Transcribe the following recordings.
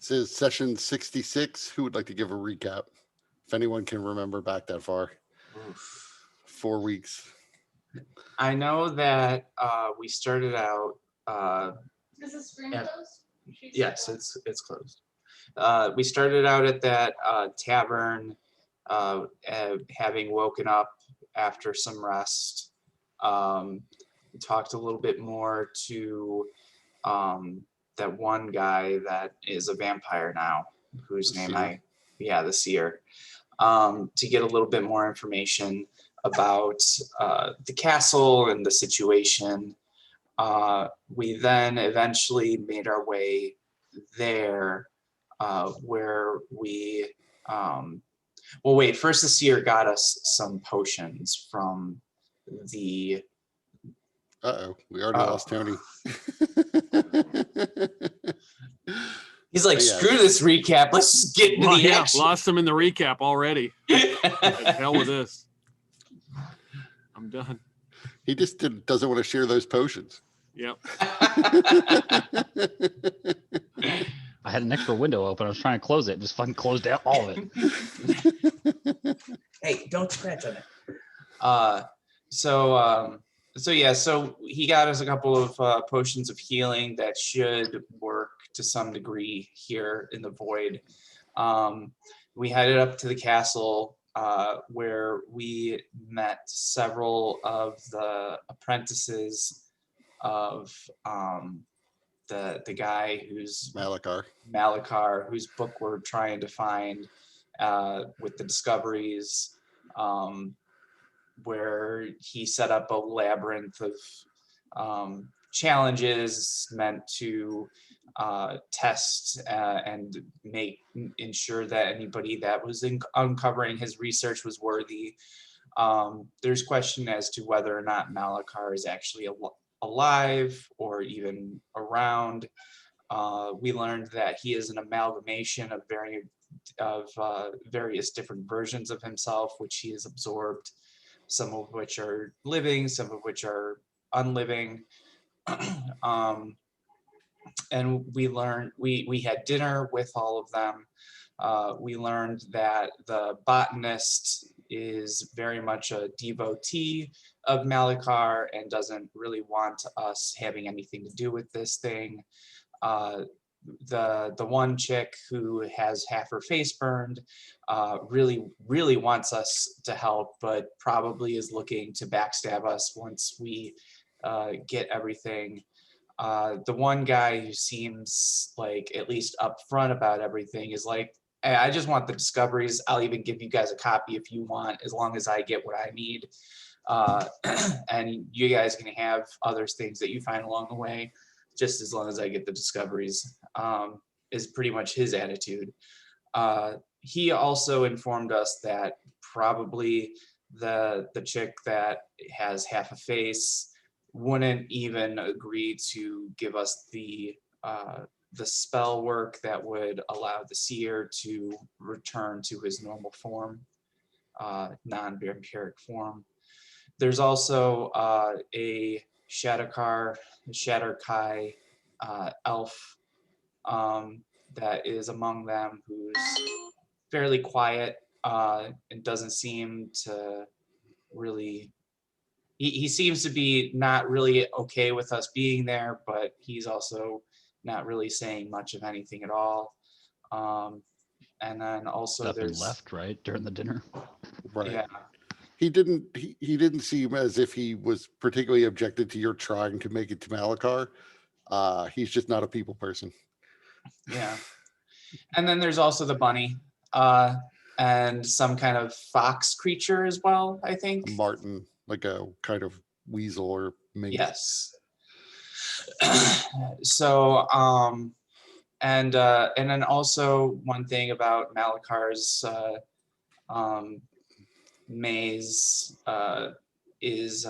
This is session 66. Who would like to give a recap? If anyone can remember back that far. Oof. 4 weeks. I know that we started out. Is the screen at- closed? Yes, it's closed. We started out at that tavern, having woken up after some rest. We talked a little bit more to that one guy that is a vampire now, whose The name seer. the seer, to get a little bit more information about the castle and the situation. We then eventually made our way there, where we, well, wait, first the seer got us some potions from the, We already lost Tony. he's like, But yeah. screw this recap, let's just get into the action. Lost him in the recap already. Hell with this. I'm done. He just doesn't want to share those potions. Yep. I had an extra window open. I was trying to close it. Just fucking closed out all of it. Hey, don't scratch on it. So he got us a couple of potions of healing that should work to some degree here in the void. We headed up to the castle, where we met several of the apprentices of the guy who's Malikar, whose book we're trying to find, with the discoveries, where he set up a labyrinth of challenges meant to test and ensure that anybody that was uncovering his research was worthy. There's question as to whether or not Malikar is actually alive or even around. We learned that he is an amalgamation of various different versions of himself, which he has absorbed, some of which are living, some of which are unliving. And we learned, we had dinner with all of them. We learned that the botanist is very much a devotee of Malikar and doesn't really want us having anything to do with this thing. The one chick who has half her face burned really wants us to help, but probably is looking to backstab us once we get everything. The one guy who seems like at least upfront about everything is like, hey, I just want the discoveries. I'll even give you guys a copy if you want, as long as I get what I need. And you guys can have other things that you find along the way, just as long as I get the discoveries, is pretty much his attitude. He also informed us that probably the chick that has half a face wouldn't even agree to give us the spell work that would allow the seer to return to his normal form, non-vampiric form. There's also a Shatterkai elf that is among them, who's fairly quiet and doesn't seem to really. He seems to be not really okay with us being there, but he's also not really saying much of anything at all. And then also there's left, right, during the dinner. Right. Yeah. He didn't seem as if he was particularly objected to your trying to make it to Malikar. He's just not a people person. Yeah. And then there's also the bunny, and some kind of fox creature as well, I think. Martin, like a kind of weasel or mink. Yes. So, and then also one thing about Malikar's maze is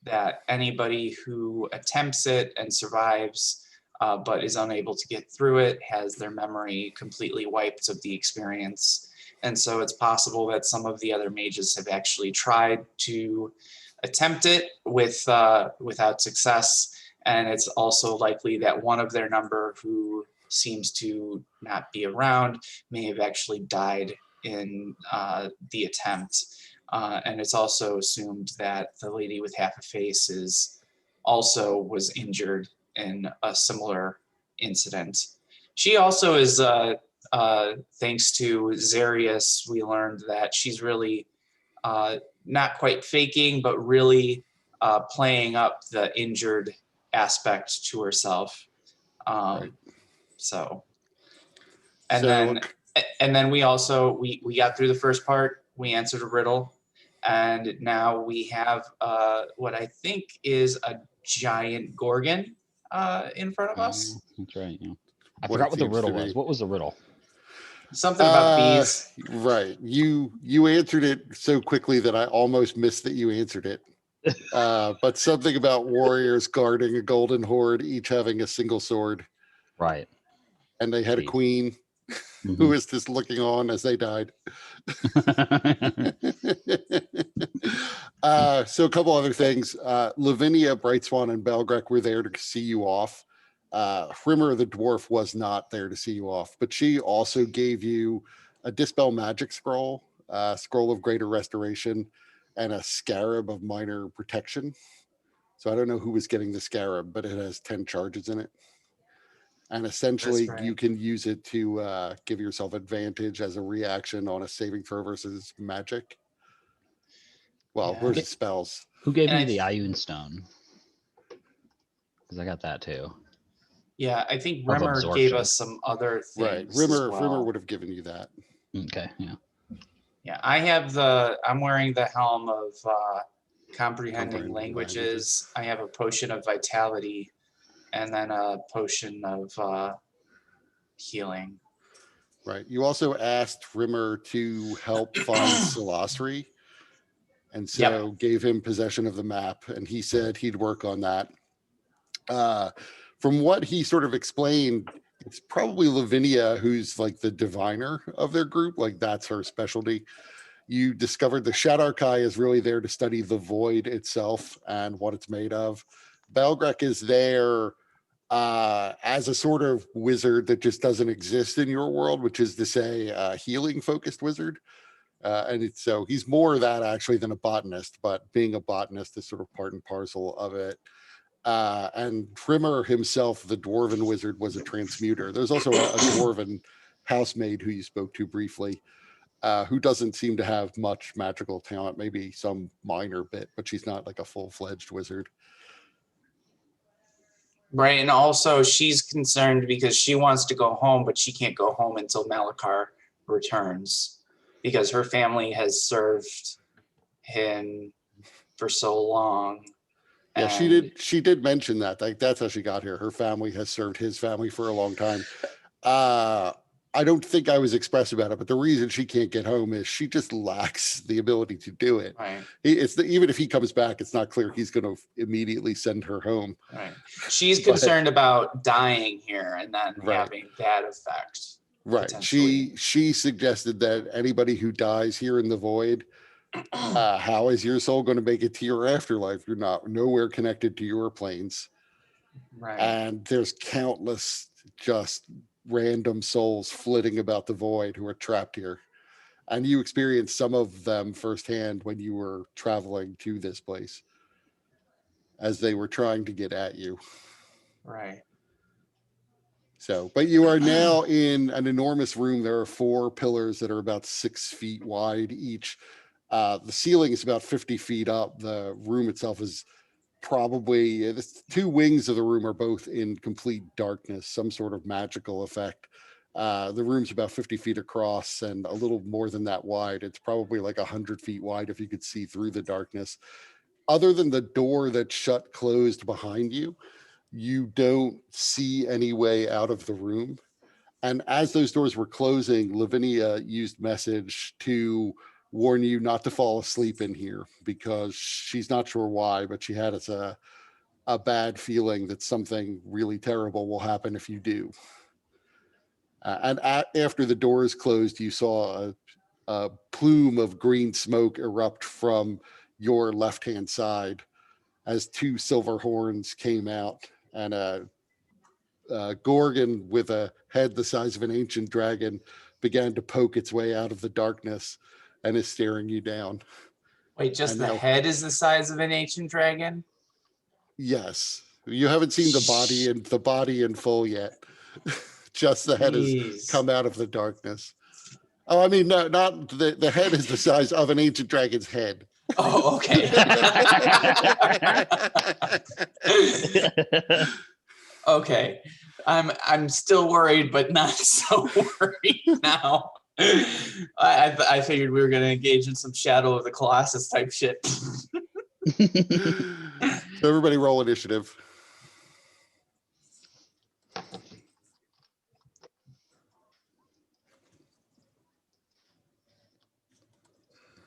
that anybody who attempts it and survives but is unable to get through it has their memory completely wiped of the experience. And so it's possible that some of the other mages have actually tried to attempt it without success. And it's also likely that one of their number who seems to not be around, may have actually died in the attempt. And it's also assumed that the lady with half a face also was injured in a similar incident. She also is, thanks to Zarius, we learned that she's really not quite faking, but really playing up the injured aspect to herself. Right. So, and So, then we also we got through the first part. We answered a riddle, and now we have what I think is a giant gorgon in front of us. That's right. Yeah. I What forgot it what the seems to riddle was. be. What was the riddle? Something about bees. Right. You answered it so quickly that I almost missed that you answered it. But something about warriors guarding a golden horde, each having a single sword, Right. and they had a Jeez. queen who Mhm. was just looking on as they died. So a couple other things. Lavinia, Brightswan, and Belgrek were there to see you off. Hrimmer the dwarf was not there to see you off, but she also gave you a Dispel Magic Scroll, Scroll of Greater Restoration, and a Scarab of Minor Protection. So I don't know who was getting the Scarab, but it has 10 charges in it. And essentially, That's right. you can use it to give yourself advantage as a reaction on a saving throw versus magic. Well, Yeah. versus spells. Who gave And me I the th- Ioun Stone? Because I got that too. Yeah, I think Of Rimmer gave absorption. us some other Right. things as Rimmer well. would have given you that. Okay. Yeah. Yeah, I'm wearing the helm of comprehending Comprehending languages. I have a potion of vitality, and then a potion of healing. Right. You also asked Rimmer to help find Silastri, and so gave him possession of the map, and he said he'd work on that. From what he sort of explained, it's probably Lavinia who's like the diviner of their group. Like that's her specialty. You discovered the Shadarkai is really there to study the void itself and what it's made of. Belgrek is there as a sort of wizard that just doesn't exist in your world, which is to say, a healing focused wizard. So he's more of that actually than a botanist, but being a botanist is sort of part and parcel of it. And Trimmer himself, the dwarven wizard, was a transmuter. There's also a dwarven housemaid who you spoke to briefly, who doesn't seem to have much magical talent, maybe some minor bit, but she's not like a full-fledged wizard. Right, and also she's concerned because she wants to go home, but she can't go home until Malikar returns because her family has served him for so long. Yeah, and she did mention that. Like that's how she got here. Her family has served his family for a long time. I don't think I was expressed about it, but the reason she can't get home is she just lacks the ability to do it. Right, Even if he comes back, it's not clear he's going to immediately send her home. right. She's But- concerned about dying here and then Right. having that effect. Right. Potentially. She suggested that anybody who dies here in the void, how is your soul going to make it to your afterlife? You're not nowhere connected to your planes. Right, And there's countless just random souls flitting about the void who are trapped here. And you experienced some of them firsthand when you were traveling to this place as they were trying to get at you. right. So, but you are now in an enormous room. There are 4 pillars that are about 6 feet wide each. The ceiling is about 50 feet up. The room itself is probably the 2 wings of the room are both in complete darkness, some sort of magical effect. The room's about 50 feet across and a little more than that wide. It's probably like 100 feet wide if you could see through the darkness. Other than the door that shut closed behind you, you don't see any way out of the room. And as those doors were closing, Lavinia used message to warn you not to fall asleep in here because she's not sure why, but she had a bad feeling that something really terrible will happen if you do. After the doors closed, you saw a plume of green smoke erupt from your left-hand side as 2 silver horns came out and a Gorgon with a head the size of an ancient dragon began to poke its way out of the darkness and is staring you down. Wait, just And the now- head is the size of an ancient dragon? Yes, you haven't seen the body in full yet. Just the head has Jeez. come out of the darkness. Oh, I mean, no, not the head is the size of an ancient dragon's head. Oh, okay. Okay. I'm still worried, but not so worried now. I figured we were gonna engage in some Shadow of the Colossus type shit. So everybody roll initiative.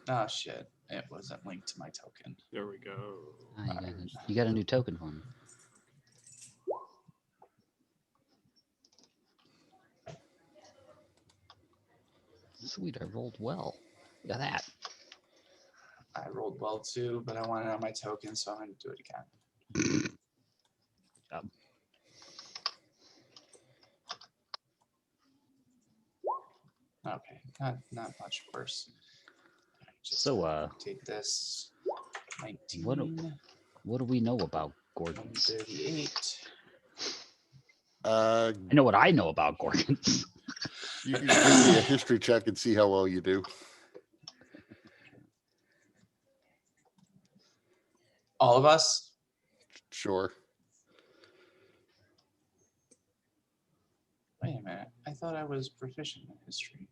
Oh shit. It wasn't linked to my token. There we go. Ah, you got a new token for me. Sweet, I rolled well. Look at that. I rolled well too, but I wanted on my token, so I'm gonna do it again. Job. Okay, not much worse. Just So, take this. 19. what do we know about Gorgons? 38. Uh, I know what I know about Gorgons. you can give me a history check and see how well you do. All of us? Sure. Wait a minute. I thought I was proficient in history.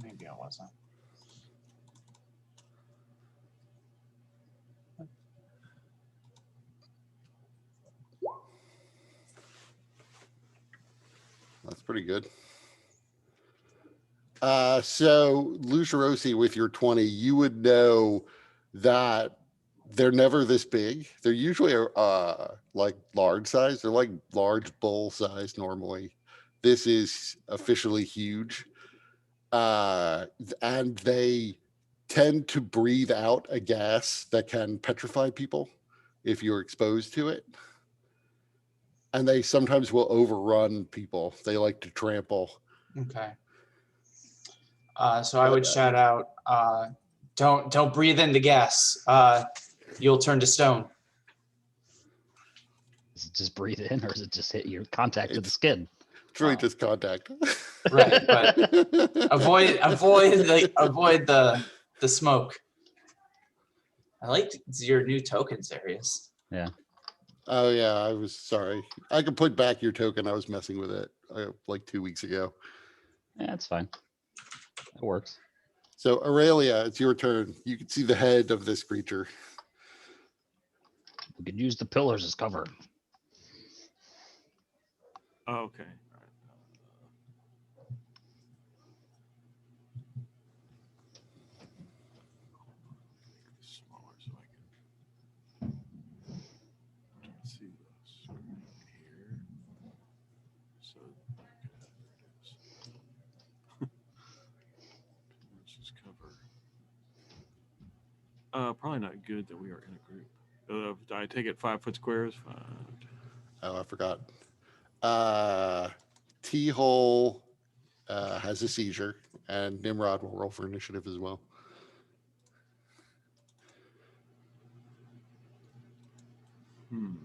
Maybe I wasn't. That's pretty good. So Lucerosi, with your 20, you would know that they're never this big. They're usually like large size. They're like large bull size normally. This is officially huge. And they tend to breathe out a gas that can petrify people if you're exposed to it. And they sometimes will overrun people. They like to trample. Okay. So I would shout out, don't breathe in the gas. You'll turn to stone. Does it just breathe in, or does it just hit your contact to the skin? It's really just contact. Right, but avoid the smoke. I liked your new tokens, Arius. Yeah. Oh yeah, I was sorry. I could put back your token. I was messing with it like 2 weeks ago. Yeah, that's fine. It works. So Aurelia, it's your turn. You can see the head of this creature. We could use the pillars as cover. Okay. Smaller so I can try to see the screen here. So there it is. Let's just cover. Probably not good that we are in a group. I take it 5 foot squares. 5. Oh, I forgot. T-Hole has a seizure, and Nimrod will roll for initiative as well. Hmm.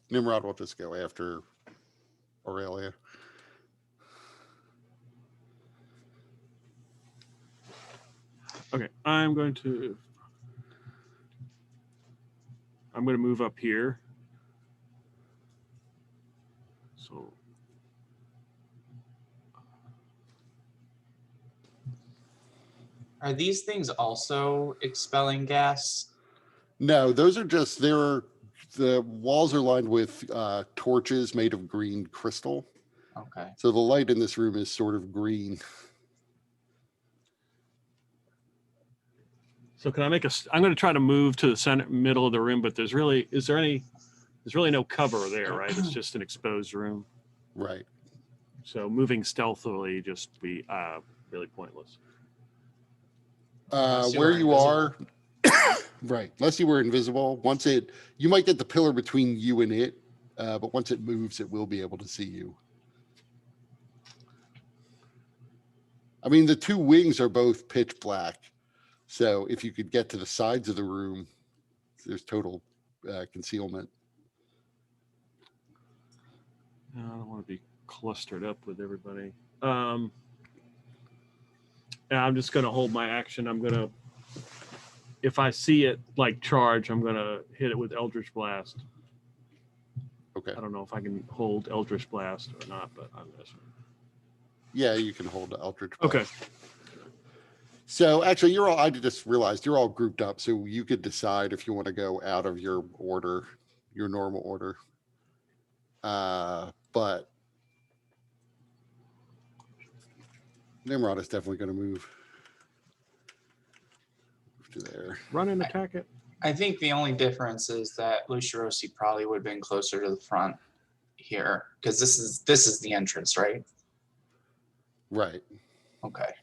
Nimrod will just go after Aurelia. Okay, I'm going to move up here. So Are these things also expelling gas? No, those are just the walls are lined with torches made of green crystal. Okay. So the light in this room is sort of green. can I make I'm going to try to move to the center middle of the room, but is there any There's really no cover there, right? It's just an exposed room. Right. So moving stealthily just be really pointless. Unless Where were you invisible. are, right? Unless you were invisible, you might get the pillar between you and it, but once it moves, it will be able to see you. I mean, the two wings are both pitch black, so if you could get to the sides of the room, there's total concealment. No, I don't want to be clustered up with everybody. And I'm just going to hold my action. I'm going to, if I see it like charge, I'm going to hit it with Eldritch Blast. Okay. I don't know if I can hold Eldritch Blast or not, but I'm just. Yeah, you can hold the Eldritch Okay. Blast. So actually, I just realized you're all grouped up, so you could decide if you want to go out of your order, your normal order. But Nimrod is definitely going to move to there. Run and attack it. I think the only difference is that Lucirosi probably would have been closer to the front here because this is the entrance, right? Right. Okay.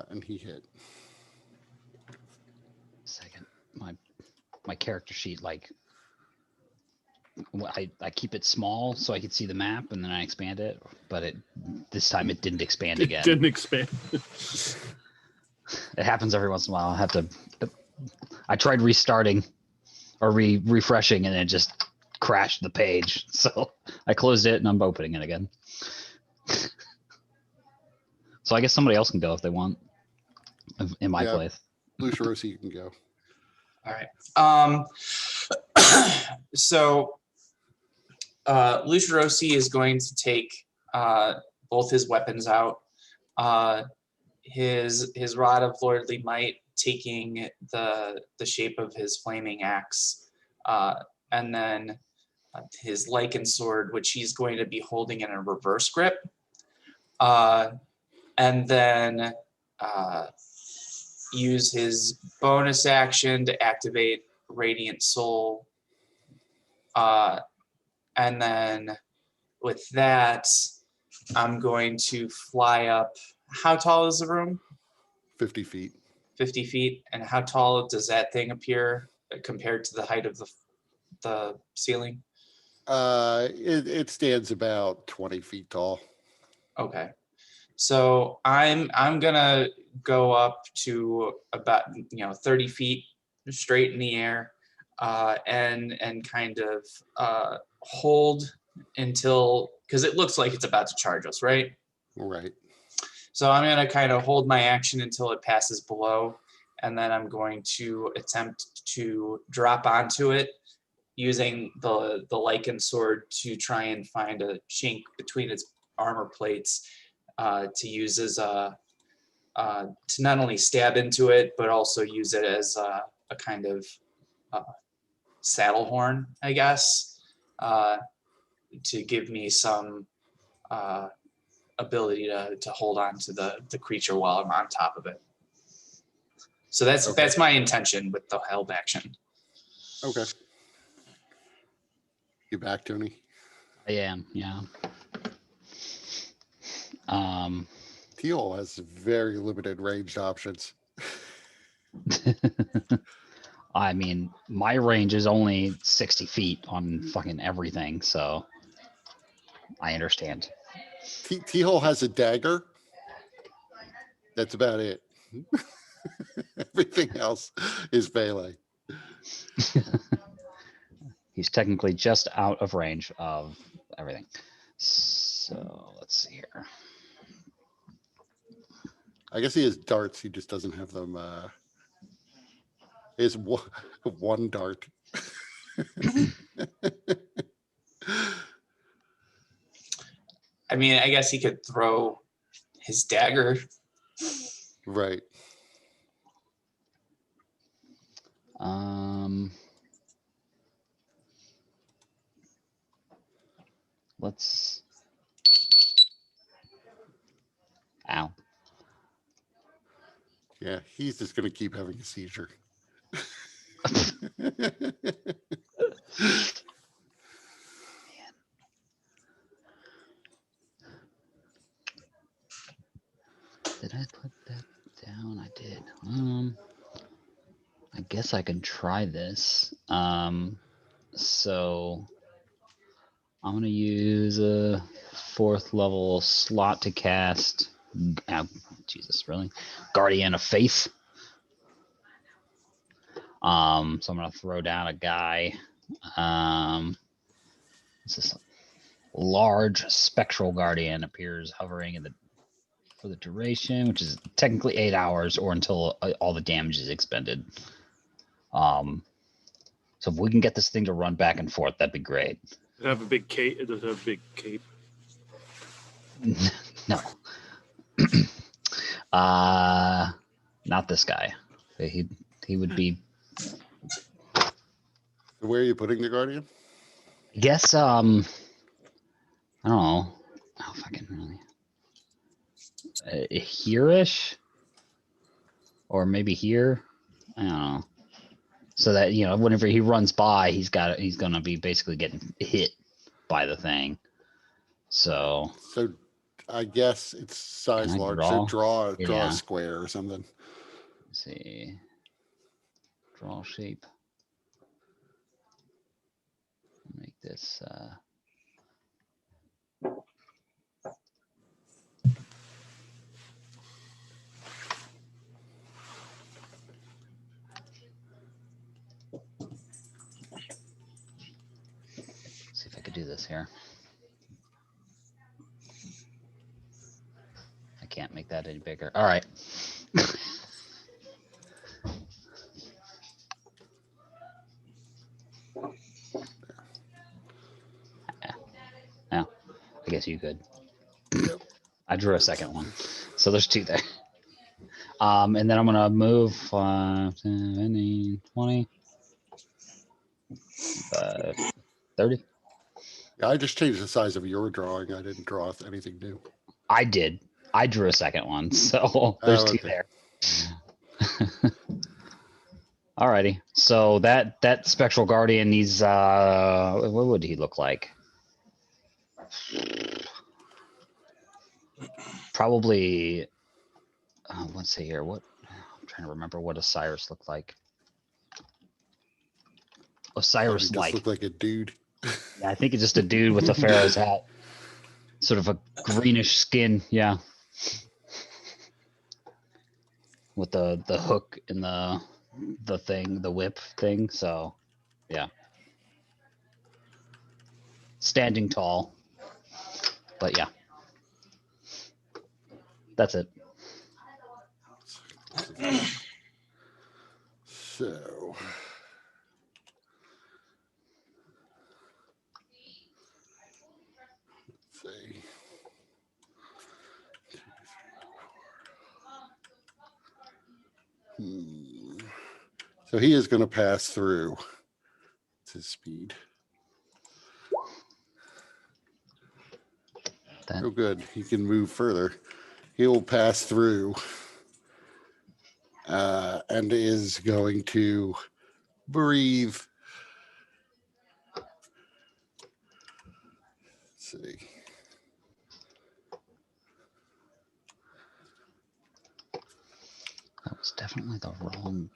And he hit. Second, my character sheet, like, I keep it small so I could see the map, and then I expand it. But this time it didn't expand It again. didn't expand. It happens every once in a while. I tried restarting or refreshing, and it just crashed the page. So I closed it, and I'm opening it again. So I guess somebody else can go if they want in my Yeah. place. Lucirosi, you can go. All right. So Lucirosi is going to take both his weapons out. His rod of lordly might taking the shape of his flaming axe, and then his lichen sword, which he's going to be holding in a reverse grip, and then use his bonus action to activate Radiant Soul, and then with that, I'm going to fly up. How tall is the room? 50 feet. 50 feet. And how tall does that thing appear compared to the height of the ceiling? It stands about 20 feet tall. Okay. So I'm gonna go up to about 30 feet straight in the air, and kind of hold until, because it looks like it's about to charge us, right? Right. So I'm going to kind of hold my action until it passes below, and then I'm going to attempt to drop onto it using the lichen sword to try and find a chink between its armor plates, to use as to not only stab into it, but also use it as a kind of saddle horn, I guess, to give me some ability to hold on to the creature while I'm on top of it. So that's my intention with the held action. Okay. You back, Tony? I am, yeah. Teal has very limited ranged options. I mean, my range is only 60 feet on fucking everything, so I understand. Teal has a dagger. That's about it. Everything else is melee. He's technically just out of range of everything. So let's see here. I guess he has darts. He just doesn't have them. He has one dart. I mean, I guess he could throw his dagger. Right. Let's. Ow. Yeah, he's just going to keep having a seizure. Did I put that down? I did. I guess I can try this. So I'm gonna use a 4th level slot to cast. Jesus, really? Guardian of Faith. So I'm gonna throw down a guy. This is large spectral guardian appears hovering for the duration, which is technically 8 hours, or until all the damage is expended. So if we can get this thing to run back and forth, that'd be great. Does it have a big cape? It does have a big cape. No. Not this guy. He would be. Where are you putting the Guardian? I guess I don't know. Oh, if I can really. Here-ish, or maybe here. I don't know. So that whenever he runs by, he's gonna be basically getting hit by the thing. So I guess it's size Can I large. draw? So draw Yeah. a square or something. let's see. Draw shape. Make this. See if I could do this here. I can't make that any bigger. All right. Now, I guess you could. Yep. I drew a second one. So there's 2 there. And then I'm gonna move 10, 20, 30. Yeah, I just changed the size of your drawing. I didn't draw anything new. I did. I drew a second one, so there's 2 okay. there. Alrighty. So that spectral guardian needs what would he look like? Probably let's see here. What I'm trying to remember what Osiris looked like. Osiris Just like looked like a dude. yeah, I think it's just a dude with a pharaoh's hat. Sort of a greenish skin, yeah. With the hook and the thing, the whip thing, so yeah. Standing tall. But yeah. That's it. So. Let's see. So he is going to pass through. It's his speed. Oh, good. He can move further. He'll pass through and is going to breathe. Let's see. That was definitely the wrong.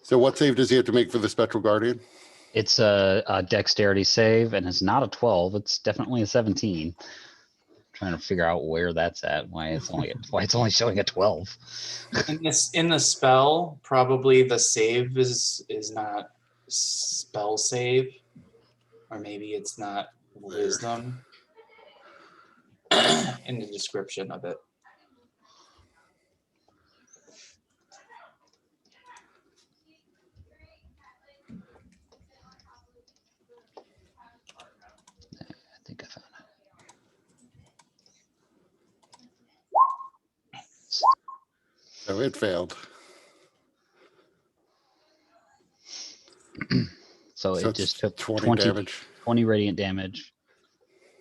So what save does he have to make for the Spectral Guardian? It's a dexterity save, and it's not a 12. It's definitely a 17. Trying to figure out where that's at. Why it's only showing a 12. In the spell, probably the save is not spell save, or maybe it's not wisdom. In the description of it. I think I found it. So it failed. So it it's just took 20 damage. 20 radiant damage.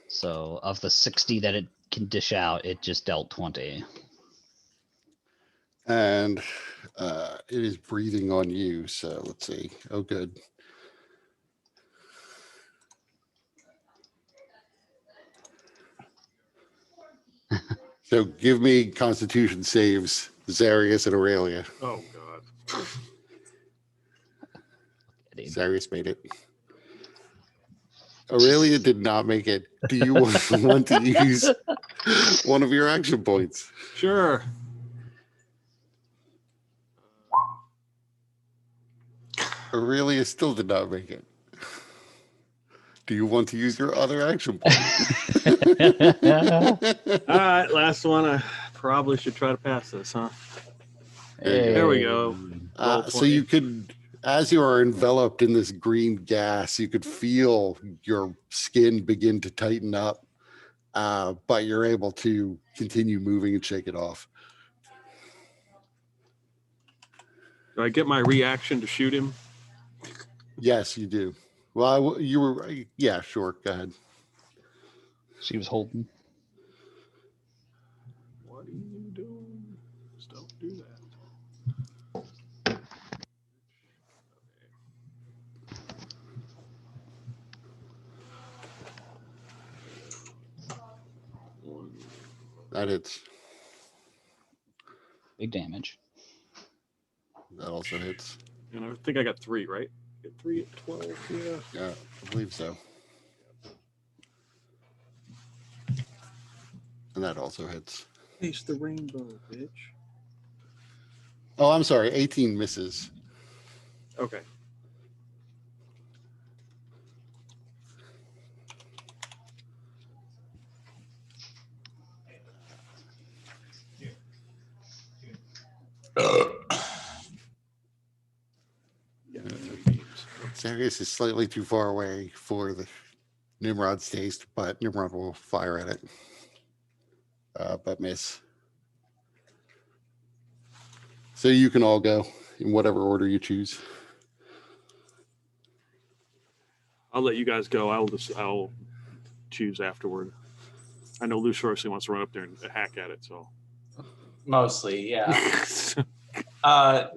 So of the 60 that it can dish out, it just dealt 20. And it is breathing on you. So let's see. Oh, good. So give me Constitution saves, Zarius and Aurelia. Oh God. Zarius made it. Aurelia did not make it. Do you want to use one of your action points? Sure. Aurelia still did not make it. Do you want to use your other action point? All right, last one. I probably should try to pass this, huh? There we go. Roll So 20. you could, as you are enveloped in this green gas, you could feel your skin begin to tighten up, but you're able to continue moving and shake it off. Do I get my reaction to shoot him? Yes, you do. Well, you were, yeah, sure. Go ahead. She was holding. What are you doing? Just don't do that. One. That hits. Big damage. That also hits. And I think I got 3, right? Get 3 at 12. Yeah. Yeah, I believe so. And that also hits. Face the rainbow, bitch. Oh, I'm sorry. 18 misses. Okay. Yeah, 3 beams. Zarius is slightly too far away for the Nimrod's taste, but Nimrod will fire at it. But miss. So you can all go in whatever order you choose. I'll let you guys go. I'll choose afterward. I know Lou Shorsley wants to run up there and hack at it, so. Mostly, yeah.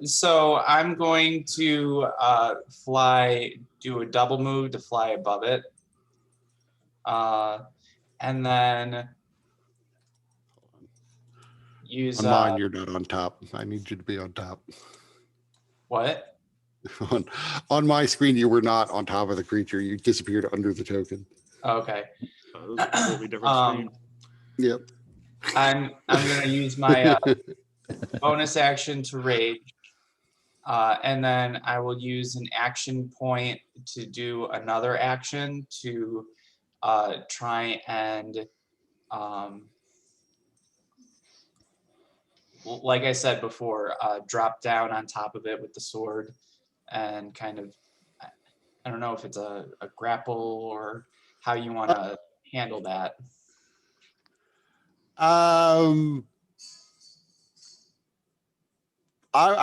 So I'm going to do a double move to fly above it. And then use On mine, you're not on top. I need you to be on top. what? on my screen, you were not on top of the creature. You disappeared under the token. Okay. It was a completely different screen. Yep. I'm gonna use my bonus action to rage, and then I will use an action point to do another action to try and like I said before, drop down on top of it with the sword and kind of, I don't know if it's a grapple or how you want to handle that. I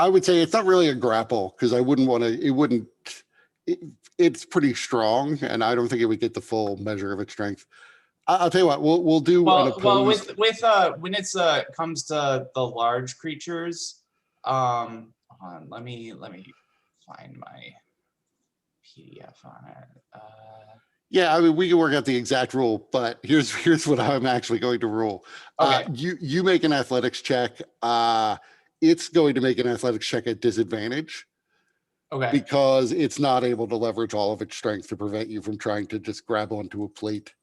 would say it's not really a grapple because I wouldn't want to. It's pretty strong, and I don't think it would get the full measure of its strength. I'll tell you what. We'll do an opposed. Well, with when it's comes to the large creatures, hold on, let me find my PDF on it. Yeah, I mean, we can work out the exact rule, but here's what I'm actually going to rule. Okay. You make an athletics check. It's going to make an athletics check at disadvantage. Okay. Because it's not able to leverage all of its strength to prevent you from trying to just grab onto a plate.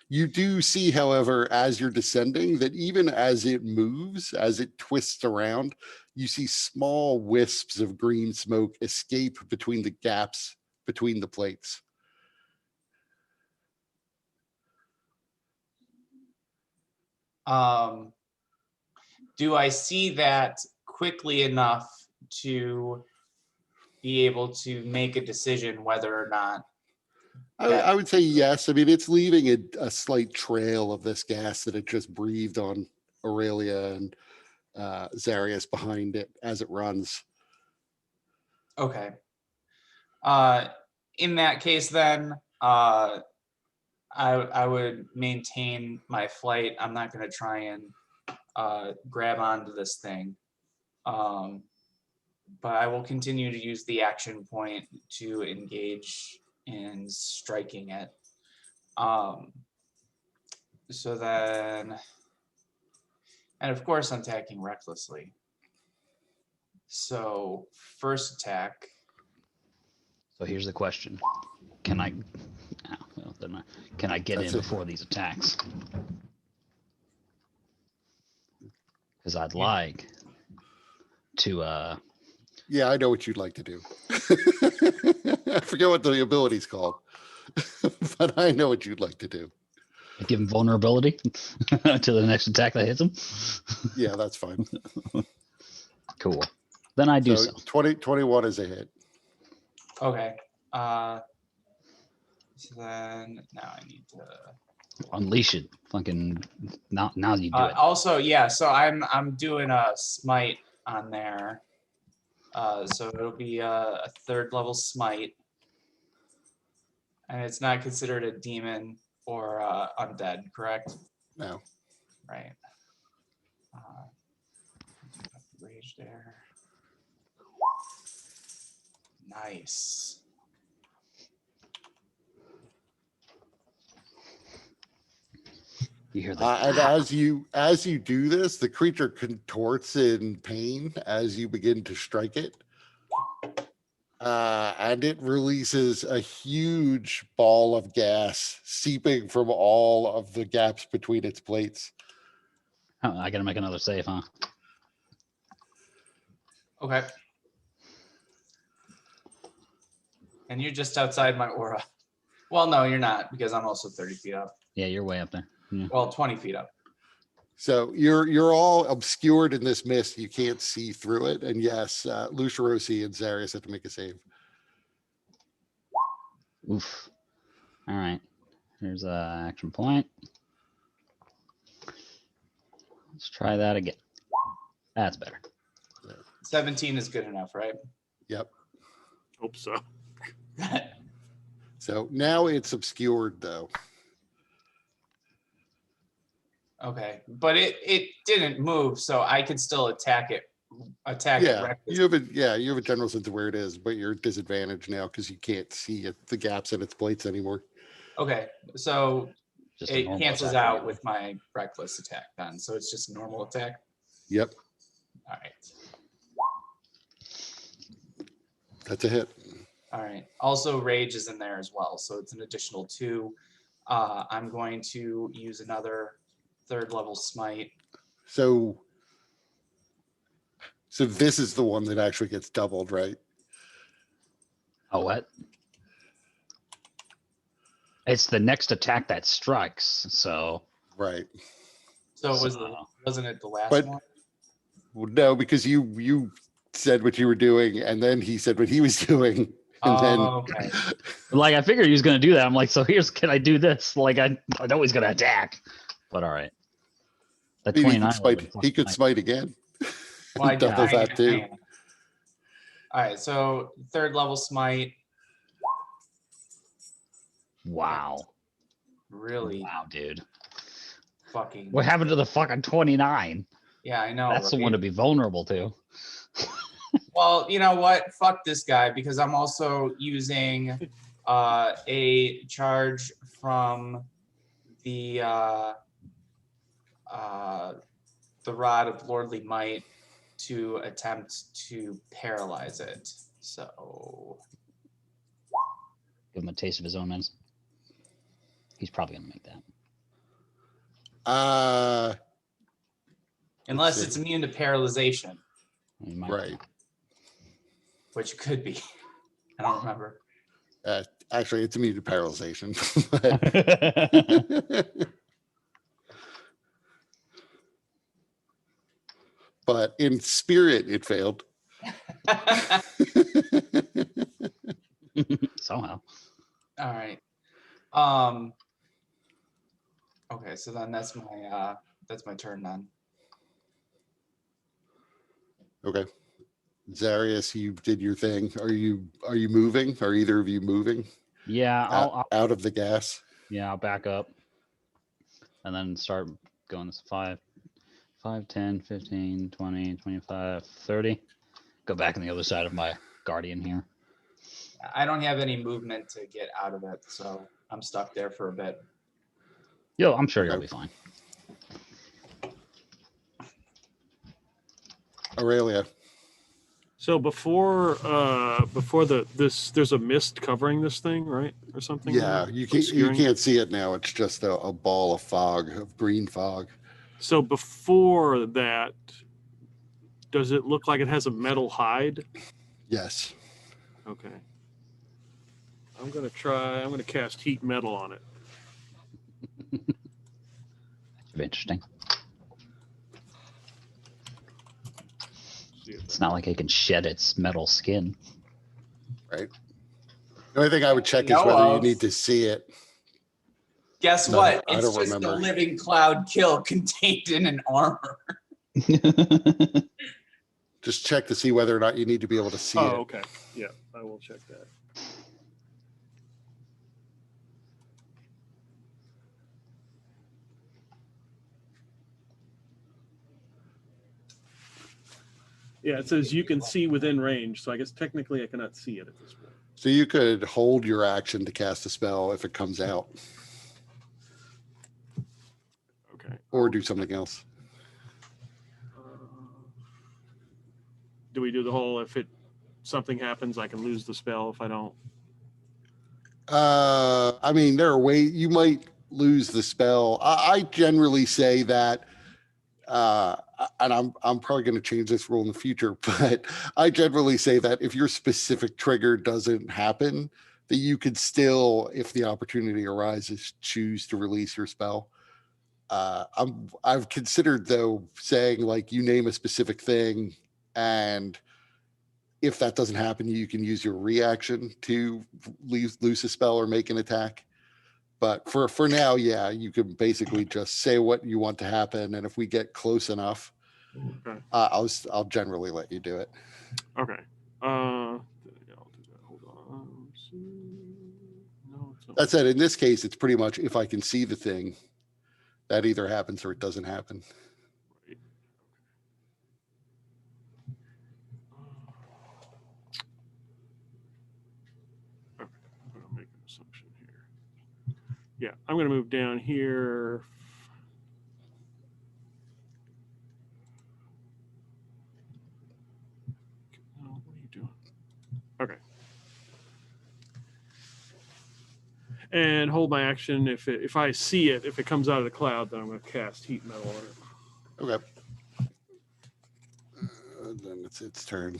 You do see, however, as you're descending, that even as it moves, as it twists around, you see small wisps of green smoke escape between the gaps between the plates. Do I see that quickly enough to be able to make a decision whether or not? I would say yes. I mean, it's leaving a slight trail of this gas that it just breathed on Aurelia and Zarius behind it as it runs. Okay. In that case, then I would maintain my flight. I'm not going to try and grab onto this thing. But I will continue to use the action point to engage in striking it. So then, and of course I'm attacking recklessly. So first attack. So here's the question: Can I? Oh, well, never mind. Can I get That's in it. before these attacks? Because I'd Yeah. like to. Yeah, I know what you'd like to do. I forget what the ability's called, but I know what you'd like to do. Give him vulnerability to the next attack that hits him. Yeah, that's fine. Cool. Then I do So so. 21 is a hit. Okay. So then now I need to. Unleash it. Fucking now you do it. Also, yeah. So I'm doing a smite on there. So it'll be a third level smite, and it's not considered a demon or undead, correct? No. Right. Rage there. Nice. You hear the And as you do this, the creature contorts in pain as you begin to strike it. And it releases a huge ball of gas seeping from all of the gaps between its plates. Oh, I gotta make another save, huh? Okay. And you're just outside my aura. Well, no, you're not, because I'm also 30 feet up. Yeah, you're way up there. Yeah. Well, 20 feet up. So you're all obscured in this mist. You can't see through it. And yes, Lucirosi and Zarius have to make a save. Oof. All right. Here's a action point. Let's try that again. That's better. 17 is good enough, right? Yep. Hope so. So now it's obscured though. Okay, but it didn't move, so I can still attack it. Attack it Yeah, reckless. you have a general sense of where it is, but you're disadvantaged now because you can't see the gaps in its plates anymore. Okay, so Just a it normal cancels attack out anyway. with my reckless attack then. So it's just a normal attack. Yep, All right. that's a hit. All right. Also, rage is in there as well, so it's an additional 2. I'm going to use another third level smite. So this is the one that actually gets doubled, right? Oh, what? It's the next attack that strikes. So. Right. So wasn't it the last But- one? Well, no, because you said what you were doing, and then he said what he was doing, and Okay. Like I figured he was gonna do that. I'm like, so can I do this? Like I know he's gonna attack. But all right. That then 29. he could smite again. Well, I Double that too. All right. So third level smite. Wow. Really Wow, dude. fucking. What happened to the fucking 29? Yeah, I know. That's the right? one to be vulnerable to. Well, you know what? Fuck this guy because I'm also using a charge from the rod of lordly might to attempt to paralyze it. So Give him a taste of his own medicine. He's probably gonna make that. unless see. it's immune to paralyzation, He might. Right. which could be. I don't remember. Actually, it's immune to paralyzation. But in spirit, it failed. Somehow. All right. Okay, so then that's my turn then. Okay. Zarius, you did your thing. Are you moving? Are either of you moving Yeah, out of the gas? I'll back up and then start going this 5, 5, 10, 15, 20, 25, 30. Go back on the other side of my guardian here. I don't have any movement to get out of it, so I'm stuck there for a bit. Yo, I'm sure you'll Okay. be fine. Aurelia. So before there's a mist covering this thing, right, or something? Yeah, now? you Obscuring? can't see it now. It's just a ball of fog, of green fog. So before that, does it look like it has a metal hide? Yes. Okay. I'm gonna cast heat metal on it. Interesting. See if It's not like it can shed its metal skin. Right. The only thing I would check is Know whether you of. need to see it. Guess No, what? I It's don't just remember. a living cloud kill contained in an armor. Just check to see whether or not you need to be able to see Oh, it. okay. Yeah, I will check that. Yeah, it says you can see within range, so I guess technically I cannot see it at this point. So you could hold your action to cast a spell if it comes out, Okay. or do something else. Do we do the whole if something happens, I can lose the spell if I don't? I mean, there are ways you might lose the spell. I generally say that, and I'm probably going to change this rule in the future, but I generally say that if your specific trigger doesn't happen, that you could still, if the opportunity arises, choose to release your spell. I've considered though saying like you name a specific thing, and if that doesn't happen, you can use your reaction to loose a spell or make an attack. But for now, yeah, you can basically just say what you want to happen, and if we get close enough, Okay. I'll generally let you do it. Okay. I'll do that. Hold on. No, it's not. That said, in this case, it's pretty much if I can see the thing, that either happens or it doesn't happen. Right. Okay. I'm going to make an assumption here. Yeah, I'm going to move down here. No, what are you doing? Okay. And hold my action. If I see it, if it comes out of the cloud, then I'm going to cast heat metal on it. Okay. Then it's its turn.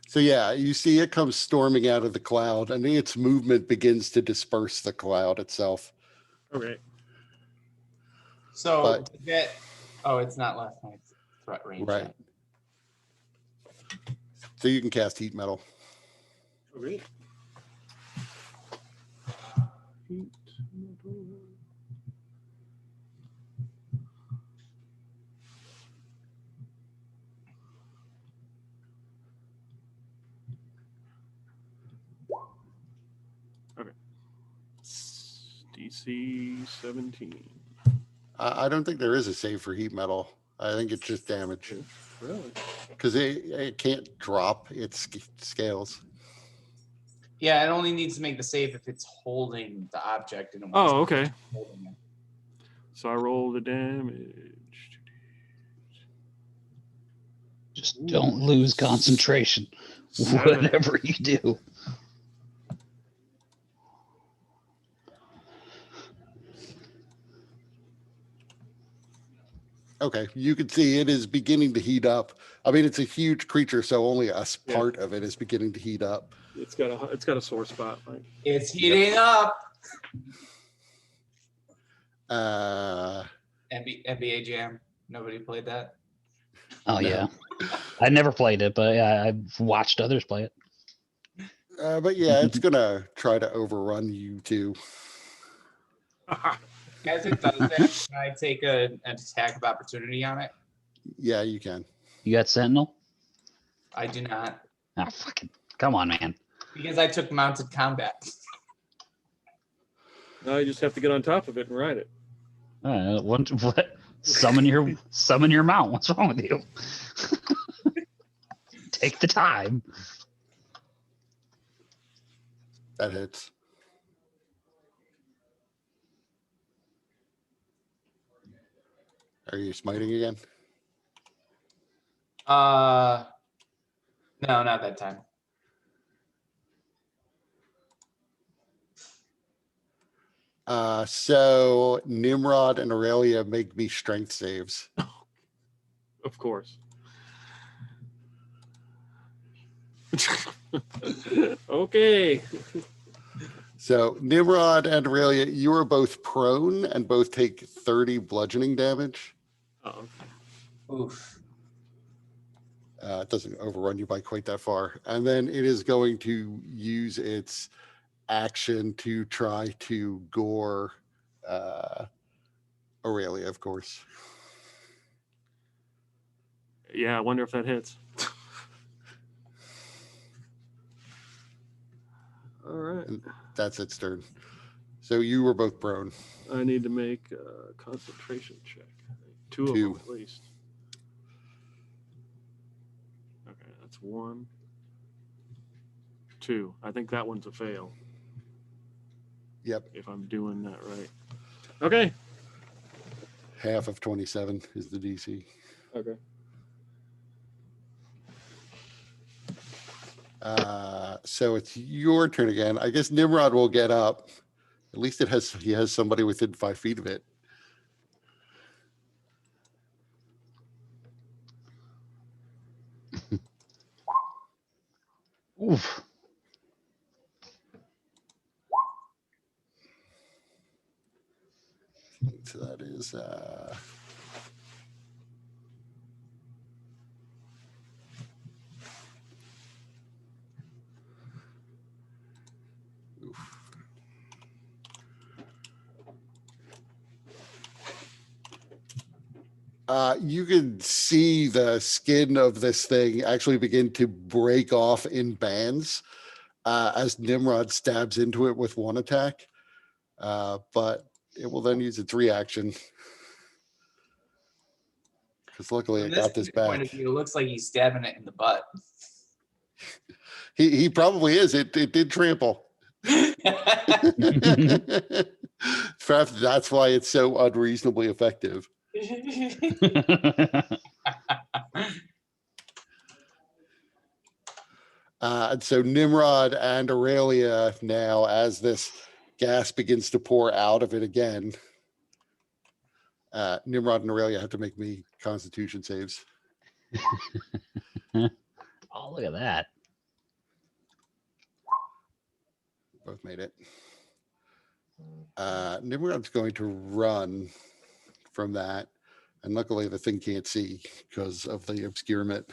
So yeah, you see it comes storming out of the cloud, and its movement begins to disperse the cloud itself. Okay. So But- that, oh, it's not left my threat range. Right. Yet. So you can cast heat metal. Okay. Heat metal. Okay. DC 17. I don't think there is a save for heat metal. I think it's just damage Really? because it can't drop its scales. Yeah, it only needs to make the save if it's holding the object and it wants Oh, to okay. keep holding it. So I roll the damage. Just don't lose concentration. 7. Whatever you do. Okay, you can see it is beginning to heat up. I mean, it's a huge creature, so only a Yeah. part of it is beginning to heat up. It's got a sore spot. Like, It's heating up. Uh, NBA Jam. Nobody played that. Oh No. yeah. I never played it, but yeah, I've watched others play it. but yeah, it's gonna try to overrun you too. As it does that, can I take an attack of opportunity on it? Yeah, you can. You got Sentinel? I do not, Ah, fucking come on, man. because I took mounted combat. Now you just have to get on top of it and ride it. What? Summon your mount. What's wrong with you? Take the time. That hits. Are you smiting again? No, not that time. So Nimrod and Aurelia make me strength saves. Of course. Okay. So Nimrod and Aurelia, you are both prone and both take 30 bludgeoning damage. Oh, Oof. It doesn't overrun you by quite that far. And then it is going to use its action to try to gore Aurelia, of course. yeah. I wonder if that hits. All right. That's its turn. So you were both prone. I need to make a concentration check. Two of Two. them at least. Okay, that's 1, 2. I think that one's a fail. Yep. If I'm doing that right. Okay. Half of 27 is the DC. Okay. So it's your turn again. I guess Nimrod will get up. At least he has somebody within 5 feet of it. Oof. So that is you can see the skin of this thing actually begin to break off in bands as Nimrod stabs into it with one attack. But it will then use its reaction. Because luckily From it this got this point back. of view, it looks like he's stabbing it in the butt. He probably is. It did trample. Perhaps that's why it's so unreasonably effective. And so Nimrod and Aurelia now, as this gas begins to pour out of it again, Nimrod and Aurelia have to make me Constitution saves. Oh, look at that. Both made it. Nimrod's going to run from that. And luckily the thing can't see because of the obscurement.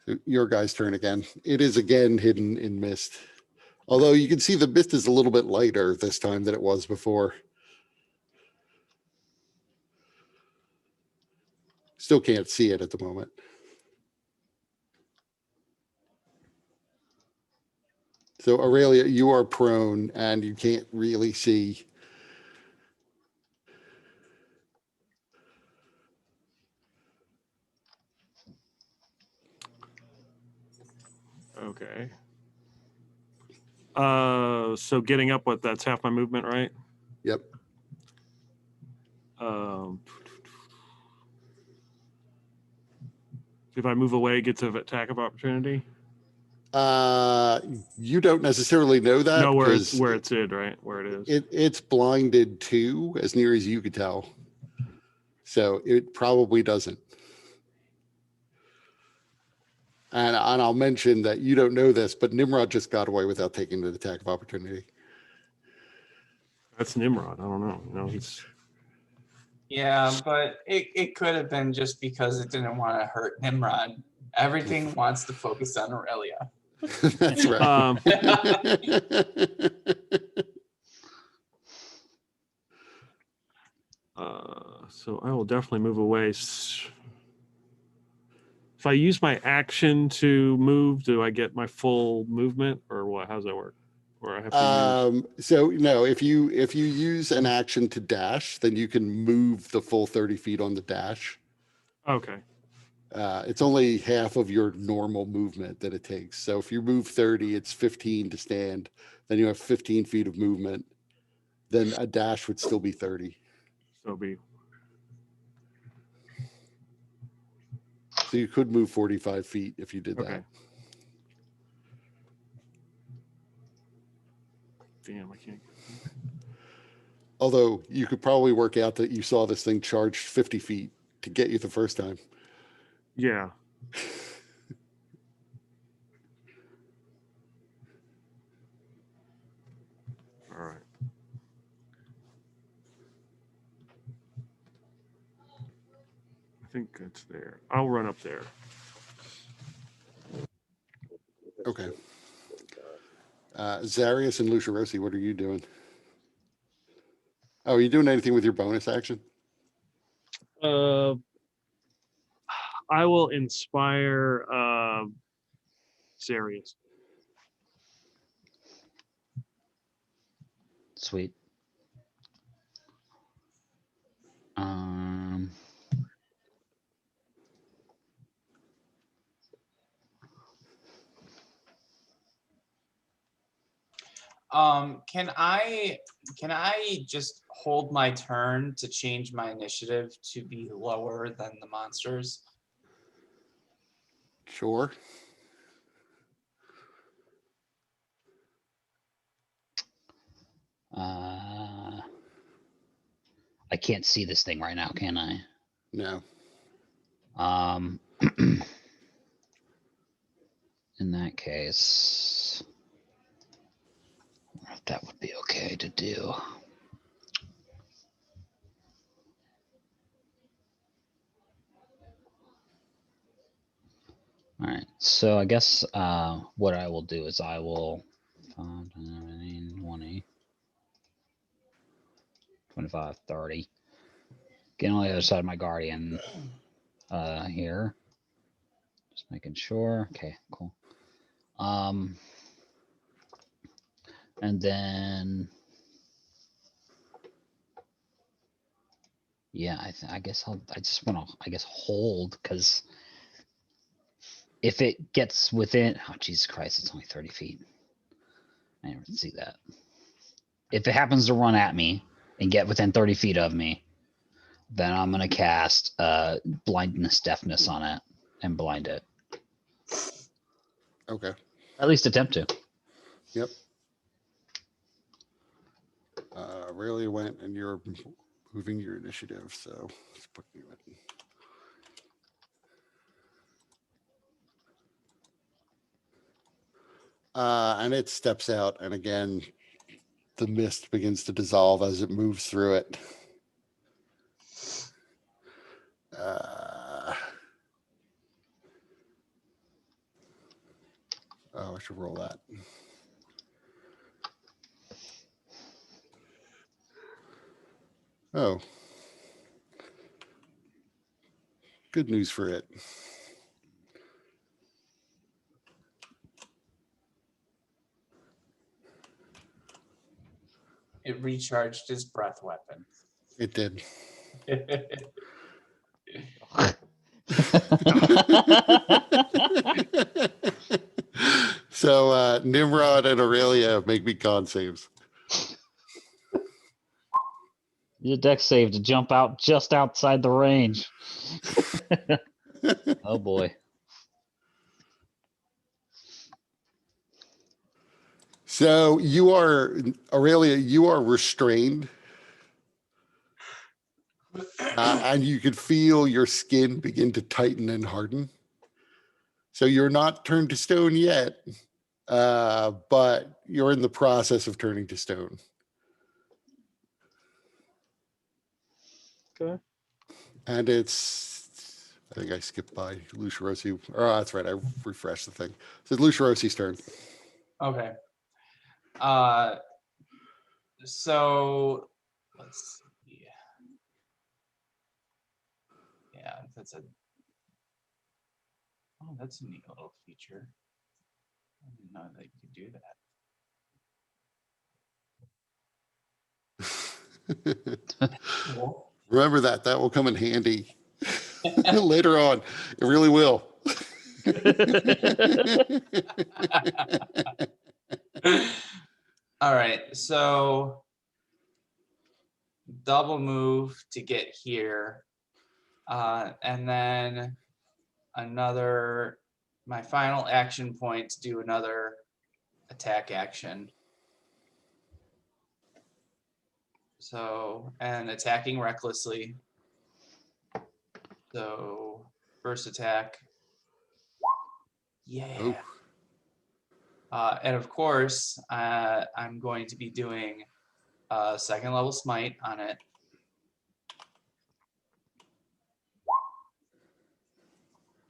So your guy's turn again. It is again hidden in mist. Although you can see the mist is a little bit lighter this time than it was before. Still can't see it at the moment. So Aurelia, you are prone and you can't really see. Okay. So getting up, that's half my movement, right? Yep. If I move away, gets an attack of opportunity. You don't necessarily know that. No, where because it's in, right? Where it is. It's blinded too, as near as you could tell. So it probably doesn't. And I'll mention that you don't know this, but Nimrod just got away without taking an attack of opportunity. That's Nimrod. I don't know. He's. Yeah, but it could have been just because it didn't want to hurt Nimrod. Everything wants to focus on Aurelia. That's right. So I will definitely move away. if I use my action to move, do I get my full movement, or what? How does that work? Or I have to use? So no, if you use an action to dash, then you can move the full 30 feet on the dash. Okay. It's only half of your normal movement that it takes. So if you move 30, it's 15 to stand. Then you have 15 feet of movement. Then a dash would still be 30. So be. So you could move 45 feet if you did Okay. that. Damn, I can't. Although you could probably work out that you saw this thing charge 50 feet to get you the first time. Yeah. All right. I think it's there. I'll run up there. Okay. Zarius and Lucia Rossi, what are you doing? Oh, are you doing anything with your bonus action? I will inspire Zarius. Sweet. Can I just hold my turn to change my initiative to be lower than the monsters? Sure. I can't see this thing right now, can I? No. In that case, I wonder if that would be okay to do. All right, so I guess what I will do is I will 5, 10, 20, 25, 30. Get on the other side of my guardian here. Just making sure. Okay, cool. And then yeah, I guess I just want to hold, because if it gets within, oh Jesus Christ, it's only 30 feet. I didn't see that. If it happens to run at me and get within 30 feet of me, then I'm gonna cast blindness deafness on it and blind it. Okay. At least attempt to. Yep. Rarely went, and you're moving your initiative, so let's put you in. And it steps out, and again, the mist begins to dissolve as it moves through it. Oh, I should roll that. Oh. Good news for it. It recharged his breath weapon. It did. So Nimrod and Aurelia make me con saves. Your deck save to jump out just outside the range. Oh boy. So you are, Aurelia, you are restrained. And you could feel your skin begin to tighten and harden. So you're not turned to stone yet, but you're in the process of turning to stone. Okay. And it's, I think I skipped by Lucia Rossi. Oh, that's right. I refreshed the thing. So it's Lucia Rossi's turn. Okay. So let's see. Yeah, that's a Oh, that's a neat little feature. I didn't know that you could do that. Cool. Remember that. That will come in handy later on. It really will. All right, so double move to get here. And then my final action point to do another attack action. So, and attacking recklessly. So, first attack. Yeah. Oh. And of course, I'm going to be doing a second level smite on it.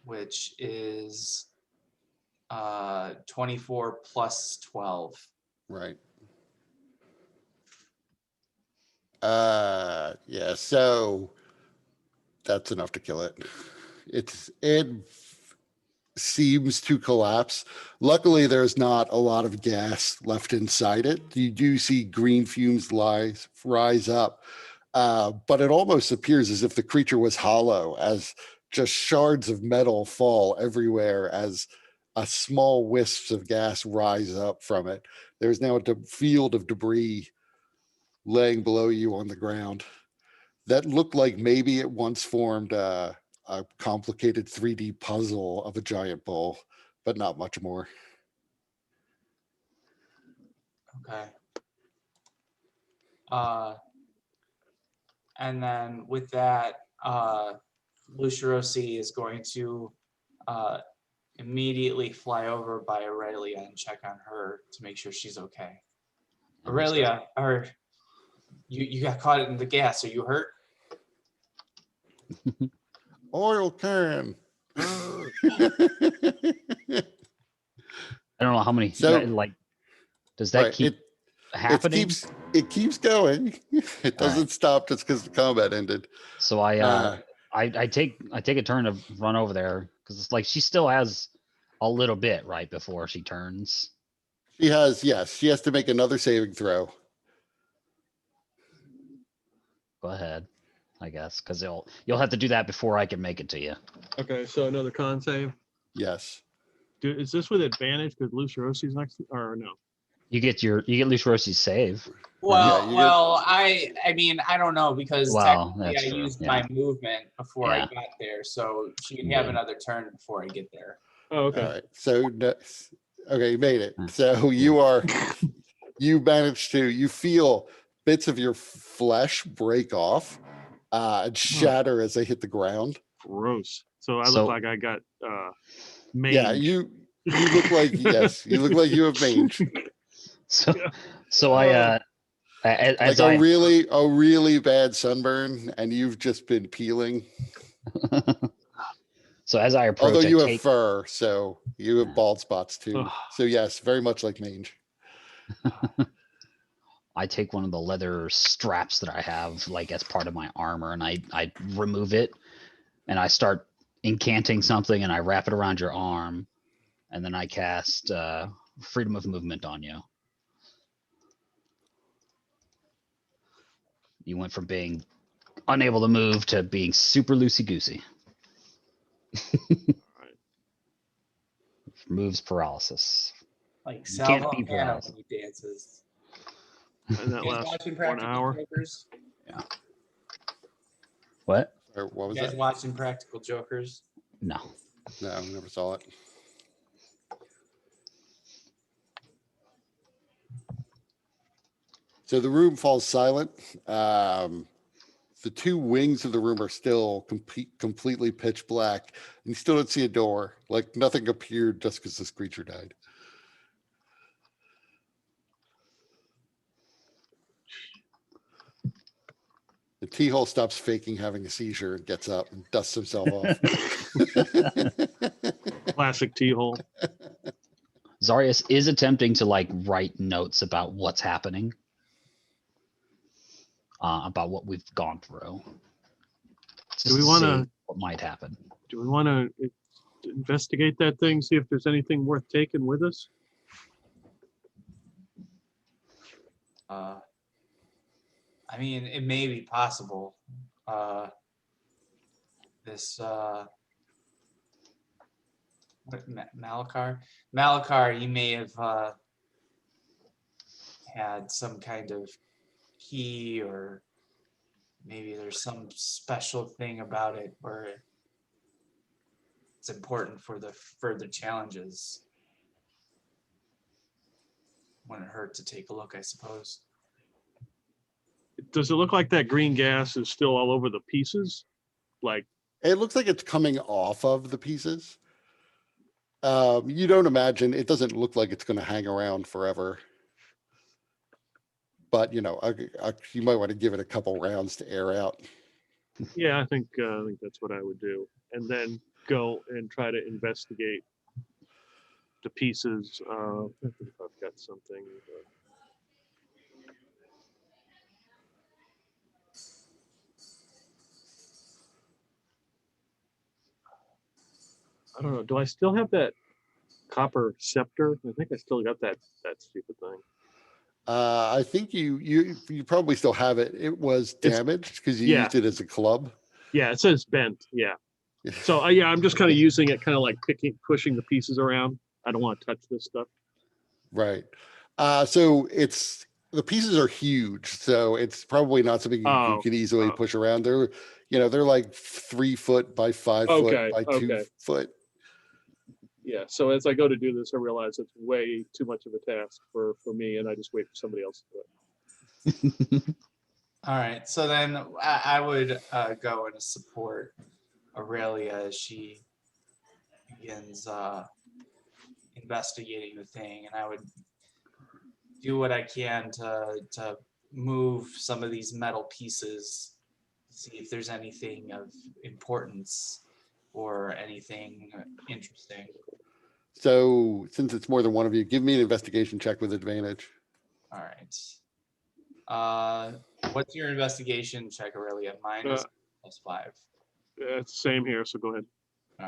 Which is 24 plus 12. Right. Yeah, so that's enough to kill it. It seems to collapse. Luckily, there's not a lot of gas left inside it. You do see green fumes rise up, but it almost appears as if the creature was hollow, as just shards of metal fall everywhere as a small wisps of gas rise up from it. There's now a field of debris laying below you on the ground that looked like maybe it once formed a complicated 3D puzzle of a giant bull, but not much more. Okay. And then with that, Lucirosi is going to immediately fly over by Aurelia and check on her to make sure she's okay. Aurelia, or you got caught in the gas. Are you hurt? Oil can. I don't know how many. So- like, does that Right, keep happening? it keeps going. It doesn't stop just because the combat ended. So I take a turn to run over there because it's like she still has a little bit right before she turns. She has to make another saving throw. Go ahead, I guess, because you'll have to do that before I can make it to you. Okay, so another con save. Yes. Is this with advantage because Lucerosi's next, or no? You get Lucerosi's save. Well, Yeah, you well, I mean, I don't know because Well, technically that's I true, used yeah. my movement before I Yeah. got there, so she can have Yeah. another turn before I get there. Oh, okay. All right. So, okay, you made it. Hmm. So you feel bits of your flesh break off and shatter as they hit the ground. Gross. So I So- look like I got mange. Yeah, you look like, yes, you look like you have mange. So Yeah. so I as Like I a really bad sunburn, and you've just been peeling. so as I approach, Although you I have fur, so you have bald spots too. Ugh. So yes, very much like mange. take one of the leather straps that I have like as part of my armor, and I remove it, and I start incanting something, and I wrap it around your arm, and then I cast freedom of movement on you. You went from being unable to move to being super loosey goosey. Moves paralysis. Like You can't Salvo be Hannah paralyzed. when he dances. And that You guys lasts watching 1 Practical hour. Jokers? What? Or what was You guys that? watching Practical Jokers? No. No, never saw it. So the room falls silent. The two wings of the room are still completely pitch black. And you still don't see a door. Like nothing appeared just because this creature died. The T-hole stops faking having a seizure and gets up and dusts himself off. Classic T-hole. Zarius is attempting to like write notes about what's happening. About what we've gone through. Just we to wanna- see what might happen. Do we want to investigate that thing, see if there's anything worth taking with us? I mean, it may be possible. This Malikar. Malikar, you may have had some kind of key, or maybe there's some special thing about it where it's important for the further challenges. Wouldn't hurt to take a look, I suppose. Does it look like that green gas is still all over the pieces? Like, It looks like it's coming off of the pieces. You don't imagine, it doesn't look like it's going to hang around forever. But, you know, you might want to give it a couple rounds to air out. yeah, I think that's what I would do, and then go and try to investigate the pieces. I think I've got something. I don't know. Do I still have that copper scepter? I think I still got that stupid thing. I think you probably still have it. It was damaged because you yeah. used it as a club. Yeah, it says bent. Yeah. So yeah, I'm just kind of using it, kind of like pushing the pieces around. I don't want to touch this stuff. Right. So the pieces are huge, so it's probably not something you can easily push around. They're like 3 foot by 5 foot by 2 foot. Yeah. So as I go to do this, I realize it's way too much of a task for me, and I just wait for somebody else to do it. All right. So then I would go and support Aurelia as she begins investigating the thing, and I would do what I can to move some of these metal pieces, see if there's anything of importance or anything interesting. So since it's more than one of you, give me an investigation check with advantage. All right. What's your investigation check, Aurelia? Mine is +5. It's the same here, so go ahead. All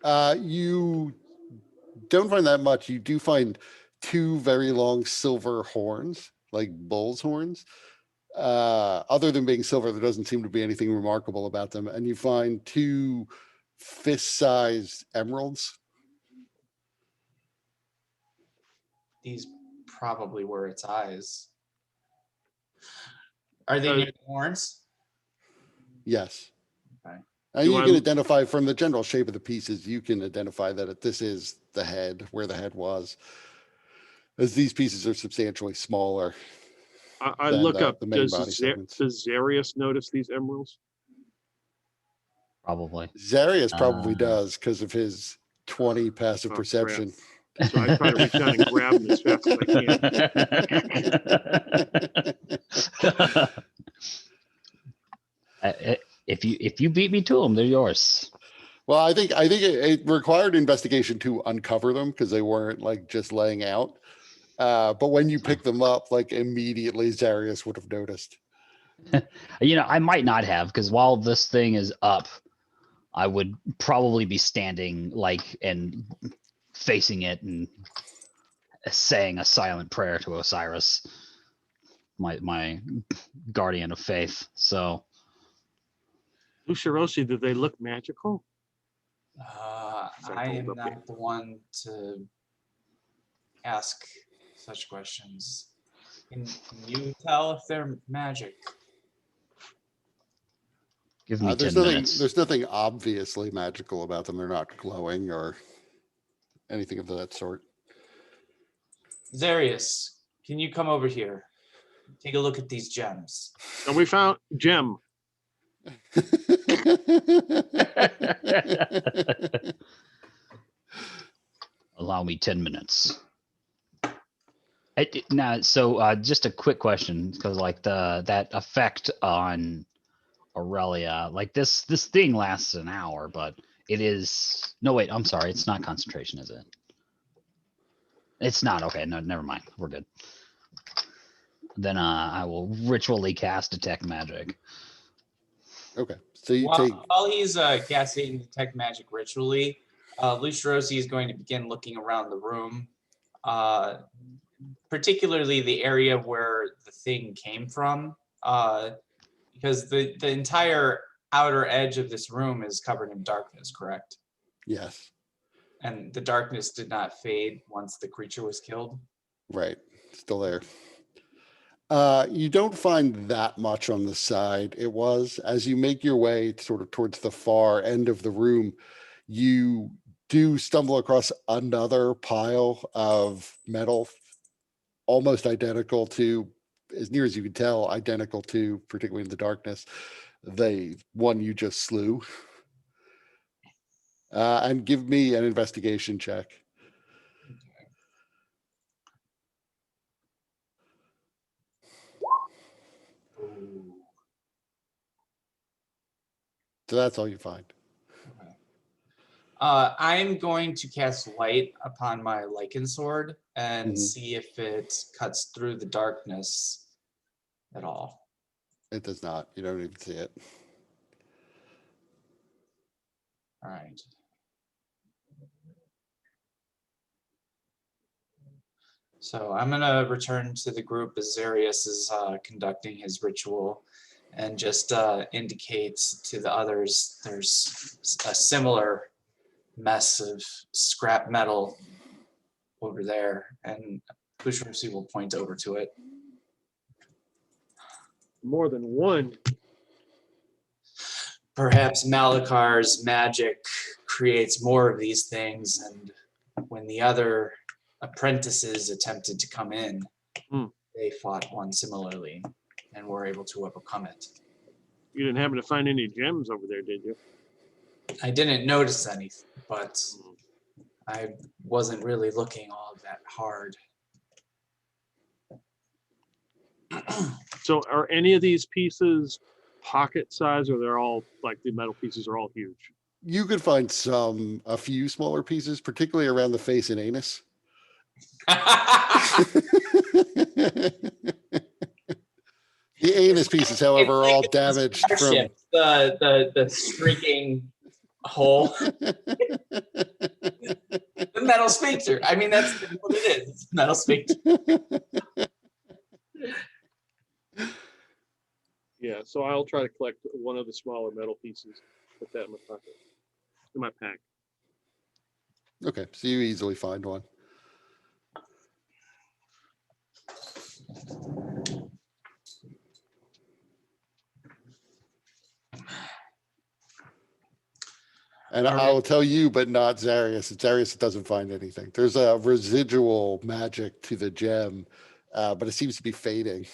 right. You don't find that much. You do find 2 very long silver horns, like bull's horns. Other than being silver, there doesn't seem to be anything remarkable about them. And you find 2 fist-sized emeralds. These probably were its eyes. Are they near the horns? Yes. Okay. And you can identify from the general shape of the pieces, you can identify that this is the head, where the head was, as these pieces are substantially smaller. I look up, the main does body segments. Zarius notice these emeralds? Probably. Zarius probably does because of his 20 passive perception. Crap. So I try to reach down and grab them as fast as I can. If you beat me to them, they're yours. Well, I think it required investigation to uncover them because they weren't like just laying out. But when you pick them up, like immediately Zarius would have noticed. I might not have, because while this thing is up, I would probably be standing and facing it and saying a silent prayer to Osiris, my guardian of faith. So, Ushiroshi, do they look magical? I am not the one to ask such questions. Can you tell if they're magic? Give me 10 minutes. There's nothing obviously magical about them. They're not glowing or anything of that sort. Zarius, can you come over here? Take a look at these gems. And we found gem. Allow me 10 minutes. Now, so just a quick question, because that effect on Aurelia, this thing lasts an hour, but it is wait, I'm sorry, it's not concentration, is it? It's not. Okay, no, never mind. We're good. Then I will ritually cast detect magic. Okay, so you take. While he's casting Detect Magic ritually, Lucirosi is going to begin looking around the room, particularly the area where the thing came from, because the entire outer edge of this room is covered in darkness, correct? Yes, And the darkness did not fade once the creature was killed. right. Still there. You don't find that much on the side. It was as you make your way sort of towards the far end of the room, you do stumble across another pile of metal, almost identical to, as near as you can tell, identical to, particularly in the darkness, the one you just slew. And give me an investigation check. So that's all you find. I'm going to cast light upon my lichen sword and Mhm. see if it cuts through the darkness at all. It does not. You don't even see it. All right. So I'm gonna return to the group as Zarius is conducting his ritual, and just indicate to the others there's a similar mess of scrap metal over there, and Lucirosi will point over to it. More than one. Perhaps Malikar's magic creates more of these things, and when the other apprentices attempted to come in, they fought one similarly and were able to overcome it. You didn't happen to find any gems over there, did you? I didn't notice any, but I wasn't really looking all that hard. So are any of these pieces pocket size, or they're all like the metal pieces are all huge? You could find a few smaller pieces, particularly around the face and anus. The anus pieces, however, are all damaged from. The streaking hole. The metal sphincter. I mean, that's what it is. It's metal sphincter. Yeah, so I'll try to collect one of the smaller metal pieces, put that in my pocket, in my pack. Okay, so you easily find one. And I will tell you, but not Zarius. It's Zarius that doesn't find anything. There's a residual magic to the gem, but it seems to be fading.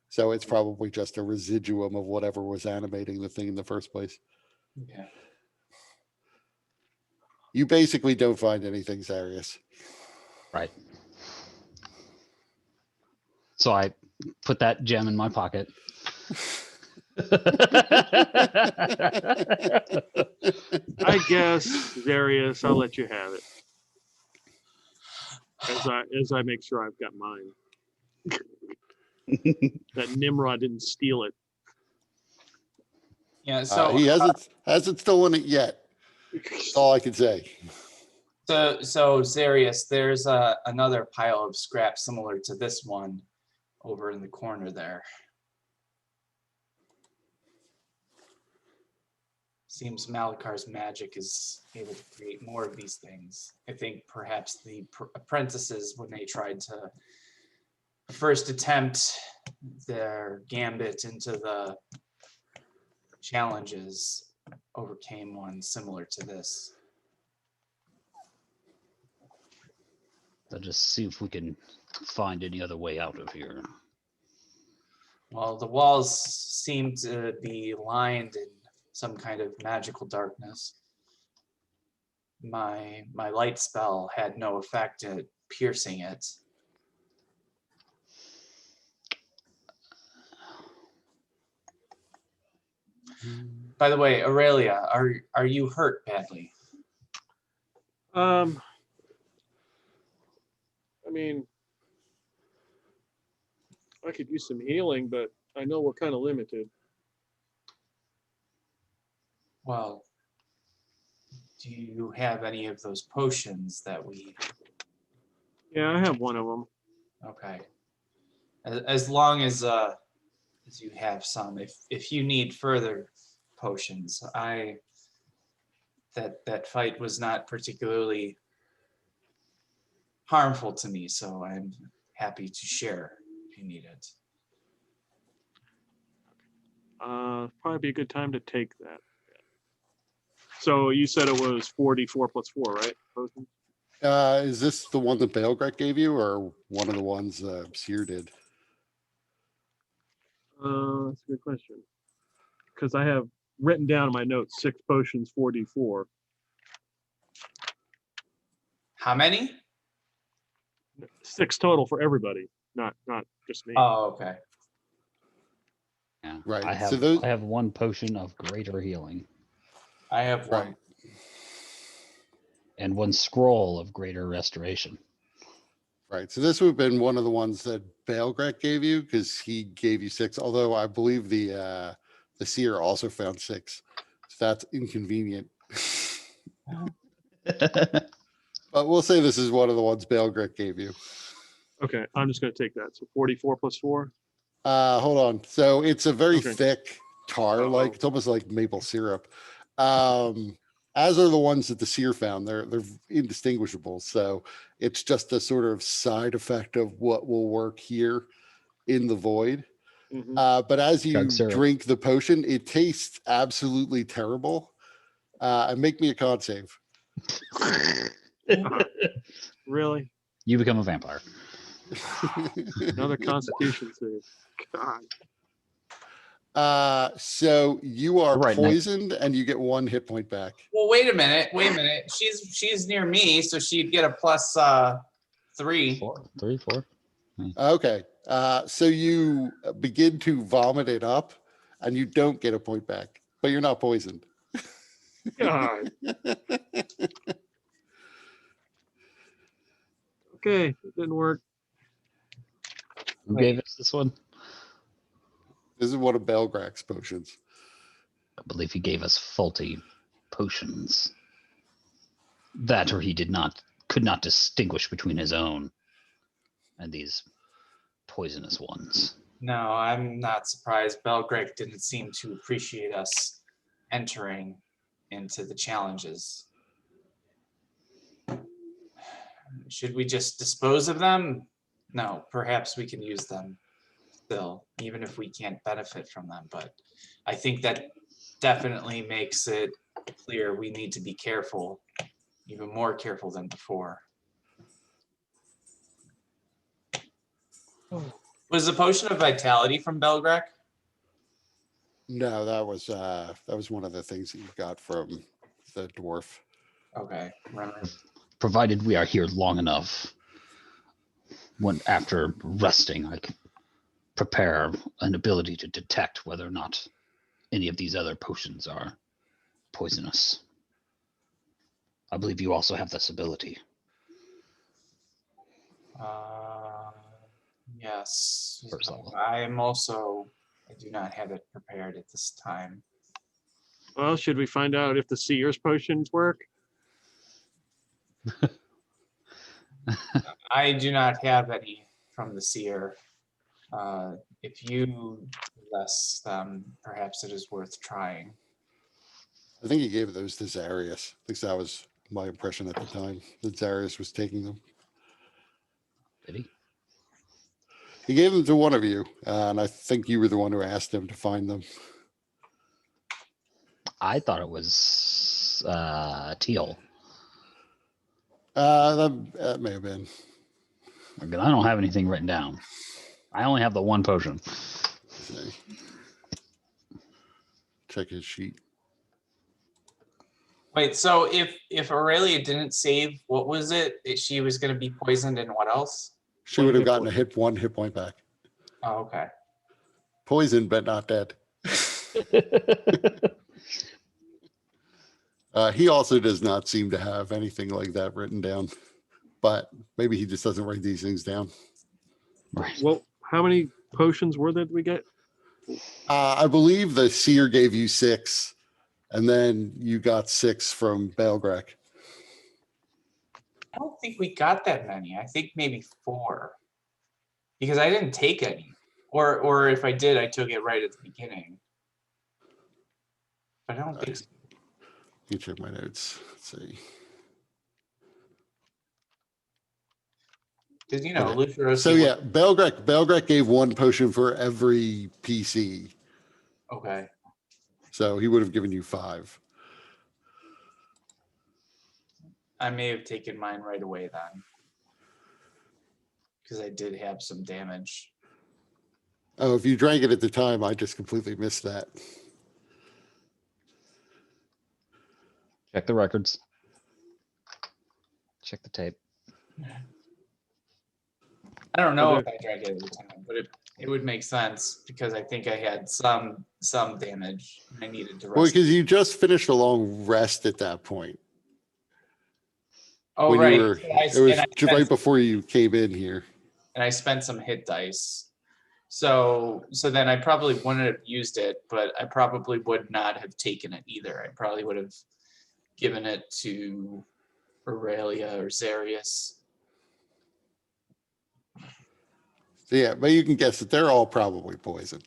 So it's probably just a residuum of whatever was animating the thing in the first place. Yeah. You basically don't find anything, Zarius. Right. So I put that gem in my pocket. I guess, Darius, I'll let you have it. As I make sure I've got mine. That Nimrod didn't steal it. Yeah. So He hasn't stolen it yet. That's all I can say. So Zarius, there's another pile of scrap similar to this one over in the corner there. Seems Malikar's magic is able to create more of these things. I think perhaps the apprentices, when they tried to first attempt their gambit into the challenges, overcame one similar to this. I'll just see if we can find any other way out of here. Well, the walls seem to be lined in some kind of magical darkness. My light spell had no effect at piercing it. By the way, Aurelia, are you hurt badly? I mean, I could use some healing, but I know we're kind of limited. Well, do you have any of those potions that we, Yeah, I have one of them. okay. As long as you have some, if you need further potions, that fight was not particularly harmful to me, so I'm happy to share if you need it. Probably be a good time to take that. So you said it was 44 plus 4, right? Potions? Is this the one that Bailgret gave you, or one of the ones Seer did? That's a good question. Because I have written down in my notes 6 potions, 4d4. How many? 6 total for everybody, not just me. Oh, okay. Yeah. Right, I have so those- I have one potion of greater healing I have one. Right. and one scroll of greater restoration. Right. So this would have been one of the ones that Bailgret gave you, because he gave you 6. Although I believe the seer also found 6. So that's inconvenient. But we'll say this is one of the ones Bailgret gave you. Okay, I'm just going to take that. So 44 plus 4. Hold on. So it's a very Okay. thick tar, like Uh-oh. it's almost like maple syrup. As are the ones that the seer found. They're indistinguishable. So it's just a sort of side effect of what will work here in the void. Mhm. But as you Chug syrup. drink the potion, it tastes absolutely terrible. And make me a con save. Really? You become a vampire. Another constitution save. God. So you are Right, Nick. poisoned and you get 1 hit point back. Well, wait a minute. She's near me, so she'd get a plus 3. 4, 3, 4. Okay. So you begin to vomit it up and you don't get a point back, but you're not poisoned. God. Okay, it didn't work. Who Wait. gave us this one? This is one of Belgrak's potions. I believe he gave us faulty potions. That or he could not distinguish between his own and these poisonous ones. No, I'm not surprised. Belgreg didn't seem to appreciate us entering into the challenges. Should we just dispose of them? No, perhaps we can use them still, even if we can't benefit from them. But I think that definitely makes it clear we need to be careful, even more careful than before. Was the potion of vitality from Belgrec? No, that was one of the things that you got from the dwarf. Okay, remember. Provided we are here long enough, when after resting, I can prepare an ability to detect whether or not any of these other potions are poisonous. I believe you also have this ability. Yes. First level. I do not have it prepared at this time. Well, should we find out if the seer's potions work? I do not have any from the seer. If you possess them, perhaps it is worth trying. I think he gave those to Zarius. At least that was my impression at the time, that Zarius was taking them. Did he? He gave them to one of you, and I think you were the one who asked him to find them. I thought it was Teal. That may have been. Because I don't have anything written down. I only have the one potion. Let's see. Check his sheet. Wait, so if Aurelia didn't save, what was it? She was going to be poisoned and what else? She One would have hit gotten point. one hit point back. Oh, okay. Poisoned, but not dead. He also does not seem to have anything like that written down, but maybe he just doesn't write these things down. Right. Well, how many potions were there that we get? I believe the seer gave you 6, And then you got 6 from Belgrek. I don't think we got that many. I think maybe 4. Because I didn't take any. Or if I did, I took it right at the beginning. But I don't think so. Let me check my notes. Let's see. Because, you know, Okay. Lucia Rossi. So yeah, Belgrek gave 1 potion for every PC. Okay. So he would have given you 5. I may have taken mine right away then. Because I did have some damage. Oh, if you drank it at the time, I just completely missed that. Check the records. Check the tape. I don't know if I drank it at the time, but it would make sense because I think I had some damage. I needed to Well, rest. because you just finished a long rest at that point. Oh, when right. you were, it was right before you came in here. And I spent some hit dice. So then I probably wouldn't have used it, but I probably would not have taken it either. I probably would have given it to Aurelia or Zarius. So yeah, but you can guess that they're all probably poisoned.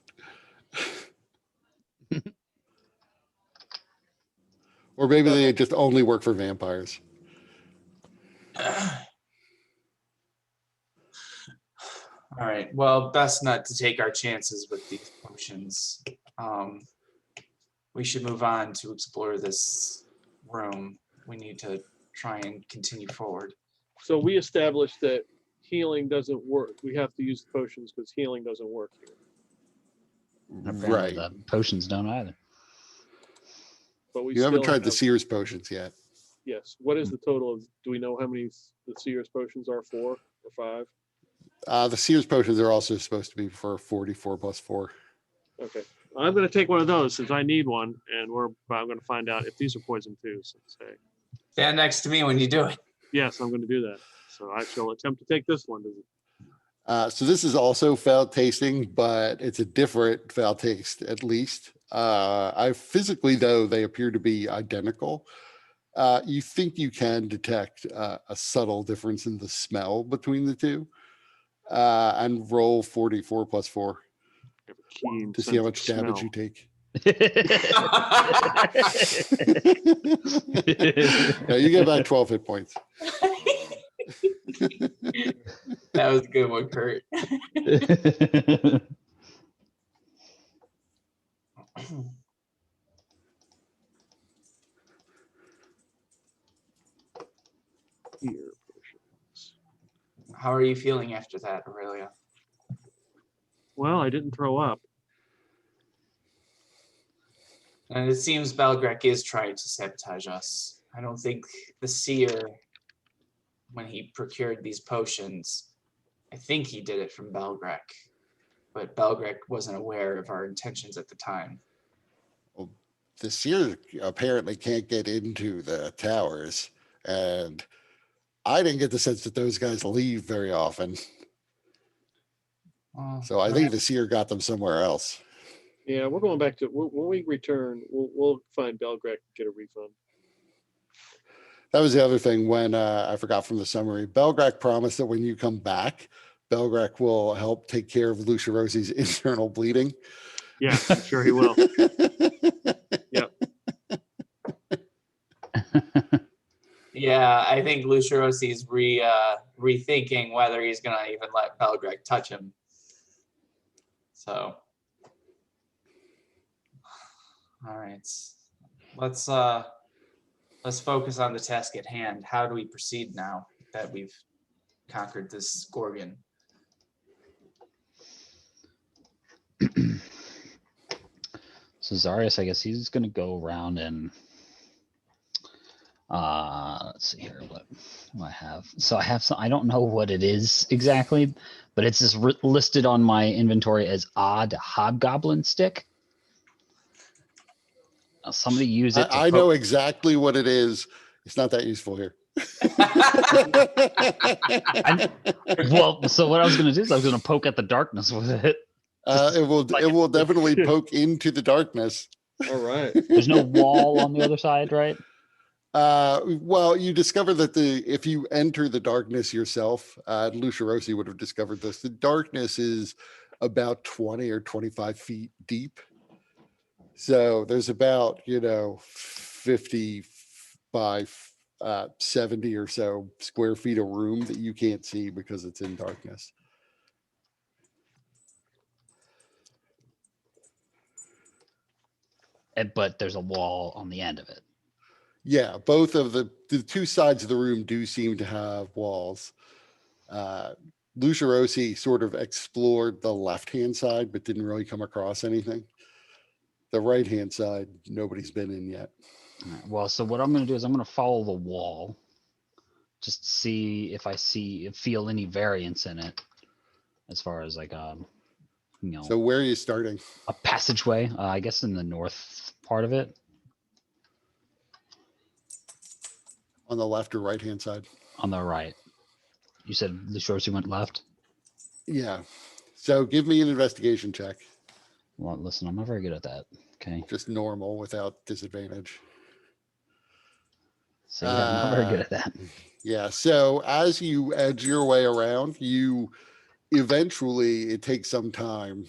Or maybe they just only work for vampires. All right. Well, best not to take our chances with these potions. We should move on to explore this room. We need to try and continue forward. So we established that healing doesn't work. We have to use the potions because healing doesn't work here. Apparently Right. the potions don't either. But we You haven't still tried the have- Sears potions yet. Yes. What is the total of? Do we know how many the Sears potions are? 4 or 5? The Sears potions are also supposed to be for 44 plus 4. Okay. I'm going to take one of those since I need one, and I'm going to find out if these are poison too. Since hey, Stand next to me when you do it. yes, I'm going to do that. So I shall attempt to take this one. So this is also foul tasting, but it's a different foul taste at least. I physically though they appear to be identical. You think you can detect a subtle difference in the smell between the two, and roll 44 plus 4 I have a keen to see sense how of much damage smell. you take. That Yeah, you get back 12 hit points. That was a good one, Kurt. Here, potions. How are you feeling after that, Aurelia? Well, I didn't throw up. And it seems Belgrek is trying to sabotage us. I don't think the seer, when he procured these potions, I think he did it from Belgrek. But Belgrek wasn't aware of our intentions at the time. The Sears apparently can't get into the towers, and I didn't get the sense that those guys leave very often. So I think the Seer got them somewhere else. Yeah, we're going back to when we return. We'll find Belgrek and get a refund. That was the other thing when I forgot from the summary. Belgrek promised that when you come back, Belgrek will help take care of Lucia Rosie's internal bleeding. Yeah, I'm sure he will. Yeah, I think Lucia Rossi's rethinking whether he's gonna even let Belgrek touch him. So, all right, let's focus on the task at hand. How do we proceed now that we've conquered this Gorgon? So Zarius, I guess he's gonna go around and let's see here what do I have. So I have some, I don't know what it is exactly, but it's just listed on my inventory as odd hobgoblin stick. Somebody use it. I know exactly what it is. It's not that useful here. Well, so what I was gonna do is I was gonna poke at the darkness with it. It will definitely poke into the darkness. All right. There's no wall on the other side, right? Well, you discover that if you enter the darkness yourself, Lucia Rossi would have discovered this. The darkness is about 20 or 25 feet deep. So there's about, 50 by 70 or so square feet of room that you can't see because it's in darkness. But there's a wall on the end of it. Yeah, both of the two sides of the room do seem to have walls. Lucia Rossi sort of explored the left-hand side, but didn't really come across anything. The right-hand side, nobody's been in yet. All right, well, so what I'm going to do is I'm going to follow the wall, just to see if I feel any variance in it, as far as like So where are you starting? a passageway. I guess in the north part of it, On the left or right-hand side? on the right. You said the shorts you went left. Yeah. So give me an investigation check. Well, listen, I'm not very good at that. Okay. Just normal without disadvantage. So yeah, I'm not very good at that. Yeah. So as you edge your way around, you eventually, it takes some time,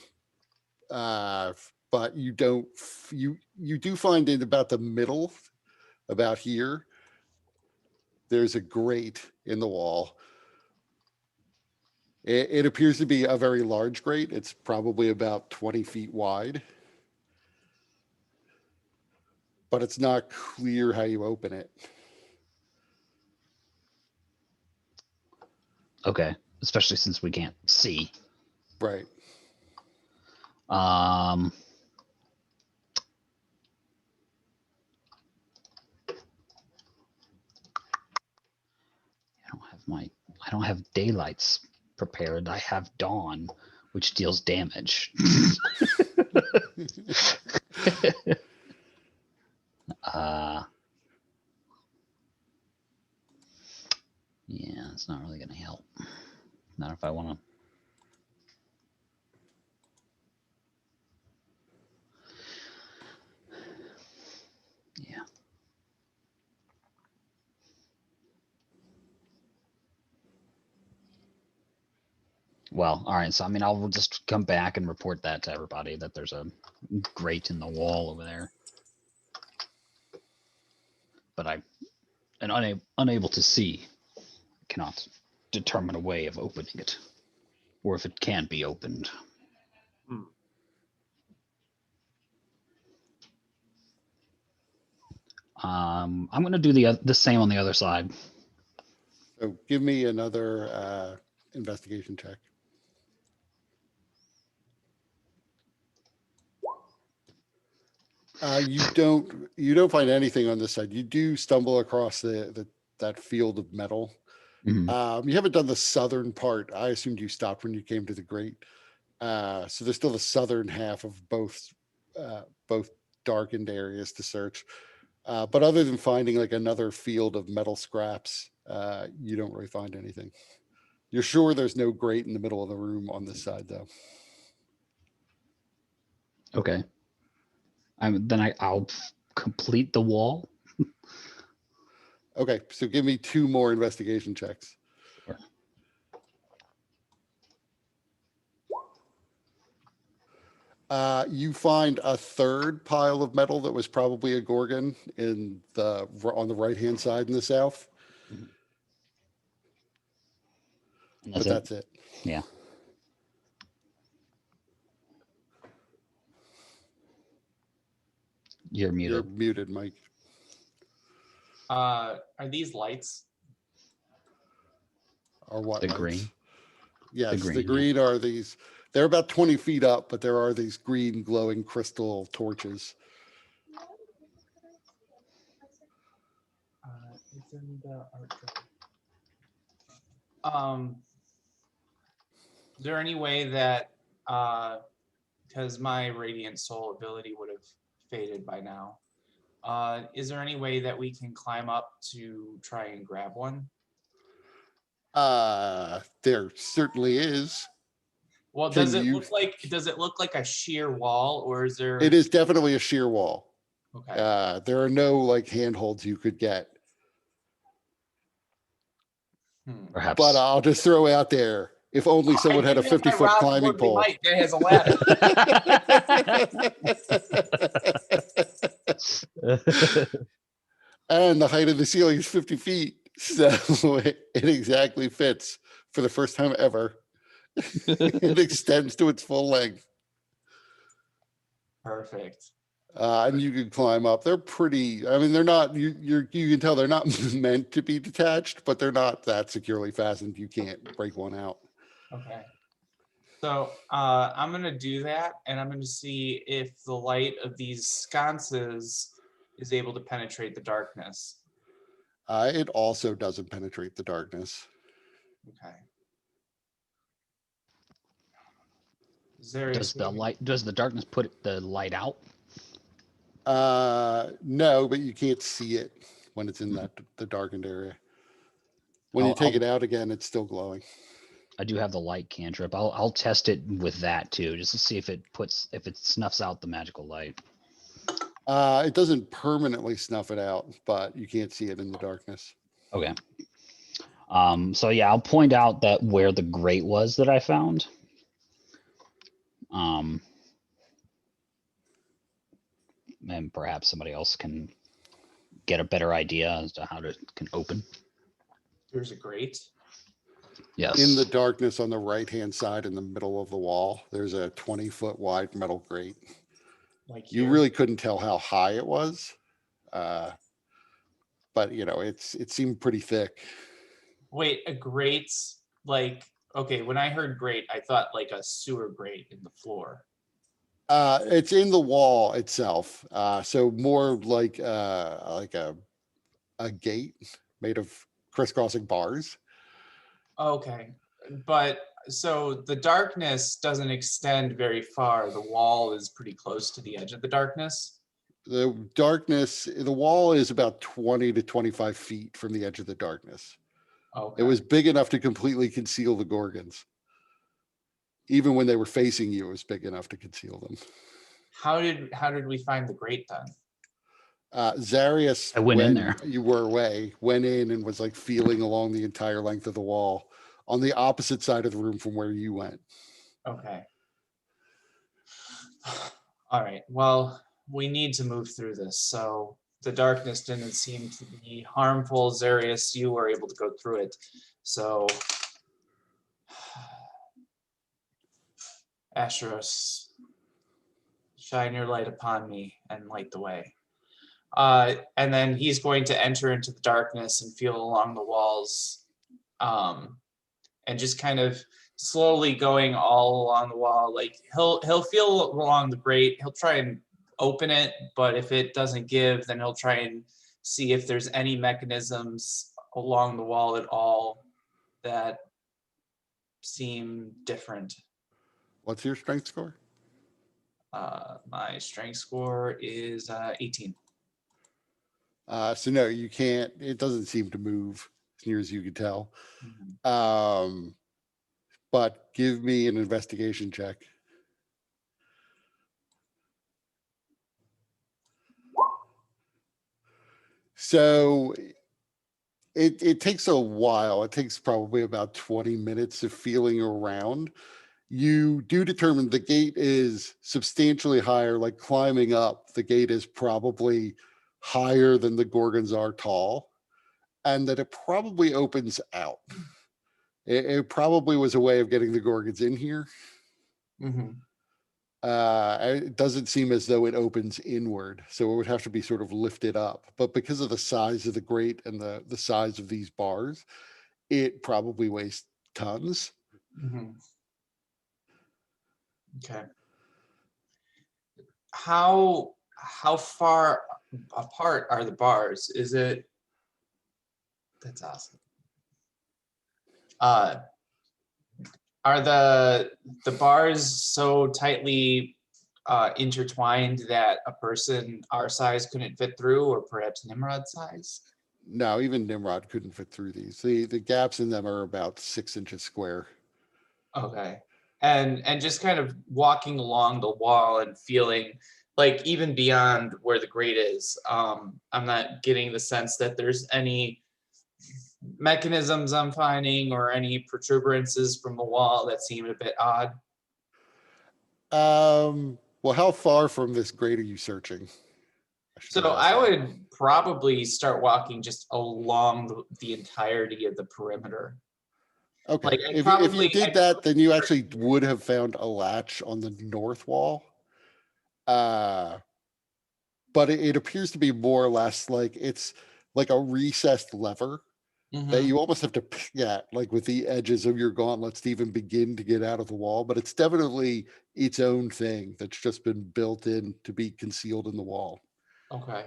but you don't, you do find in about the middle, about here, there's a grate in the wall. It appears to be a very large grate. It's probably about 20 feet wide, but it's not clear how you open it. Okay, especially since we can't see. Right. Um, I don't have daylights prepared. I have dawn, which deals damage. Yeah, it's not really going to help. Not if I want to. Yeah. Well, all right. So, I mean, I'll just come back and report that to everybody that there's a grate in the wall over there. But I am unable to see. Cannot determine a way of opening it, or if it can be opened. Hmm. I'm going to do the same on the other side. So give me another investigation check. You don't find anything on this side. You do stumble across that field of metal. Mhm. You haven't done the southern part. I assumed you stopped when you came to the grate. So there's still the southern half of both darkened areas to search. But other than finding like another field of metal scraps, you don't really find anything. You're sure there's no grate in the middle of the room on this side, though. Okay. I'll complete the wall. Okay, so give me 2 more investigation checks. Sure. You find a third pile of metal that was probably a gorgon on the right-hand side in the south, And but that's it. Yeah. You're You're muted. muted, Mike. Are these lights? Or what? The lights? green. Yes, the green, yeah. green are these. They're about 20 feet up, but there are these green glowing crystal torches. It's in the art is there any way that because my radiant soul ability would have faded by now, is there any way that we can climb up to try and grab one? There certainly is. Well, Can does it you- look like a sheer wall, or is there? It is definitely a sheer wall. Okay. There are no like handholds you could get. Hmm. Perhaps. But I'll just throw out there, if only someone I had a think that my 50-foot Rob climbing Woodley pole. mic that has a ladder. And the height of the ceiling is 50 feet. So it exactly fits for the first time ever. It extends to its full length. Perfect. And you can climb up. They're pretty, I mean, they're not, you can tell they're not meant to be detached, but they're not that securely fastened. You can't break one out. Okay. So I'm gonna do that, and I'm gonna see if the light of these sconces is able to penetrate the darkness. It also doesn't penetrate the darkness. Okay. Zarius, Does the light? Does the darkness put the light out? No, but you can't see it when it's in the darkened area. When you I'll- take I'll- it out again, it's still glowing. I do have the light cantrip. I'll test it with that too, just to see if it snuffs out the magical light. It doesn't permanently snuff it out, but you can't see it in the darkness. Okay. So yeah, I'll point out that where the grate was that I found. And perhaps somebody else can get a better idea as to how it can open. there's a grate. Yes. In the darkness on the right-hand side in the middle of the wall, there's a 20-foot wide metal grate. Like You here. really couldn't tell how high it was. But you know, it seemed pretty thick. Wait, a grate, like, okay, when I heard grate, I thought like a sewer grate in the floor. It's in the wall itself. So more like a gate made of crisscrossing bars. Okay, but so the darkness doesn't extend very far. The wall is pretty close to the edge of the darkness. The wall is about 20 to 25 feet from the edge of the darkness. Okay. It was big enough to completely conceal the Gorgons. Even when they were facing you, it was big enough to conceal them. How did we find the grate then? Zarius, I went in when there. you were away, went in and was like feeling along the entire length of the wall on the opposite side of the room from where you went. Okay. All right. Well, we need to move through this. So the darkness didn't seem to be harmful. Zarius, you were able to go through it. So Ashros, shine your light upon me and light the way. And then he's going to enter into the darkness and feel along the walls, and just kind of slowly going all along the wall. Like he'll feel along the grate. He'll try and open it, but if it doesn't give, then he'll try and see if there's any mechanisms along the wall at all that seem different. What's your strength score? My strength score is 18. So no, you can't. It doesn't seem to move as near as you can tell. But give me an investigation check. So it takes a while. It takes probably about 20 minutes of feeling around. You do determine the gate is substantially higher, like climbing up. The gate is probably higher than the Gorgons are tall, and that it probably opens out. It probably was a way of getting the Gorgons in here. It doesn't seem as though it opens inward, so it would have to be sort of lifted up. But because of the size of the grate and the size of these bars, it probably weighs tons. Okay. How far apart are the bars? Is it? That's awesome. Are the bars so tightly intertwined that a person our size couldn't fit through, or perhaps Nimrod's size? No, even Nimrod couldn't fit through these. The gaps in them are about 6 inches square. Okay. and just kind of walking along the wall and feeling like even beyond where the grate is, I'm not getting the sense that there's any mechanisms I'm finding or any protuberances from the wall that seem a bit odd. Well, how far from this grate are you searching? should So have asked I that. would probably start walking just along the entirety of the perimeter. Okay, Like, if you did that, then you actually would have found a latch on the north wall. But it appears to be more or less like it's like a recessed lever that Mhm. you almost have to pick at, like with the edges of your gauntlets to even begin to get out of the wall. But it's definitely its own thing that's just been built in to be concealed in the wall. Okay.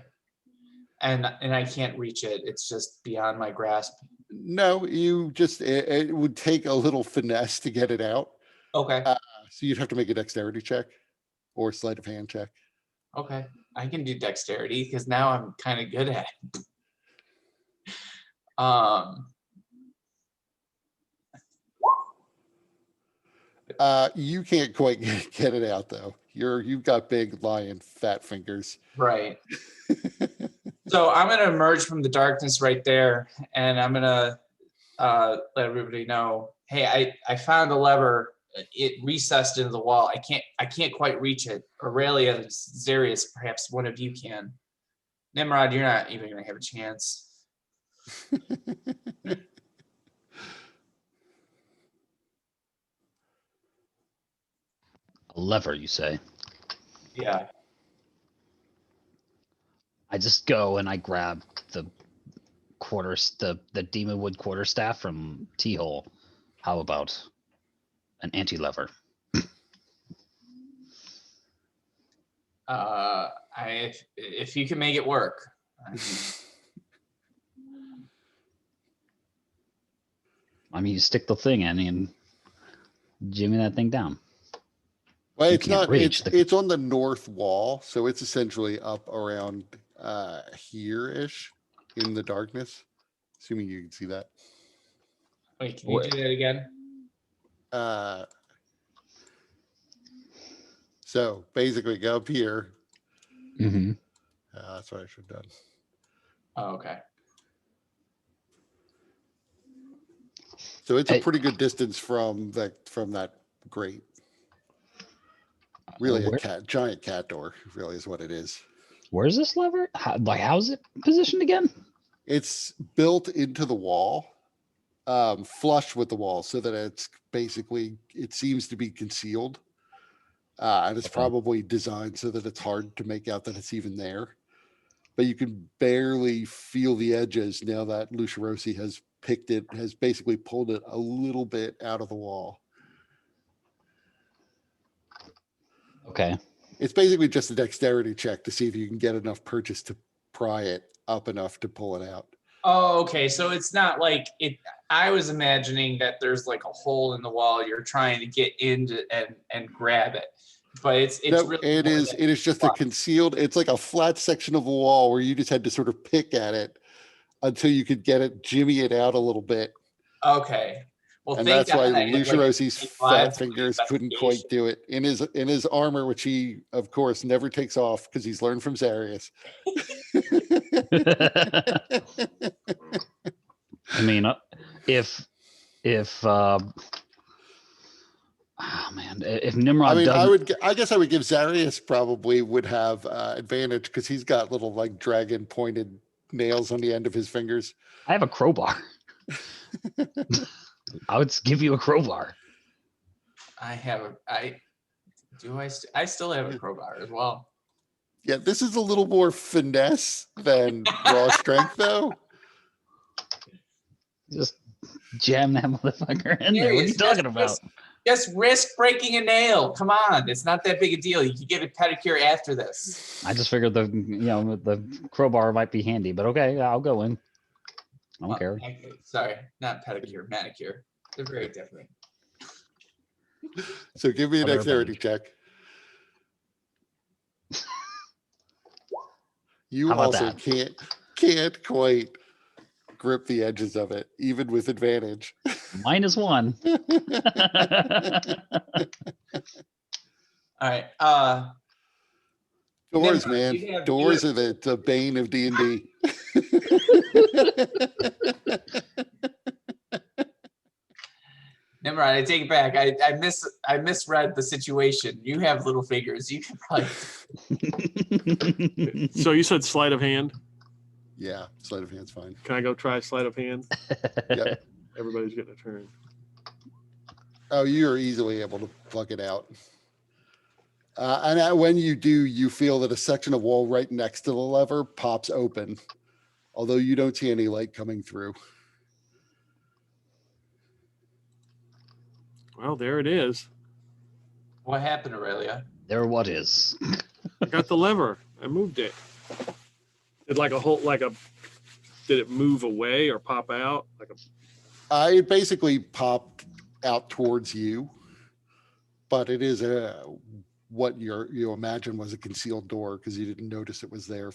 And I can't reach it. It's just beyond my grasp. No, you just it would take a little finesse to get it out. Okay. So you'd have to make a dexterity check or sleight of hand check. Okay. I can do dexterity because now I'm kind of good at it. You can't quite get it out though. You've got big lion fat fingers. Right. So I'm gonna emerge from the darkness right there, and I'm gonna let everybody know, hey, I found a lever. It recessed into the wall. I can't quite reach it. Aurelia, Zarius, perhaps one of you can. Nimrod, you're not even gonna have a chance. A lever, you say? Yeah. I just go and I grab the the demon wood quarterstaff from T-hole. How about an anti-lever? If you can make it work. I mean, you stick the thing in and jimmy that thing down. Well, You it's can't not. reach It's on the north wall, so it's essentially up around here-ish in the darkness. Assuming you can see that. Wait, can you do that again? So basically, go up here. Mm-hmm. That's what I should have done. Oh, okay. So it's a pretty good distance from that grate. Really, a giant cat door. Really, is what it is. Where's this lever? How's it positioned again? It's built into the wall, flush with the wall, so that it's basically it seems to be concealed, and it's probably designed so that it's hard to make out that it's even there. But you can barely feel the edges now that Lucirosi has basically pulled it a little bit out of the wall. Okay. It's basically just a dexterity check to see if you can get enough purchase to pry it up enough to pull it out. Oh, okay. So it's not like it. I was imagining that there's like a hole in the wall. You're trying to get into and grab it, but it's No, really it is just a concealed. It's like a flat section of the wall where you just had to sort of pick at it until you could get it, jimmy it out a little bit. Okay. Well, And thank that's why God I had, like, Lucerosi's 8 fat lives of fingers couldn't quite investigation. do it. In his armor, which he of course never takes off because he's learned from Zarius. I mean, if oh man, if Nimrod I mean, doesn't, I guess I would give Zarius probably would have advantage because he's got little like dragon pointed nails on the end of his fingers. I have a crowbar. I would give you a crowbar. I still have a crowbar as well. Yeah, this is a little more finesse than raw strength, though. Just jam that motherfucker in there. What are you talking about? Just risk breaking a nail. Come on, it's not that big a deal. You can get a pedicure after this. I just figured the crowbar might be handy, but okay, I'll go in. I don't care. Sorry, not pedicure, manicure. They're very different. So give me a Other dexterity advantage. check. You How about also that? can't quite grip the edges of it, even with advantage. -1. All right. Doors, Nimrod, man. you have- Doors are the bane of D&D. Nimrod, I take it back. I misread the situation. You have little figures. You can probably. So you said sleight of hand. Yeah, sleight of hand's fine. Can I go try sleight of hand? Yep. Everybody's getting a turn. Oh, you're easily able to plug it out. When you do, you feel that a section of wall right next to the lever pops open, although you don't see any light coming through. Well, there it is. What happened, Aurelia? There what is. I got the lever. I moved it. Did did it move away or pop out? It basically popped out towards you, but it is what you imagine was a concealed door because you didn't notice it was there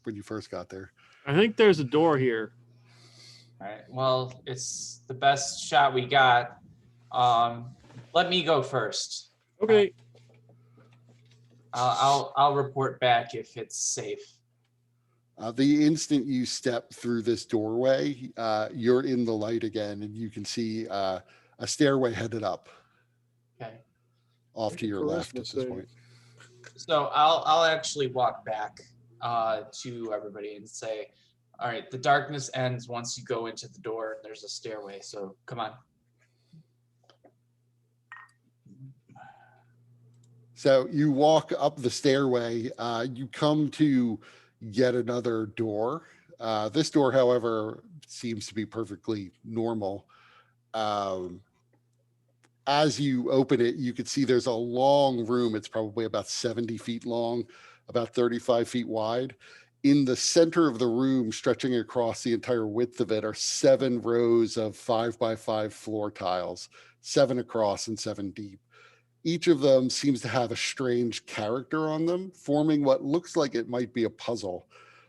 when you first got there. I think there's a door here. All right. Well, it's the best shot we got. Let me go first. Okay. I'll report back if it's safe. The instant you step through this doorway, you're in the light again, and you can see a stairway headed up Okay. off to your left at this point. So I'll actually walk back to everybody and say, all right, the darkness ends once you go into the door. There's a stairway, so come on. So you walk up the stairway. You come to yet another door. This door, however, seems to be perfectly normal. As you open it, you can see there's a long room. It's probably about 70 feet long, about 35 feet wide. In the center of the room, stretching across the entire width of it, are 7 rows of 5x5 floor tiles, 7 across and 7 deep. Each of them seems to have a strange character on them, forming what looks like it might be a puzzle.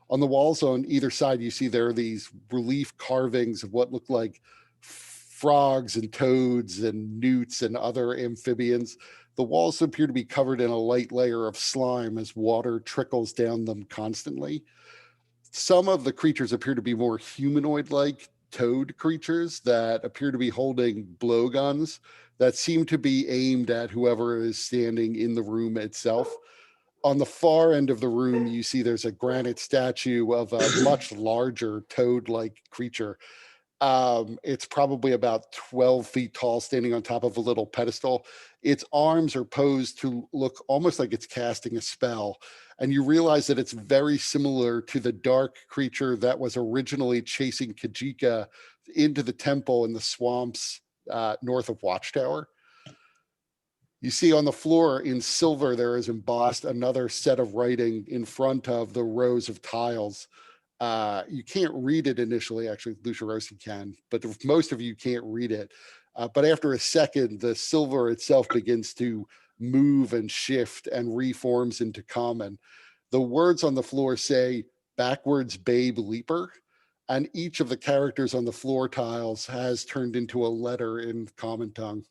On the walls on either side, you see there are these relief carvings of what look like frogs and toads and newts and other amphibians. The walls appear to be covered in a light layer of slime as water trickles down them constantly. Some of the creatures appear to be more humanoid-like toad creatures that appear to be holding blowguns that seem to be aimed at whoever is standing in the room itself. On the far end of the room, you see there's a granite statue of a much larger toad-like creature. It's probably about 12 feet tall, standing on top of a little pedestal. Its arms are posed to look almost like it's casting a spell. And you realize that it's very similar to the dark creature that was originally chasing Kajika into the temple in the swamps north of Watchtower. You see on the floor in silver, there is embossed another set of writing in front of the rows of tiles. You can't read it initially, actually, Lucia Rossi can, but most of you can't read it. But after a second, the silver itself begins to move and shift and reforms into common. The words on the floor say, "Backwards Babe Leaper," and each of the characters on the floor tiles has turned into a letter in common tongue.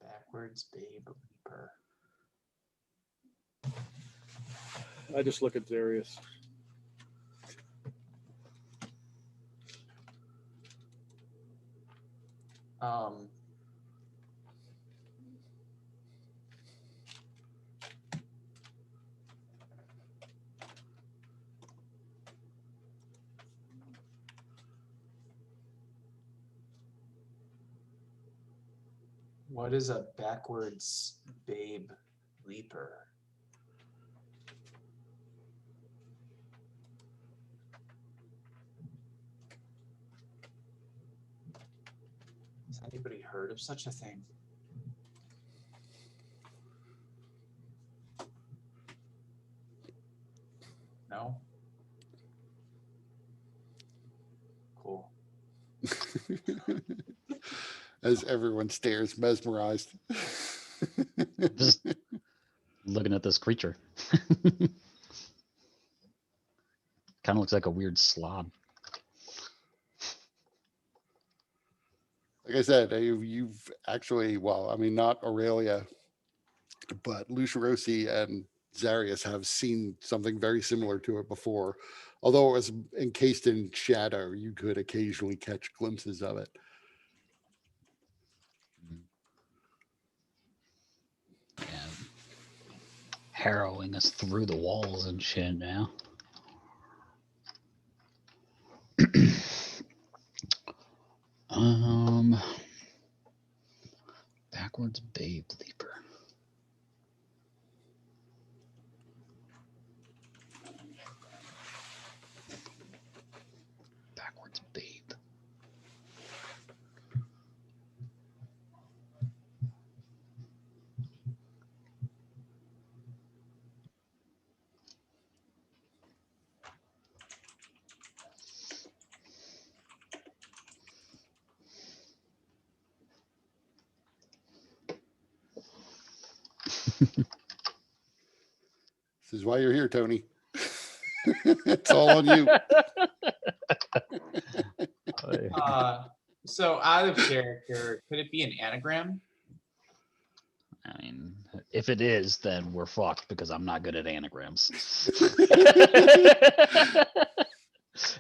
Backwards, babe, leaper. I just look at Darius. What is a backwards babe leaper? Has anybody heard of such a thing? No? Cool. As everyone stares mesmerized. Just looking at this creature. Kind of looks like a weird slob. Like I said, you've actually, well, I mean, not Aurelia, but Lucia Rossi and Zarius have seen something very similar to it before. Although it was encased in shadow, you could occasionally catch glimpses of it. Yeah. Harrowing us through the walls and shit now. Backwards Babe Leaper. Backwards Babe. This is why you're here, Tony. It's all on you. So out of character, could it be an anagram? I mean, if it is, then we're fucked because I'm not good at anagrams.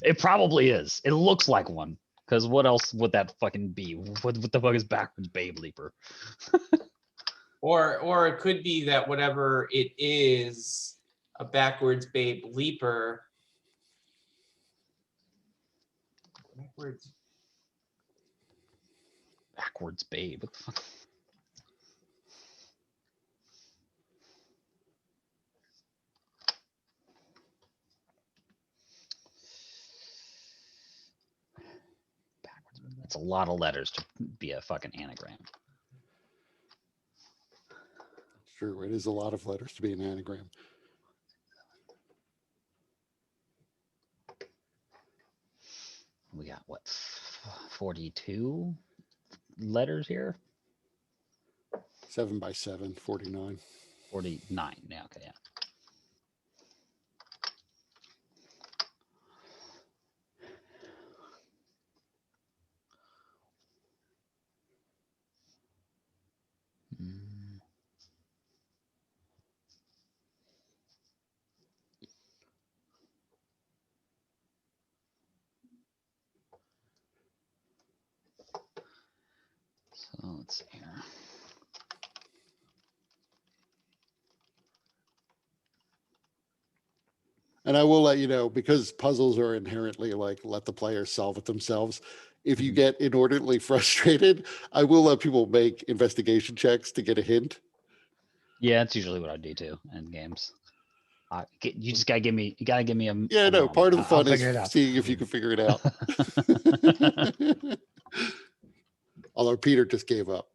It probably is. It looks like one. Because what else would that fucking be? What the fuck is backwards Babe Leaper? Or it could be that whatever it is, a backwards babe leaper. Backwards Babe. What the fuck? Backwards. That's a lot of letters to be a fucking anagram. True, it is a lot of letters to be an anagram. We got what, 42 letters here? 7 by 7, 49. 49. Yeah, okay, yeah. Mm. So let's see here. And I will let you know, because puzzles are inherently like, let the player solve it themselves. If you get inordinately frustrated, I will let people make investigation checks to get a hint. Yeah, that's usually what I do too in games. You just gotta give me. You gotta give me a. Yeah, a no, moment. part of the I'll fun is figure it out. seeing if you can figure it out. Although Peter just gave up.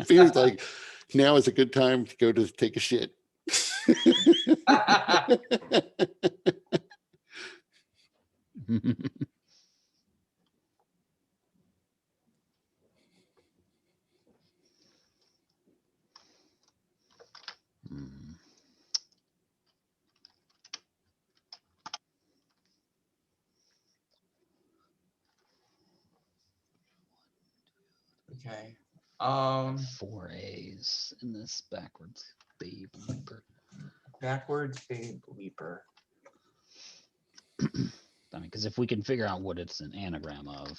Peter's like, now is a good time to go to take a shit. Hmm. Okay. 4 A's in this backwards Babe Leaper. Backwards babe leaper. I mean, because if we can figure out what it's an anagram of,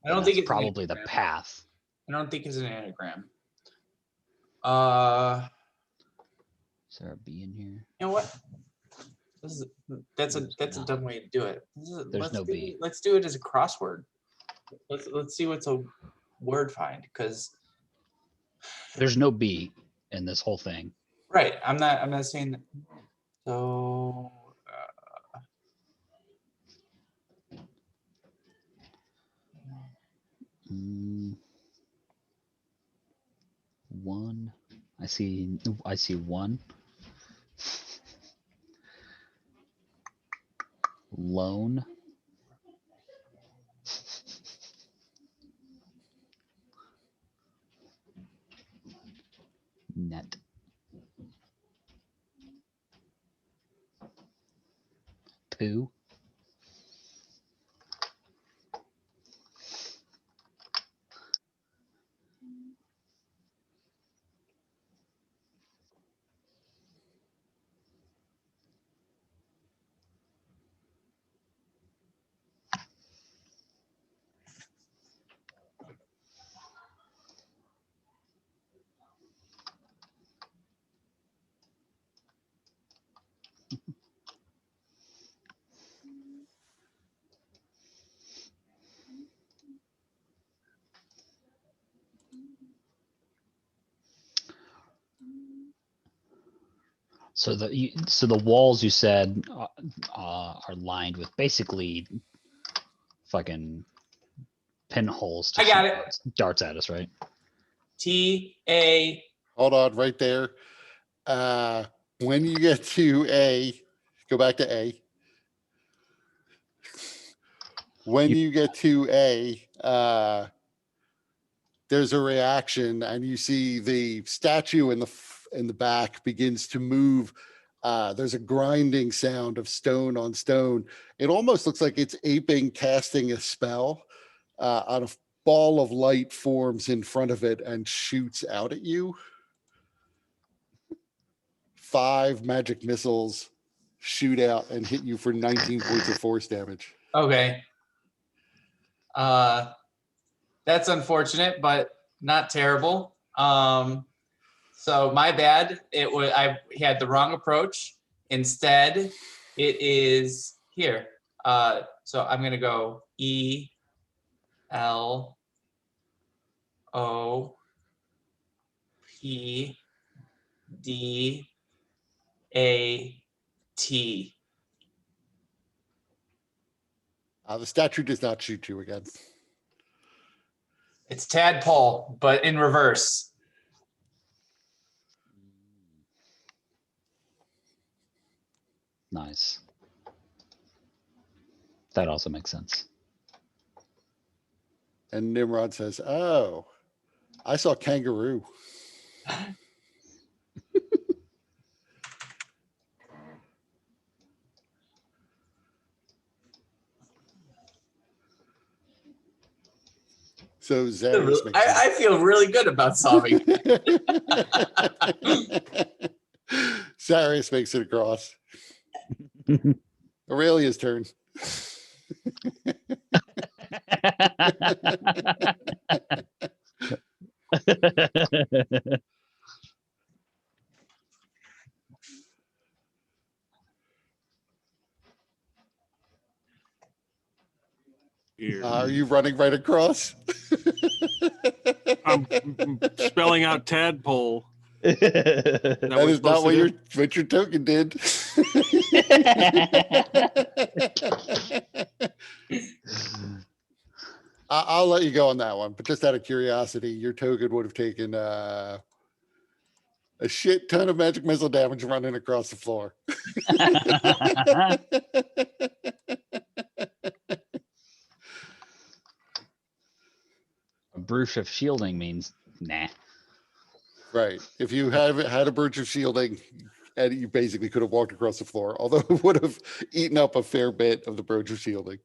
I don't then think that's it's probably an the anagram. path. I don't think it's an anagram. Is there a B in here? You know what? That's a No. dumb way to do it. There's no B. Let's do it as a crossword. Let's see what's a word find, because There's no B in this whole thing. right. I'm not saying that. So One. I see 1. Loan. Net. poo. So the walls you said are lined with basically fucking pinholes to I got shoot it. darts at us, right? T-A. Hold on, right there. When you get to A, go back to A. When you get to A, there's a reaction, and you see the statue in the back begins to move. There's a grinding sound of stone on stone. It almost looks like it's aping casting a spell. On a ball of light forms in front of it and shoots out at you. 5 magic missiles shoot out and hit you for 19 points of force damage. Okay. That's unfortunate, but not terrible. So my bad. I had the wrong approach. Instead, it is here. So I'm gonna go E L O P D A T. The statue does not shoot you again. It's tadpole, but in reverse. Nice. That also makes sense. And Nimrod says, "Oh, I saw kangaroo." So Zarius makes I feel really good about solving. Zarius makes it across. Aurelia's turn. Here. Are you running right across? I'm spelling out tadpole. That what is we're not what supposed what your token did. I'll let you go on that one, but just out of curiosity, your token would have taken a shit ton of magic missile damage running across the floor. A brush of shielding means nah. Right. If you had a bridge of shielding, and you basically could have walked across the floor, although it would have eaten up a fair bit of the bridge of shielding.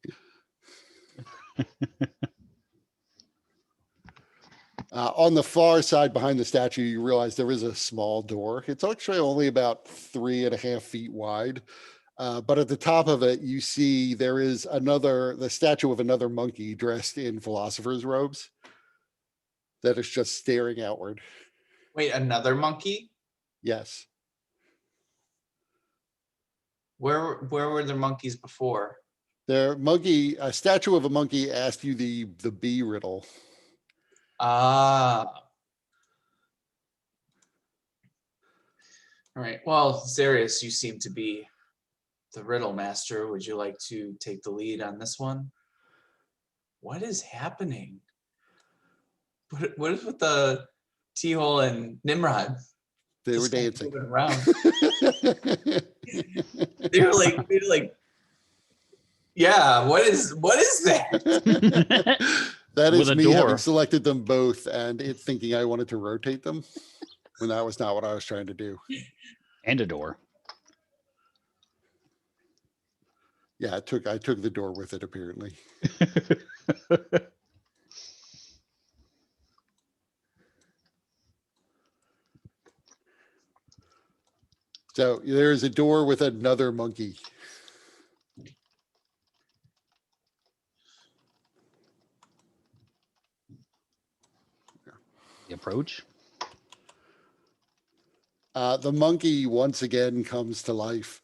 On the far side behind the statue, you realize there is a small door. It's actually only about 3.5 feet wide. But at the top of it, you see there is the statue of another monkey dressed in philosopher's robes that is just staring outward. Wait, another monkey? Yes. Where were there monkeys before? A statue of a monkey asked you the bee riddle. Ah. All right. Well, Zarius, you seem to be the riddle master. Would you like to take the lead on this one? What is happening? What is with the T-hole and Nimrod? They were Just kinda dancing. moving around. They were like, yeah. What is that? That With is a me having door. selected them both and it thinking I wanted to rotate them when that was not what I was trying to do. And a door. Yeah, I took the door with it apparently. So there's a door with another monkey. The approach. The monkey once again comes to life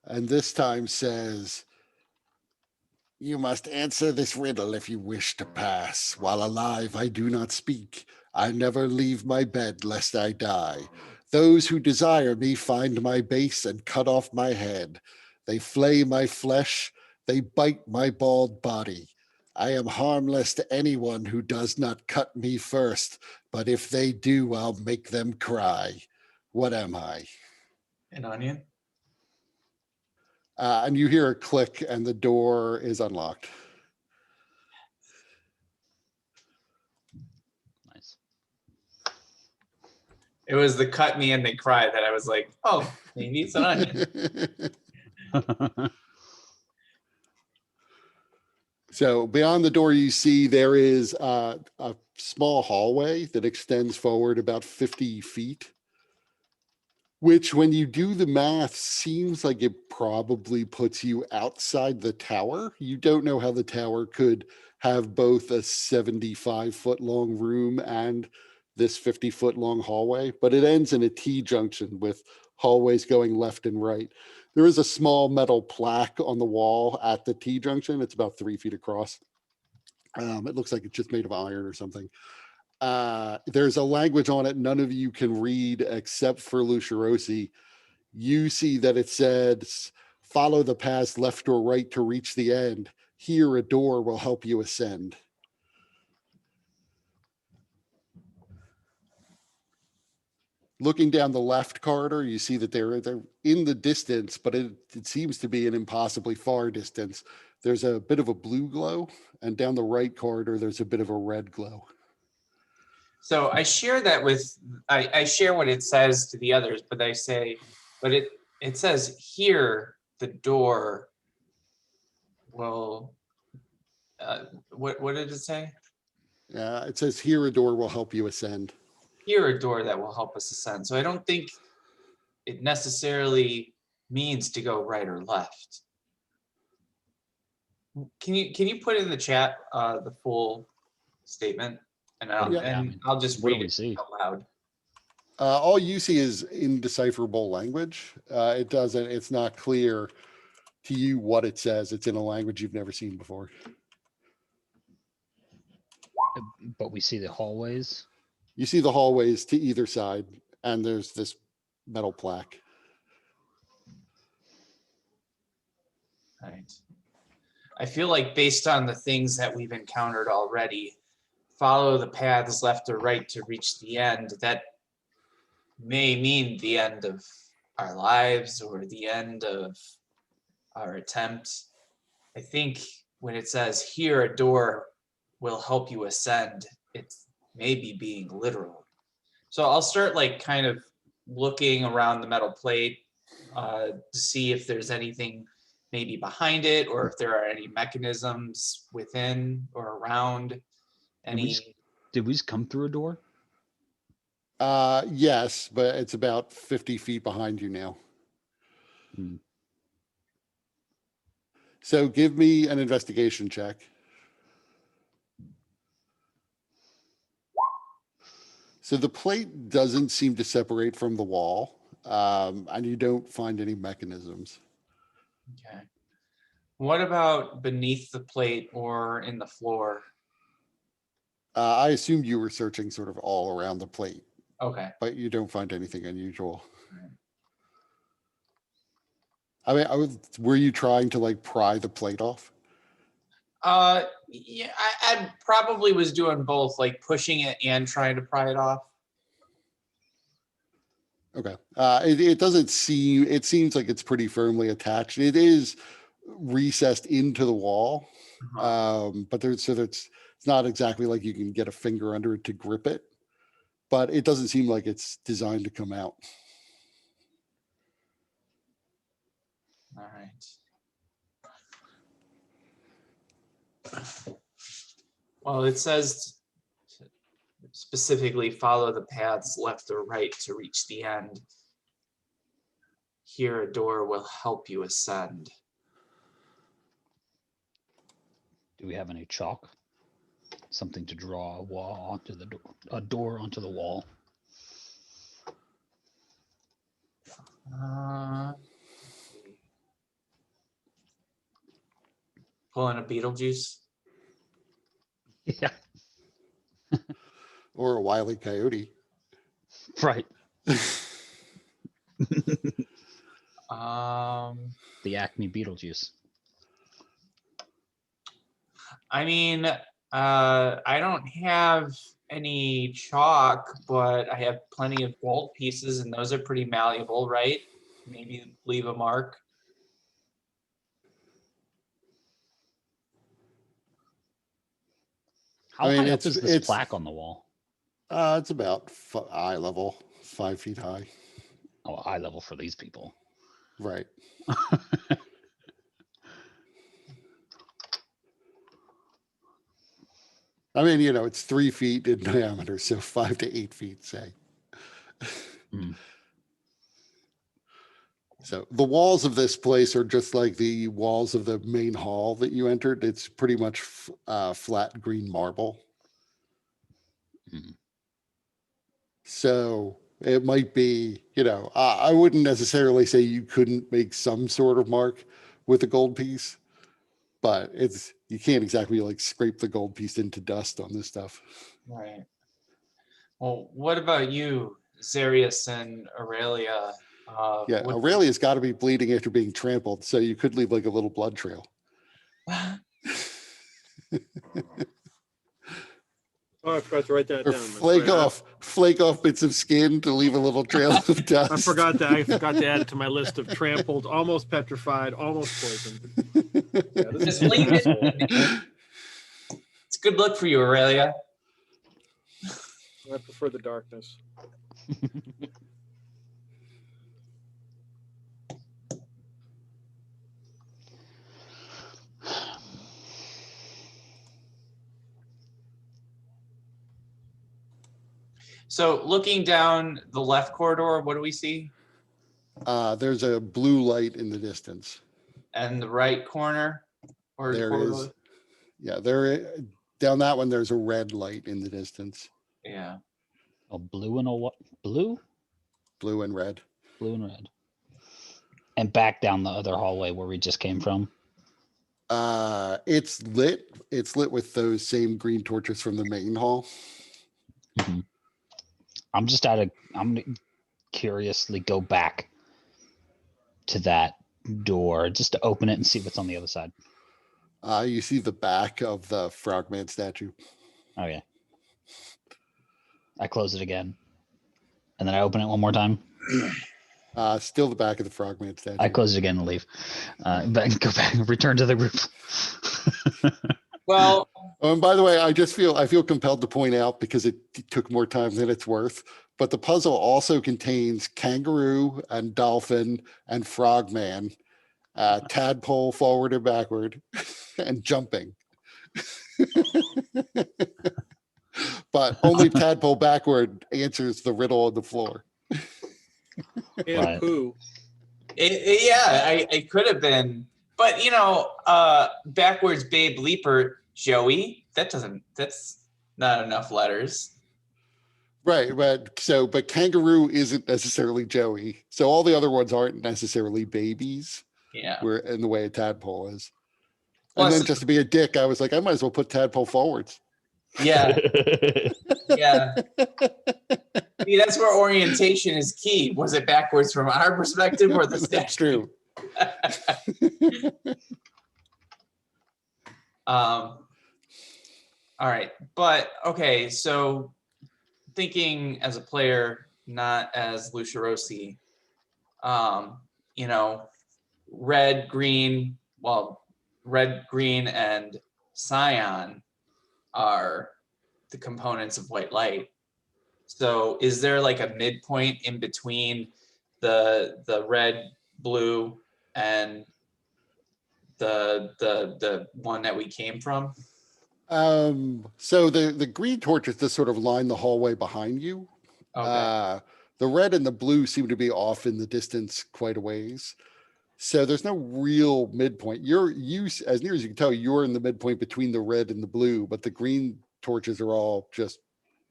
and this time says, "You must answer this riddle if you wish to pass. While alive, I do not speak. I never leave my bed lest I die. Those who desire me find my base and cut off my head. They flay my flesh. They bite my bald body. I am harmless to anyone who does not cut me first, but if they do, I'll make them cry. What am I?" An onion? And you hear a click and the door is unlocked. Nice. It was the cut me and they cry that I was like, oh, maybe it's an onion. So beyond the door, you see there is a small hallway that extends forward about 50 feet, which when you do the math seems like it probably puts you outside the tower. You don't know how the tower could have both a 75-foot long room and this 50-foot long hallway, but it ends in a T junction with hallways going left and right. There is a small metal plaque on the wall at the T junction. It's about 3 feet across. It looks like it's just made of iron or something. There's a language on it none of you can read except for Lucirosi. You see that it says, "Follow the paths left or right to reach the end. Here, a door will help you ascend." Looking down the left corridor, you see that they're in the distance, but it seems to be an impossibly far distance. There's a bit of a blue glow, and down the right corridor, there's a bit of a red glow. So I share that with, I share what it says to the others, but I say, but it says here, the door will, what did it say? It says, "Here, a door will help you ascend." Here, a door that will help us ascend. So I don't think it necessarily means to go right or left. Can you put in the chat the full statement? And Yeah. Yeah, I mean, I'll just what do read we it see? out loud. All you see is indecipherable language. It's not clear to you what it says. It's in a language you've never seen before. But we see the hallways. You see the hallways to either side, and there's this metal plaque. Right. I feel like based on the things that we've encountered already, follow the paths left or right to reach the end. That may mean the end of our lives or the end of our attempt. I think when it says here a door will help you ascend, it's maybe being literal. So I'll start like kind of looking around the metal plate to see if there's anything maybe behind it or if there are any mechanisms within or around any. Did we just come through a door? Yes, but it's about 50 feet behind you now. Hmm. So give me an investigation check. So the plate doesn't seem to separate from the wall, and you don't find any mechanisms. Okay. What about beneath the plate or in the floor? I assumed you were searching sort of all around the plate, Okay. but you don't find anything unusual. Right. I mean, were you trying to like pry the plate off? Yeah, I probably was doing both, like pushing it and trying to pry it off. Okay. It doesn't seem, it seems like it's pretty firmly attached. It is recessed into the wall, but it's not exactly like you can get a finger under it to grip it, but it doesn't seem like it's designed to come out. All right. Well, it says specifically follow the paths left or right to reach the end. Here a door will help you ascend. Do we have any chalk? Something to draw a wall onto the door, a door onto the wall. Pulling a Beetlejuice. Yeah, Or a Wile E. Coyote. right. The Acme Beetlejuice. I mean, I don't have any chalk, but I have plenty of gold pieces, and those are pretty malleable, right? Maybe leave a mark. How I mean, high up it's- is this it's- plaque on the wall? It's about eye level, 5 feet high. Oh, eye level for these people. Right. I mean, you know, it's 3 feet in diameter, so 5 to 8 feet, say. Mm. So the walls of this place are just like the walls of the main hall that you entered. It's pretty much flat green marble. Mhm. So it might be, you know, I wouldn't necessarily say you couldn't make some sort of mark with a gold piece, but it's, you can't exactly like scrape the gold piece into dust on this stuff. Right. Well, what about you, Zarius and Aurelia? Yeah, What- Aurelia's got to be bleeding after being trampled, so you could leave like a little blood trail. Oh, I forgot to write that Or down. That's right. flake off bits of skin to leave a little trail of dust. I forgot that. I forgot to add it to my list of trampled, almost petrified, almost poisoned. Yeah, this Just is leave it. asshole. It's good luck for you, Aurelia. I prefer the darkness. So looking down the left corridor, what do we see? There's a blue light in the distance. And the right corner? Or There corridor? is, yeah, down that one, there's a red light in the distance, Yeah. A blue and a what? Blue? blue and red. Blue and red. And back down the other hallway where we just came from. It's lit. It's lit with those same green torches from the main hall. Mhm. I'm gonna curiously go back to that door just to open it and see what's on the other side. You see the back of the frogman statue. Oh yeah. I close it again. And then I open it one more time. Still the back of the frogman statue. I close it again and leave. Go back, return to the group. Well, Oh, and by the way, I feel compelled to point out, because it took more time than it's worth, but the puzzle also contains kangaroo and dolphin and frogman, tadpole forward and backward, and jumping. But only tadpole backward answers the riddle on the floor. And Right. poo. it could have been, but you know, backwards babe leaper, Joey, that's not enough letters. Right, but kangaroo isn't necessarily Joey. So all the other ones aren't necessarily babies, Yeah. where in the way a tadpole is. Plus, And then just to be a dick, I was like, I might as well put tadpole forwards. yeah, yeah. See, that's where orientation is key. Was it backwards from our perspective or the That's statue? true. All right, but okay, so thinking as a player, not as Lucia Rossi, you know, red, green, and cyan are the components of white light. So is there like a midpoint in between the red, blue, and the one that we came from? So the green torches just sort of line the hallway behind you. Okay. The red and the blue seem to be off in the distance quite a ways. So there's no real midpoint. As near as you can tell, you're in the midpoint between the red and the blue, but the green torches are all just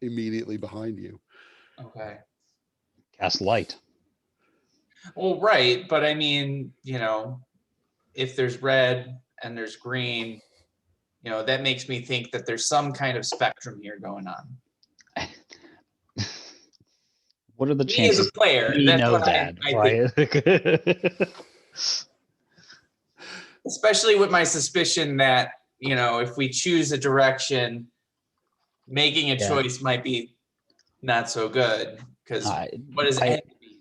immediately behind you. Okay. Cast light. Well, right, but I mean, if there's red and there's green, that makes me think that there's some kind of spectrum here going on. What are the Me as chances a player, we that's know what that, I think. right? Especially with my suspicion that, if we choose a direction, making a Yeah. choice might be not so good. Because what does I end mean?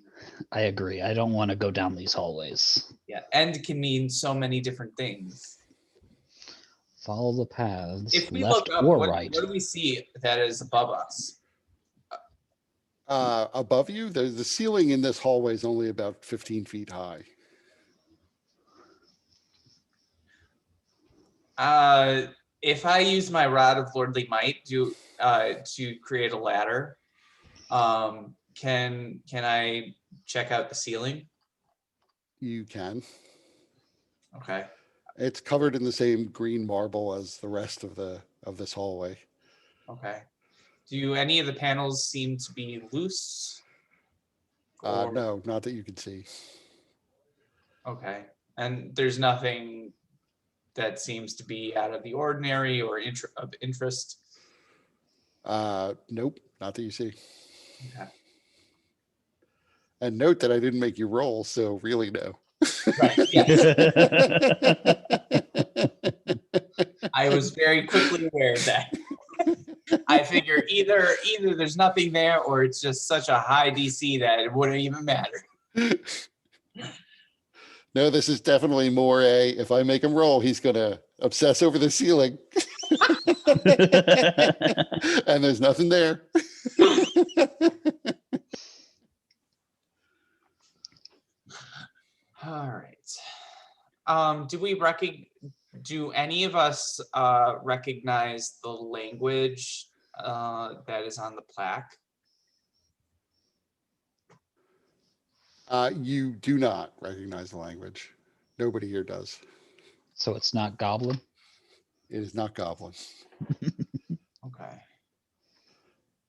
I agree. I don't want to go down these hallways. Yeah, end can mean so many different things. Follow the paths, If we left look up, or what right. do we see that is above us? Above you, the ceiling in this hallway is only about 15 feet high. If I use my rod of lordly might to create a ladder, can I check out the ceiling? You can. Okay. It's covered in the same green marble as the rest of this hallway. Okay. Do any of the panels seem to be loose? No, not that you can see. Okay. And there's nothing that seems to be out of the ordinary or of interest? Nope, not that you see. Okay. And note that I didn't make you roll, so really no. Right. Yes. I was very quickly aware of that. I figure either there's nothing there or it's just such a high DC that it wouldn't even matter. No, this is definitely more if I make him roll, he's going to obsess over the ceiling. And there's nothing there. All right. Do any of us recognize the language that is on the plaque? You do not recognize the language. Nobody here does. So it's not goblin? It is not goblin. Okay.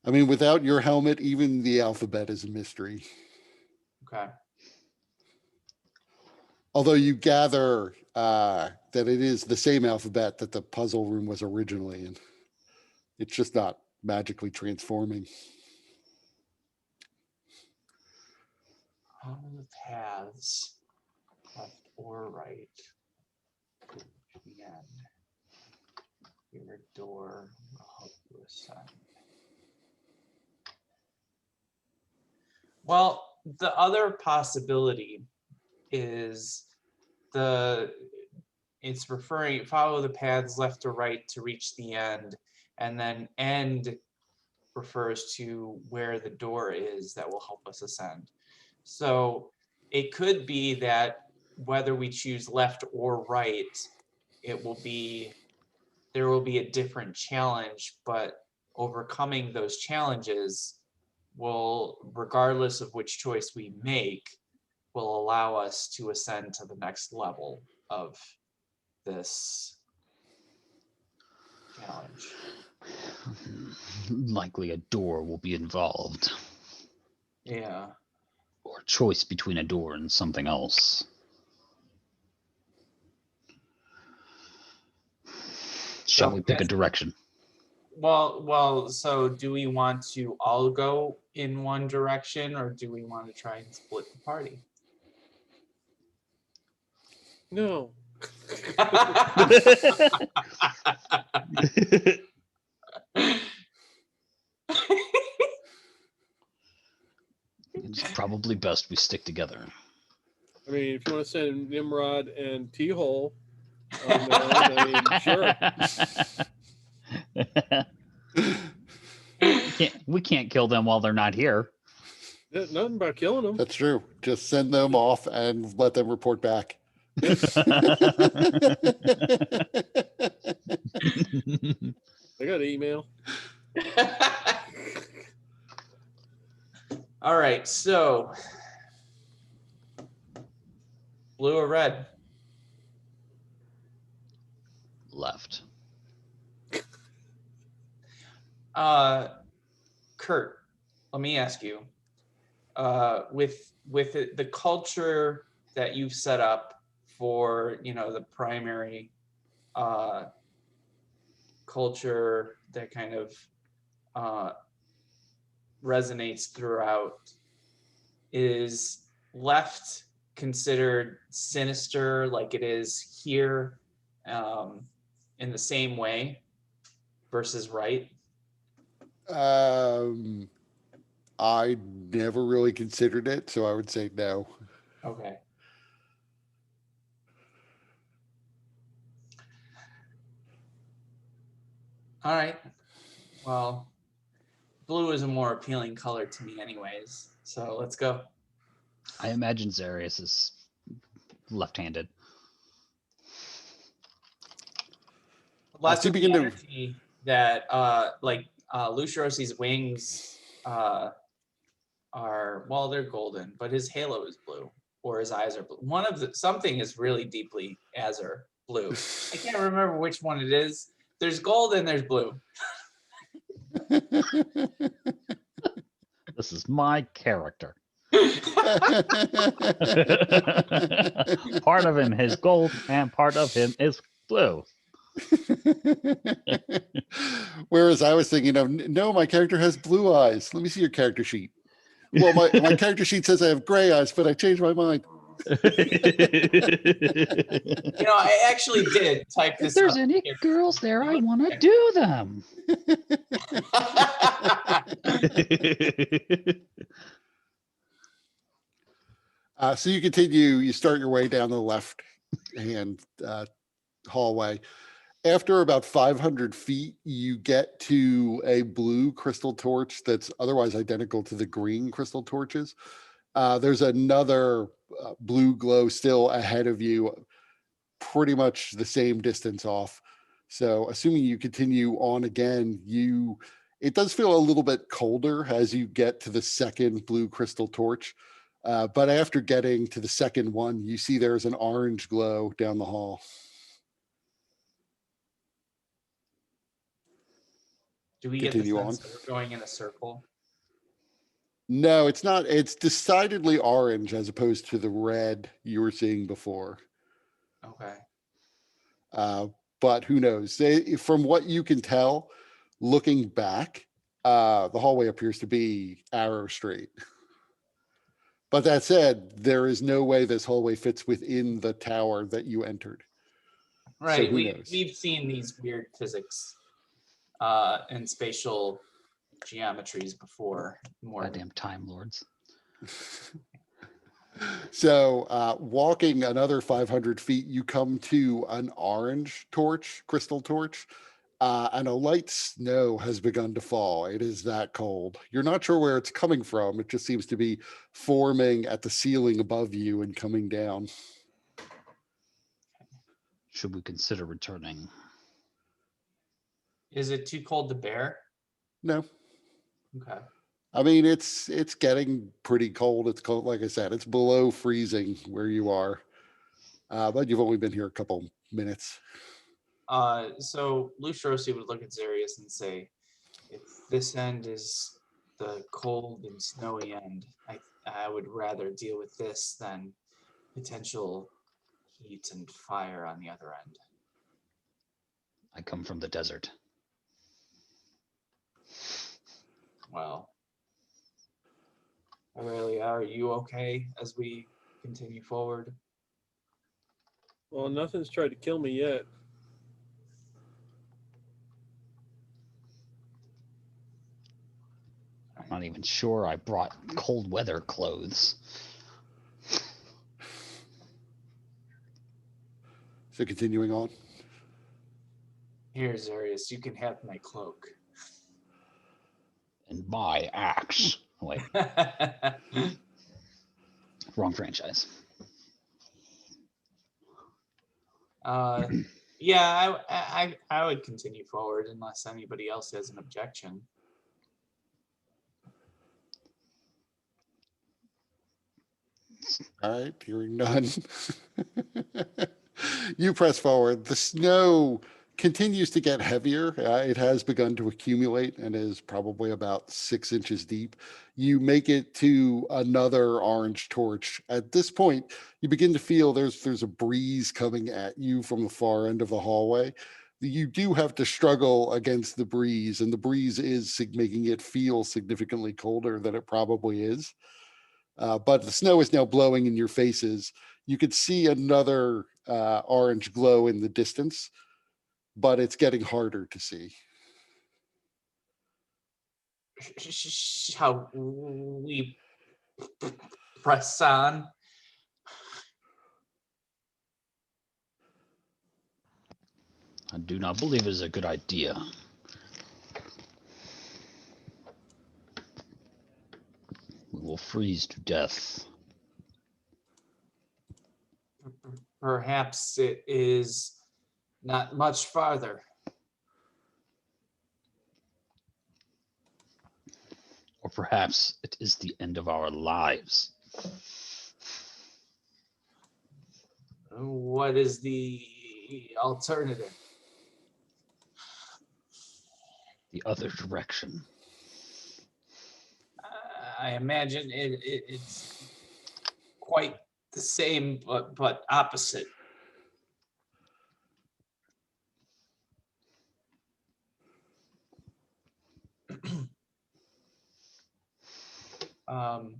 I mean, without your helmet, even the alphabet is a mystery. Okay. Although you gather that it is the same alphabet that the puzzle room was originally in. It's just not magically transforming. All the paths, left or right, to the end. Your door will help you ascend. Well, the other possibility is it's referring, follow the paths left or right to reach the end, and then end refers to where the door is that will help us ascend. So it could be that whether we choose left or right, there will be a different challenge, but overcoming those challenges will, regardless of which choice we make, will allow us to ascend to the next level of this challenge. Likely a door will be involved, Yeah. or a choice between a door and something else. Shall we pick a direction? Well, so do we want to all go in one direction or do we want to try and split the party? No. It's probably best we stick together. I mean, if you want to send Nimrod and T-Hole on their own, I mean, sure. We can't kill them while they're not here. Nothing about killing them. That's true. Just send them off and let them report back. I got an email. All right, so blue or red? Left. Kurt, let me ask you, with the culture that you've set up for, the primary culture that kind of resonates throughout, is left considered sinister like it is here, in the same way versus right? I never really considered it, so I would say no. Okay. All right. Well, blue is a more appealing color to me anyways, so let's go. I imagine Zarius is left-handed. Lots so of the begin to- energy that Luciosi's wings are, well, they're golden, but his halo is blue, or his eyes are blue. Something is really deeply azure blue. I can't remember which one it is. There's gold and there's blue. This is my character. Part of him is gold and part of him is blue. Whereas I was thinking of, no, my character has blue eyes. Let me see your character sheet. Well, my character sheet says I have gray eyes, but I changed my mind. I actually did type If this there's up. any girls there, I want to do them. So you continue, you start your way down the left hand hallway. After about 500 feet, you get to a blue crystal torch that's otherwise identical to the green crystal torches. There's another blue glow still ahead of you, pretty much the same distance off. So assuming you continue on again, it does feel a little bit colder as you get to the second blue crystal torch. But after getting to the second one, you see there's an orange glow down the hall. Do we get the Continue sense on. that we're going in a circle? No, it's not. It's decidedly orange as opposed to the red you were seeing before. Okay. But who knows? From what you can tell, looking back, the hallway appears to be arrow straight. But that said, there is no way this hallway fits within the tower that you entered. Right. who knows? We've seen these weird physics and spatial geometries before. Goddamn Time Lords. So walking another 500 feet, you come to an orange torch, crystal torch, and a light snow has begun to fall. It is that cold. You're not sure where it's coming from. It just seems to be forming at the ceiling above you and coming down. Should we consider returning? Is it too cold to bear? No. Okay. I mean, it's getting pretty cold. It's cold, like I said, it's below freezing where you are. But you've only been here a couple minutes. So Lucirosi would look at Zarius and say, if this end is the cold and snowy end, I would rather deal with this than potential heat and fire on the other end. I come from the desert. Well, Aurelia, are you okay as we continue forward? Well, nothing's tried to kill me yet. I'm not even sure I brought cold weather clothes. So continuing on. Here, Zarius, you can have my cloak. And my axe. Wait, wrong franchise. Yeah, I would continue forward unless anybody else has an objection. All right, hearing none. You press forward. The snow continues to get heavier. It has begun to accumulate and is probably about 6 inches deep. You make it to another orange torch. At this point, you begin to feel there's a breeze coming at you from the far end of the hallway. You do have to struggle against the breeze, and the breeze is making it feel significantly colder than it probably is. But the snow is now blowing in your faces. You could see another orange glow in the distance, but it's getting harder to see. Shall we press on? I do not believe it is a good idea. We will freeze to death. Perhaps it is not much farther. Or perhaps it is the end of our lives. What is the alternative? The other direction. I imagine it's quite the same, but opposite. Um,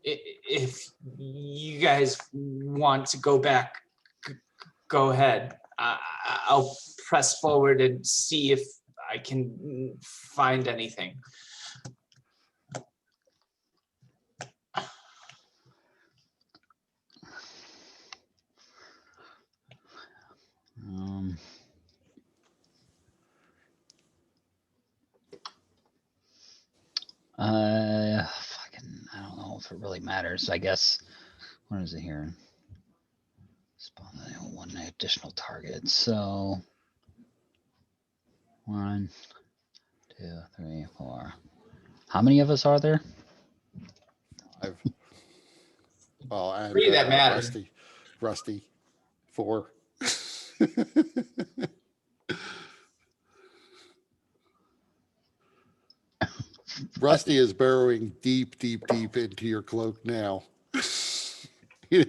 if you guys want to go back, go ahead. I'll press forward and see if I can find anything. Um, I don't know if it really matters. I guess, what is it here? Spawn one additional target. So, 1, 2, 3, 4. How many of us are there? Well, and Three that matter. Rusty, 4. Rusty is burrowing deep into your cloak now. He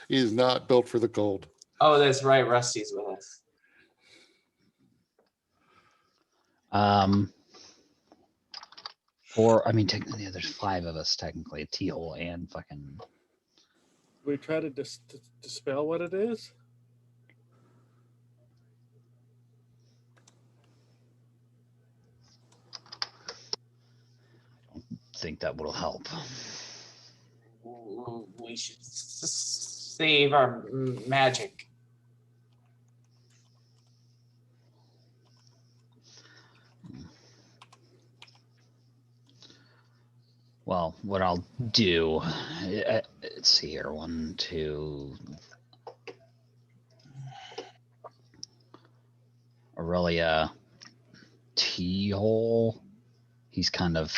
is not built for the cold. Oh, that's right. Rusty's with us. Or, I mean, technically, there's 5 of us, technically. Teal and fucking... We try to dispel what it is. think that will help. We should save our magic. Well, what I'll do, let's see here, 1, 2. Aurelia T-hole. He's kind of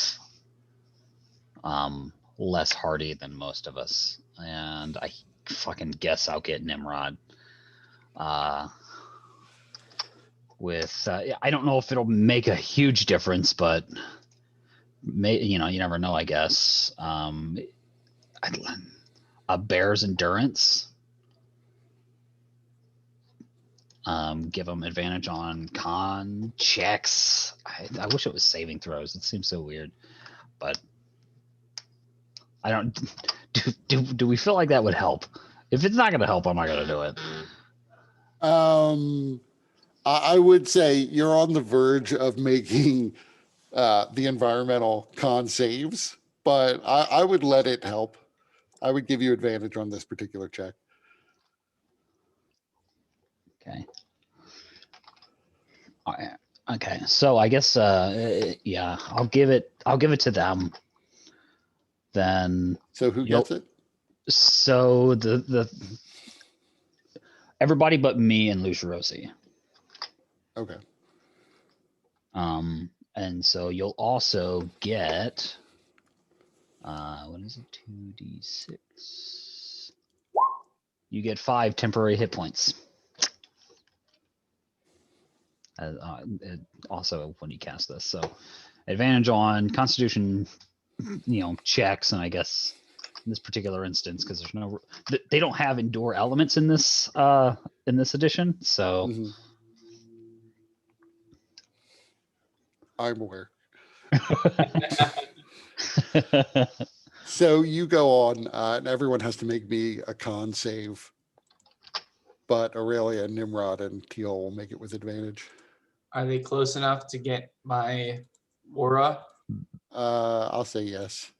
less hardy than most of us, and I fucking guess I'll get Nimrod. With I don't know if it'll make a huge difference, but you never know, I guess. A bear's endurance. Give them advantage on con checks. I wish it was saving throws. It seems so weird, but I don't. Do we feel like that would help? If it's not going to help, I'm not going to do it. I would say you're on the verge of making the environmental con saves, but I would let it help. I would give you advantage on this particular check. Okay. Okay. So I guess yeah, I'll give it to them. Then So who gets it? so Everybody but me and Lucirosi. Okay. And so you'll also get what is it? 2d6. You get 5 temporary hit points. Also when you cast this. So advantage on Constitution, checks, and I guess in this particular instance, because there's no, they don't have endure elements in this edition. So Mhm. I'm aware. So you go on, and everyone has to make me a con save. But Aurelia, Nimrod, and Teal will make it with advantage. Are they close enough to get my aura? I'll say yes.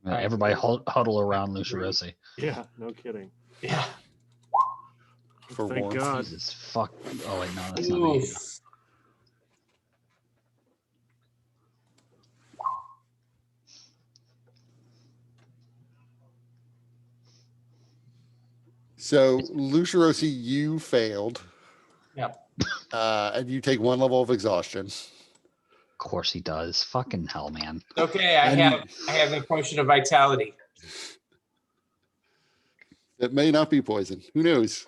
Alright. Everybody huddle around Lucirosi. Yeah, no kidding. Yeah. For Thank warmth. God. Jesus fuck. Oh wait, no, that's not me. Oof. So Lucirosi, you failed. Yep. And you take 1 level of exhaustion. Of course he does. Fucking hell, man. Okay, And I have the potion of vitality. it may not be poison. Who knows?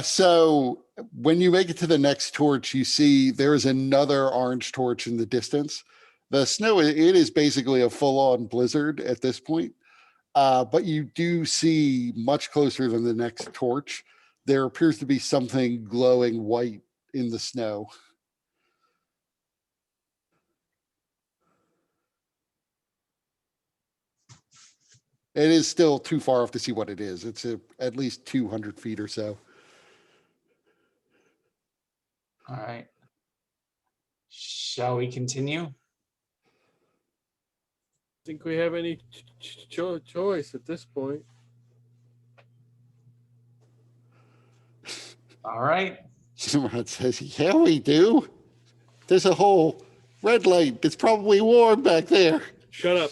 So when you make it to the next torch, you see there is another orange torch in the distance. The snow, it is basically a full-on blizzard at this point. But you do see much closer than the next torch. There appears to be something glowing white in the snow. It is still too far off to see what it is. It's at least 200 feet or so. All right. Shall we continue? Think we have any choice at this point? All right. Nimrod says, yeah, we do. There's a whole red light. It's probably warm back there. Shut up.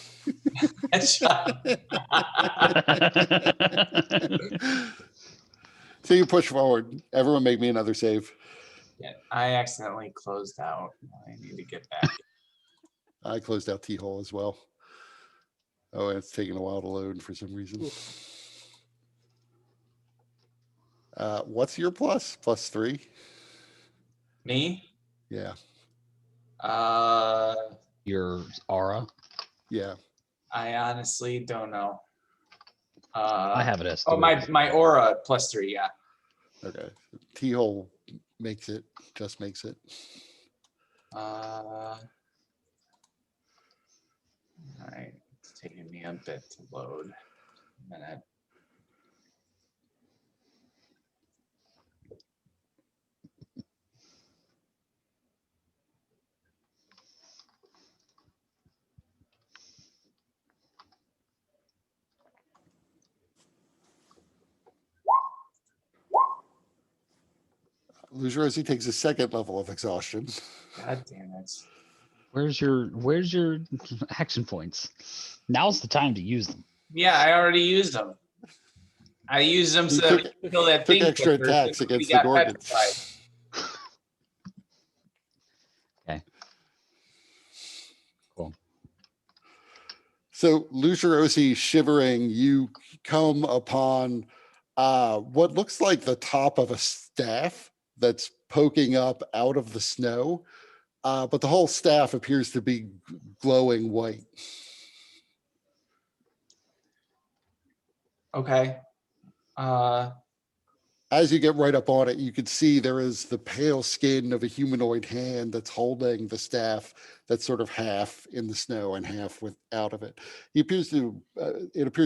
So you push forward. Everyone make me another save. Yeah, I accidentally closed out. I need to get back. I closed out T-hole as well. Oh, and it's taking a while to load for some reason. What's your plus? Plus 3? Me? Yeah. Your aura. Yeah. I honestly don't know. I have it as Oh, 3. my aura +3, yeah. Okay. T-hole makes it, just makes it. All right, it's taking me a bit to load. A minute. Lucirosi takes a 2nd level of exhaustion. God damn it. Where's your action points? Now's the time to use them. Yeah, I already used them. I used them You so that we could kill that took thing extra quicker, so attacks nobody against the got Gorgon. petrified. Okay. Cool. So Lucirosi, shivering, you come upon what looks like the top of a staff that's poking up out of the snow, but the whole staff appears to be glowing white. Okay. As you get right up on it, you can see there is the pale skin of a humanoid hand that's holding the staff that's sort of half in the snow and half out of it. It appears to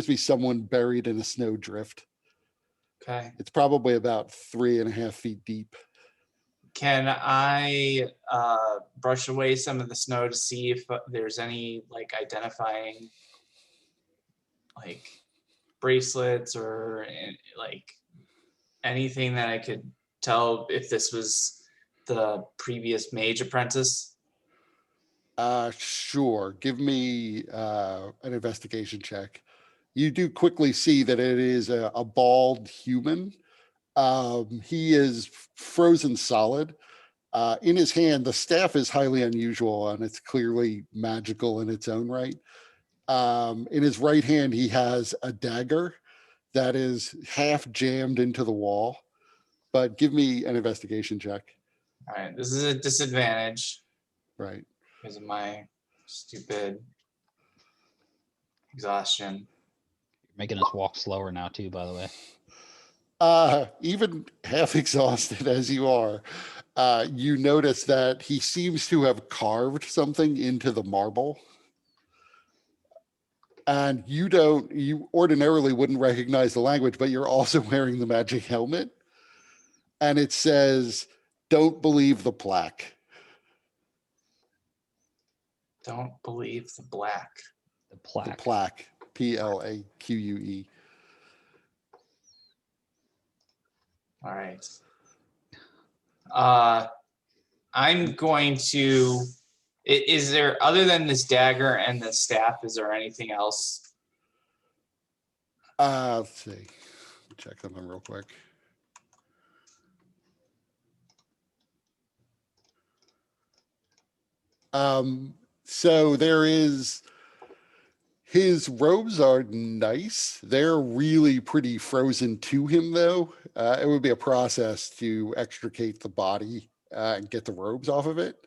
be someone buried in a snow drift. Okay. It's probably about 3.5 feet deep. Can I brush away some of the snow to see if there's any like identifying like bracelets or like anything that I could tell if this was the previous mage apprentice? Sure. Give me an investigation check. You do quickly see that it is a bald human. He is frozen solid. In his hand, the staff is highly unusual and it's clearly magical in its own right. In his right hand, he has a dagger that is half jammed into the wall. But give me an investigation check. All right, this is a disadvantage Right. because of my stupid exhaustion. Making us walk slower now too, by the way. Even half exhausted as you are, you notice that he seems to have carved something into the marble. And you ordinarily wouldn't recognize the language, but you're also wearing the magic helmet. And it says, "Don't believe the plaque." Don't believe the black. The The plaque. plaque, Plaque. All right. I'm going to. Is there, other than this dagger and the staff, is there anything else? Let's see. Check something real quick. So there is, his robes are nice. They're really pretty frozen to him, though. It would be a process to extricate the body and get the robes off of it.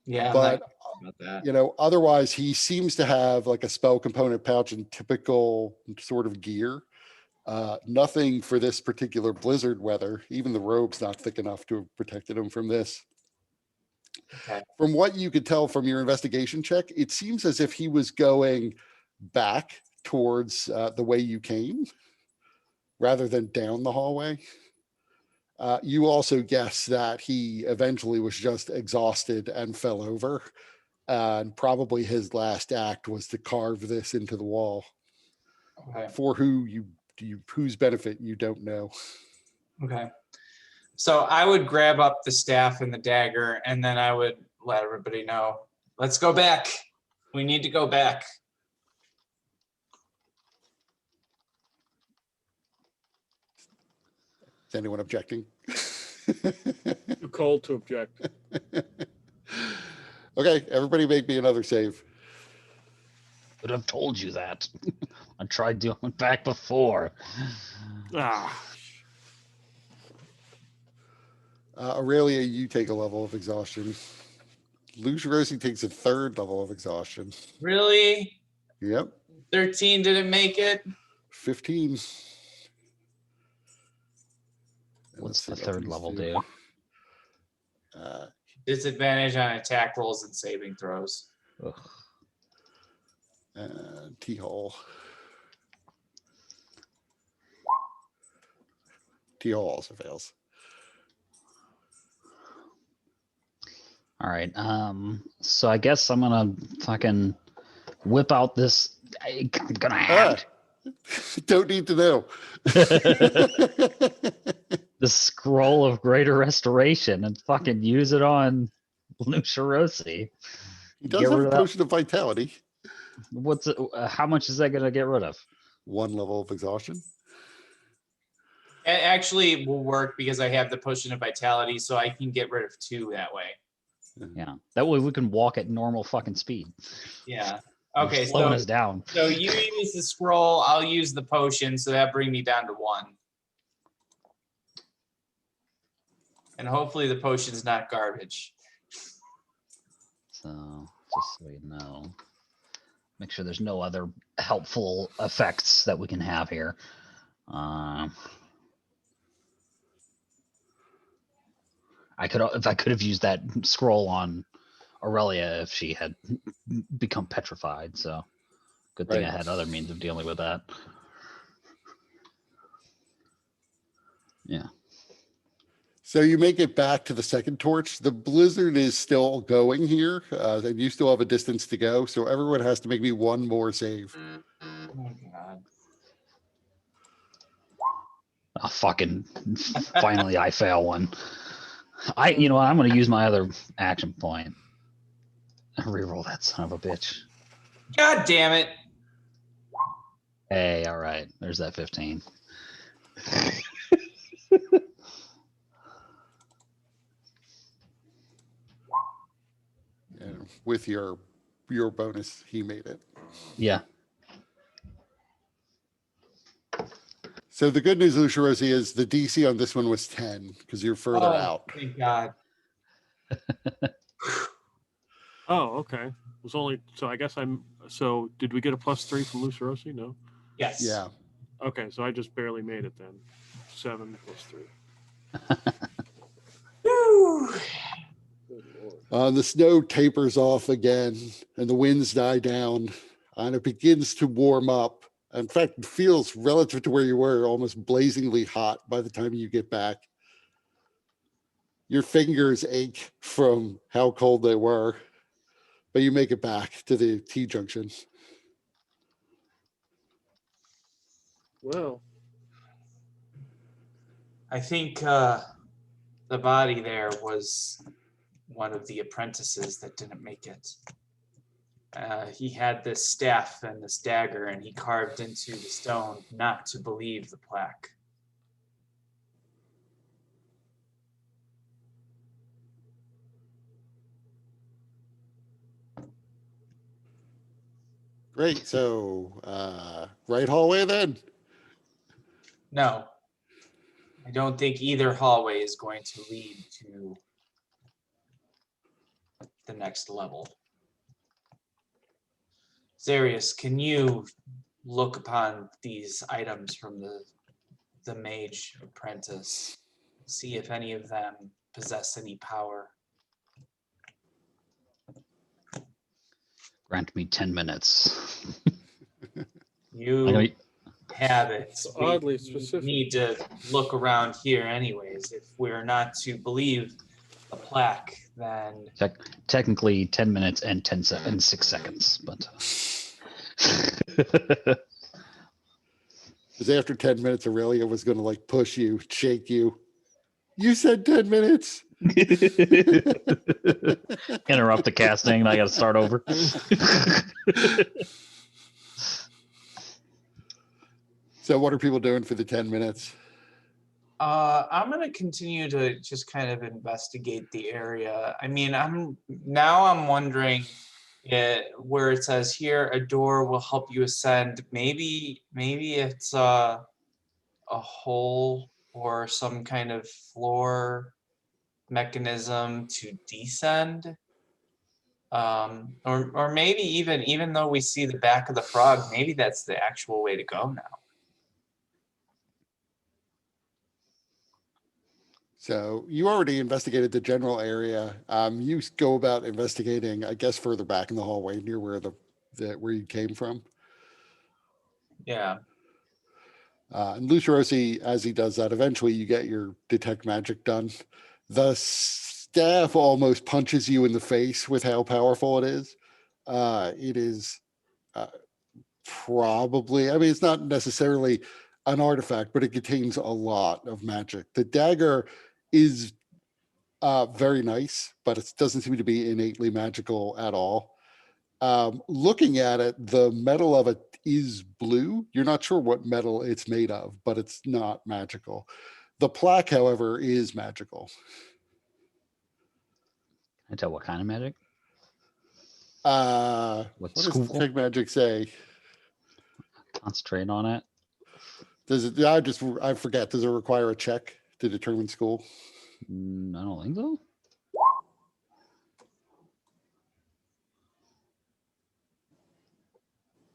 Yeah, I'm But not about that. you know, otherwise he seems to have like a spell component pouch and typical sort of gear. Nothing for this particular blizzard weather. Even the robe's not thick enough to have protected him from this. Okay. From what you could tell from your investigation check, it seems as if he was going back towards the way you came rather than down the hallway. You also guess that he eventually was just exhausted and fell over. And probably his last act was to carve this into the wall. Okay. For whose benefit you don't know. Okay. So I would grab up the staff and the dagger, and then I would let everybody know, let's go back. We need to go back. Is anyone objecting? Too cold to object. Okay, everybody make me another save. Would have told you that. I tried doing it back before. Ah, Aurelia, you take a level of exhaustion. Lucia Rosie takes a third level of exhaustion. Really? Yep, 13 didn't make it? 15. And let's What's see the what third these level do. do? Disadvantage on attack rolls and saving throws. Ugh. T-hole. T-hole also fails. All right. So I guess I'm gonna fucking whip out this. I'm gonna have Don't need to know. the scroll of greater restoration and fucking use it on Lucia Rossi. He does Get have rid a of that. potion of vitality. What's it, how much is that gonna get rid of? 1 level of exhaustion. It actually will work because I have the potion of vitality, so I can get rid of 2 that way. Yeah, that way we can walk at normal fucking speed. Yeah. You're Okay, slowing so us down. so you use the scroll, I'll use the potion, so that bring me down to 1. And hopefully the potion's not garbage. So just so you know, make sure there's no other helpful effects that we can have here. I could have used that scroll on Aurelia if she had become petrified. So good thing Right. I had other means of dealing with that. Yeah. So you make it back to the second torch. The blizzard is still going here, and you still have a distance to go. So everyone has to make me 1 more save. Oh god. Oh, fucking finally I fail one. You know what, I'm gonna use my other action point. Reroll that son of a bitch. God damn it. Hey, all right. There's that 15. And with your bonus, he made it. Yeah. So the good news, Lucia Rosie, is the DC on this one was 10 because you're further Oh, out. thank God. Oh, okay. It was only so. I guess I'm. So did we get a +3 from Lucerosi? No. Yes. Yeah. Okay, so I just barely made it then. 7 + 3. Woo! Good Lord. The snow tapers off again and the winds die down and it begins to warm up. In fact, it feels relative to where you were almost blazingly hot by the time you get back. Your fingers ache from how cold they were, but you make it back to the T junction. Well, I think the body there was one of the apprentices that didn't make it. He had this staff and this dagger, and he carved into the stone not to believe the plaque. Great. So, right hallway then? No, I don't think either hallway is going to lead to the next level. Zarius, can you look upon these items from the mage apprentice? See if any of them possess any power. Grant me 10 minutes. You I'm gonna- have it. It's We oddly specific. need to look around here anyways. If we're not to believe the plaque, then technically 10 minutes and 6 seconds, but Because after 10 minutes, Aurelia was going to like push you, shake you. You said 10 minutes. interrupt the casting and I gotta start over. So what are people doing for the 10 minutes? I'm gonna continue to just kind of investigate the area. I mean, I'm wondering where it says here a door will help you ascend. Maybe it's a hole or some kind of floor mechanism to descend. Or maybe even though we see the back of the frog, maybe that's the actual way to go now. So you already investigated the general area. You go about investigating, I guess, further back in the hallway near where where you came from. Yeah. And Lucerosi, as he does that, eventually you get your detect magic done. The staff almost punches you in the face with how powerful it is. It is probably, I mean, it's not necessarily an artifact, but it contains a lot of magic. The dagger is very nice, but it doesn't seem to be innately magical at all. Looking at it, the metal of it is blue. You're not sure what metal it's made of, but it's not magical. The plaque, however, is magical. Can I tell what kind of magic? What does school? detect magic say? Concentrate on it. Does it? I forget. Does it require a check to determine school? I don't think so.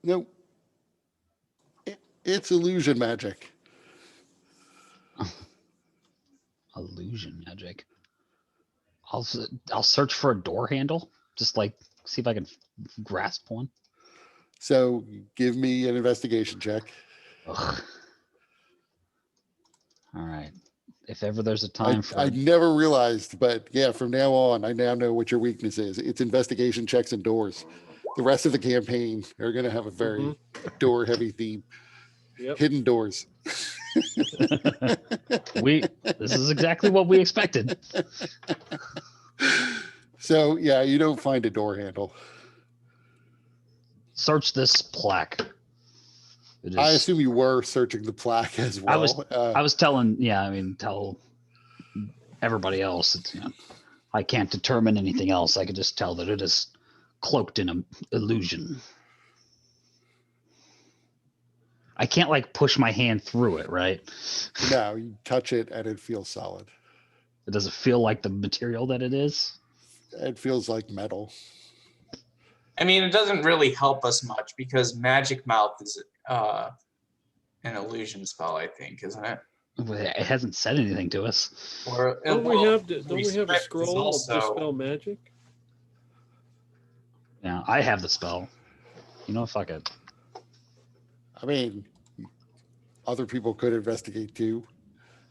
Nope. It's illusion magic. Illusion magic. I'll search for a door handle. Just like see if I can grasp one. So give me an investigation check. Ugh. All right. If ever there's a time for I never realized, but yeah, from now on, I now know what your weakness is. It's investigation checks and doors. The rest of the campaign are going to have a very door heavy theme. Yep. Hidden doors. This is exactly what we expected. So yeah, you don't find a door handle. Search this plaque. It I is- assume you were searching the plaque as well. I was telling, yeah, I mean, tell everybody else. It's, you know, I can't determine anything else. I could just tell that it is cloaked in an illusion. I can't like push my hand through it, right? No, you touch it and it feels solid. It doesn't feel like the material that it is. It feels like metal. I mean, it doesn't really help us much because Magic Mouth is an illusion spell, I think, isn't it? It hasn't said anything to us. Or Don't we well, have don't we have a Restrict is scroll also- of dispel magic? Yeah, I have the spell. You know, fuck it. I mean, other people could investigate too.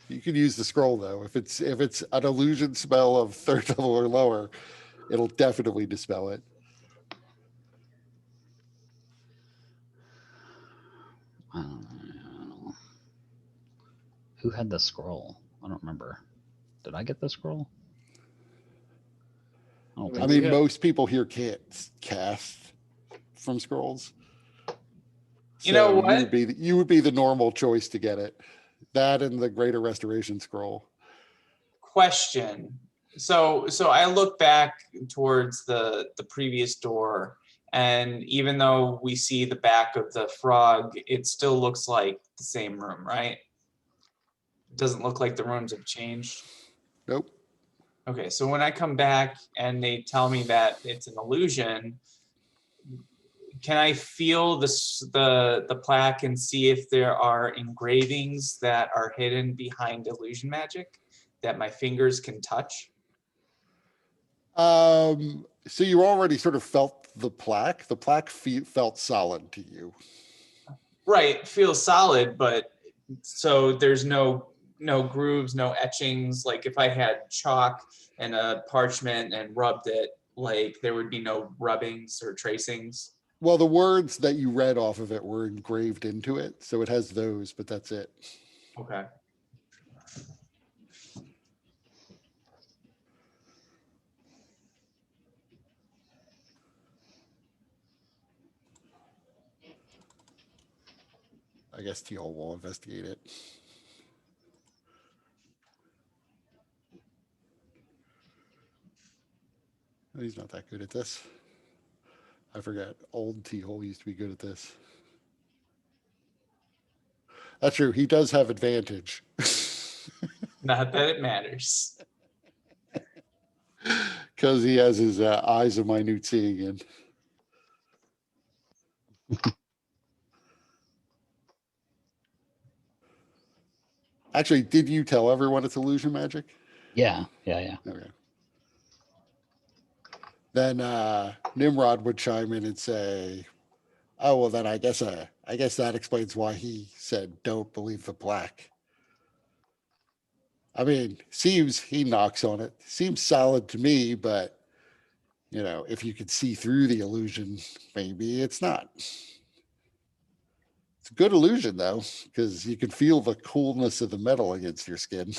You could use the scroll though. If it's an illusion spell of 3rd level or lower, it'll definitely dispel it. I don't know. Who had the scroll? I don't remember. Did I get the scroll? I don't I think mean, We have- most people here can't cast from scrolls. You know So what? You would be the normal choice to get it. That and the Greater Restoration scroll. Question. So I look back towards the previous door, and even though we see the back of the frog, it still looks like the same room, right? It doesn't look like the rooms have changed. Nope. Okay, so when I come back and they tell me that it's an illusion, can I feel the plaque and see if there are engravings that are hidden behind illusion magic that my fingers can touch? So you already sort of felt the plaque. The plaque felt solid to you. Right, feels solid, but so there's no grooves, no etchings. Like if I had chalk and a parchment and rubbed it, like there would be no rubbings or tracings. Well, the words that you read off of it were engraved into it, so it has those, but that's it. Okay. I guess Teal will investigate it. He's not that good at this. I forget. Old T-Hole used to be good at this. That's true. He does have advantage. Not that it matters. Because he has his eyes of minute seeing in. Actually, did you tell everyone it's illusion magic? Yeah. Okay. Then Nimrod would chime in and say, "Oh well, then I guess that explains why he said don't believe the plaque." I mean, he knocks on it. Seems solid to me, but you know, if you could see through the illusion, maybe it's not. It's a good illusion though, because you can feel the coolness of the metal against your skin.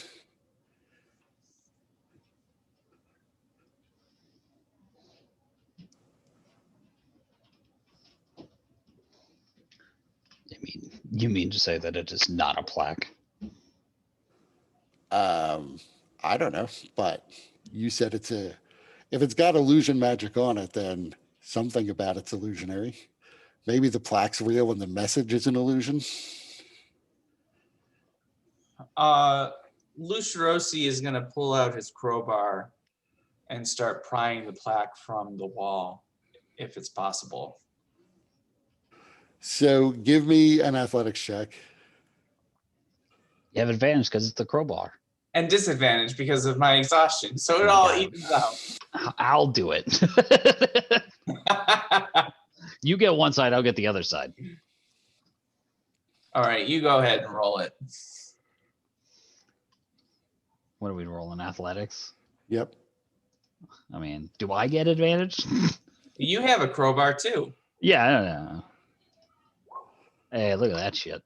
You mean to say that it is not a plaque? I don't know, but you said if it's got illusion magic on it, then something about it's illusionary. Maybe the plaque's real and the message is an illusion. Lucerosi is gonna pull out his crowbar and start prying the plaque from the wall, if it's possible. So give me an athletics check. You have advantage because it's the crowbar. And disadvantage because of my exhaustion. So it Oh my all God. evens out. I'll do it. You get one side, I'll get the other side. All right, you go ahead and roll it. What are we rolling? Athletics? Yep. I mean, do I get advantage? You have a crowbar too. Yeah, I don't know. Hey, look at that shit.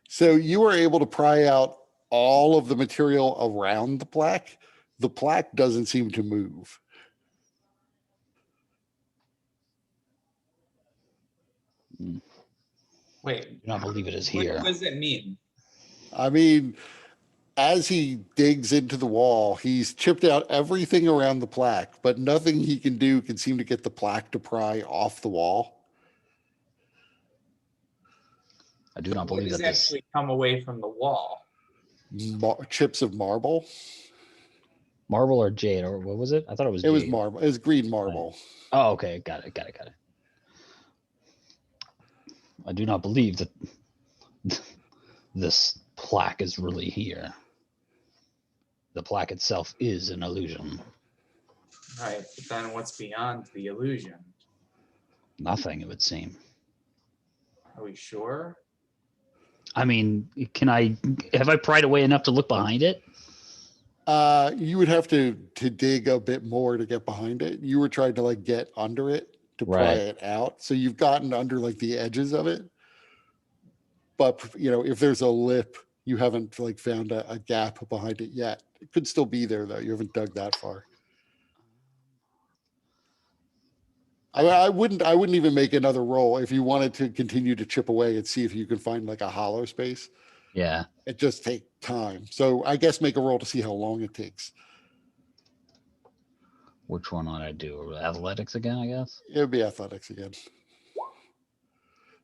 So you were able to pry out all of the material around the plaque. The plaque doesn't seem to move. Wait, Do not believe it is what here. does it mean? I mean, as he digs into the wall, he's chipped out everything around the plaque, but nothing he can do can seem to get the plaque to pry off the wall. I do not What believe does that this. actually come away from the wall? Chips of marble. Marble or jade, or what was it? I thought it was It was jade. marble. It was green marble. Oh, okay. Got it. I do not believe that this plaque is really here. The plaque itself is an illusion. Right, but then what's beyond the illusion? Nothing, it would seem. Are we sure? I mean, have I pried away enough to look behind it? You would have to dig a bit more to get behind it. You were trying to like get under it to pry Right. it out. So you've gotten under like the edges of it. But if there's a lip, you haven't like found a gap behind it yet. It could still be there though. You haven't dug that far. I wouldn't even make another roll if you wanted to continue to chip away and see if you can find like a hollow space. Yeah. It just takes time. So I guess make a roll to see how long it takes. Which one would I do? Athletics again, I guess? It would be athletics again.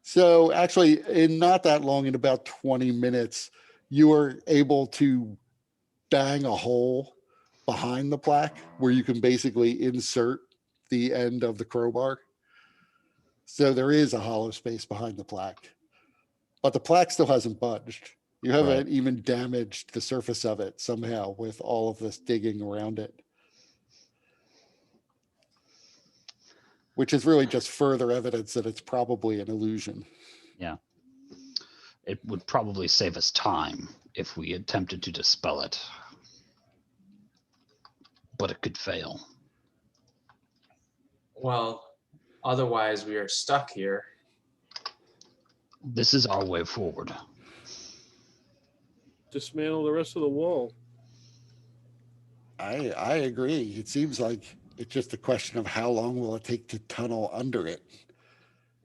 So actually, in not that long, in about 20 minutes, you are able to bang a hole behind the plaque where you can basically insert the end of the crowbar. So there is a hollow space behind the plaque, but the plaque still hasn't budged. You haven't even damaged the surface of it somehow with all of this digging around it, which is really just further evidence that it's probably an illusion. Yeah. It would probably save us time if we attempted to dispel it. But it could fail. Well, otherwise we are stuck here. This is our way forward. Dismantle the rest of the wall. I agree. It seems like it's just a question of how long will it take to tunnel under it.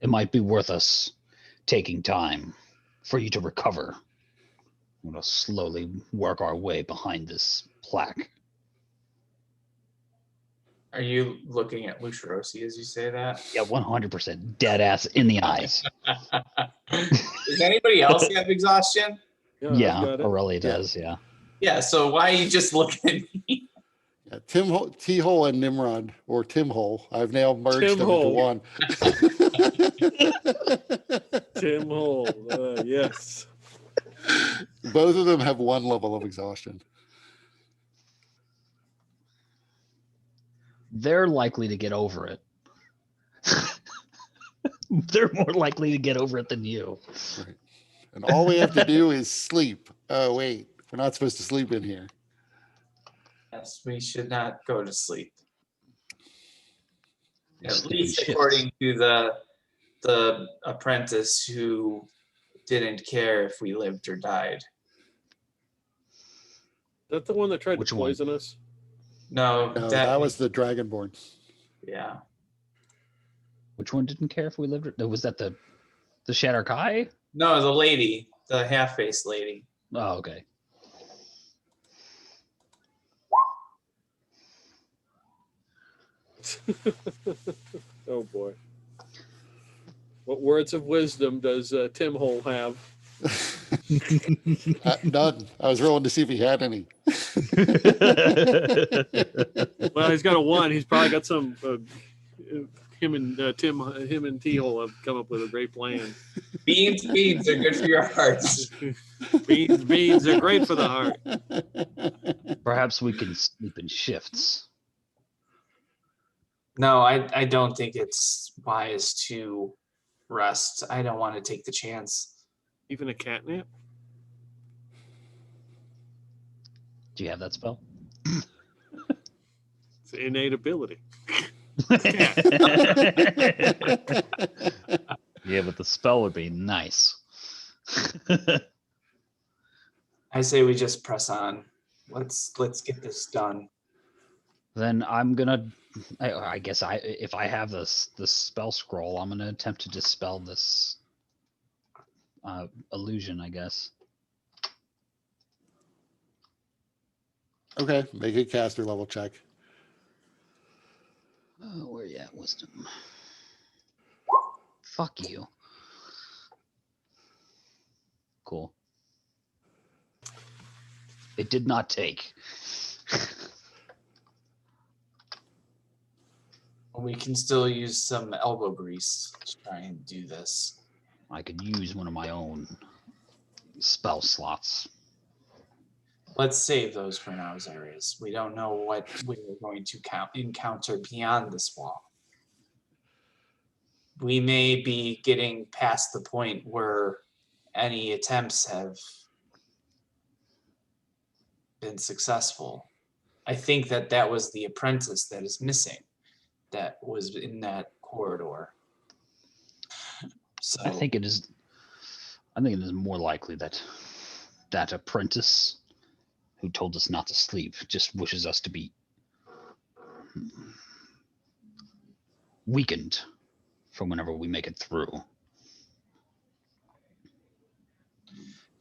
It might be worth us taking time for you to recover. We're going to slowly work our way behind this plaque. Are you looking at Lucerosi as you say that? Yeah, 100% dead ass in the eyes. Does anybody else have exhaustion? Yeah, I've got it. Aurelia does, yeah. Yeah, so why are you just looking at me? Yeah, T-Hole and Nimrod, or Tim Hole. I've now merged Tim them Hole. into one. Tim Hole. Yes. Both of them have one level of exhaustion. They're likely to get over it. They're more likely to get over it than you. Right. And all we have to do is sleep. Oh, wait. We're not supposed to sleep in here. Yes, we should not go to sleep. At Sleeping least shifts. according to the apprentice who didn't care if we lived or died. Is that the one that tried Which to one? poison us? No, No, that was the Dragonborn. yeah. Which one didn't care if we lived? Was that the Shatter Kai? No, the lady, the half-faced lady. Oh, okay. Oh boy. What words of wisdom does Tim Hole have? None. I was rolling to see if he had any. Well, he's got a one. He's probably got some. Him and T Hole have come up with a great plan. Beans are good for your hearts. Beans are great for the heart. Perhaps we can sleep in shifts. No, I don't think it's wise to rest. I don't want to take the chance. Even a catnap? Do you have that spell? It's an innate ability. Yeah, but the spell would be nice. I say we just press on. Let's get this done. Then I'm gonna. I guess if I have this spell scroll, I'm gonna attempt to dispel this illusion, I guess. Okay, make a caster level check. Where you at, wisdom? Fuck you. Cool. It did not take. We can still use some elbow grease to try and do this. I could use one of my own spell slots. Let's save those for now, Zarius. We don't know what we are going to encounter beyond this wall. We may be getting past the point where any attempts have been successful. I think that was the apprentice that is missing, that was in that corridor. So I think it is. I think it is more likely that that apprentice who told us not to sleep just wishes us to be weakened for whenever we make it through.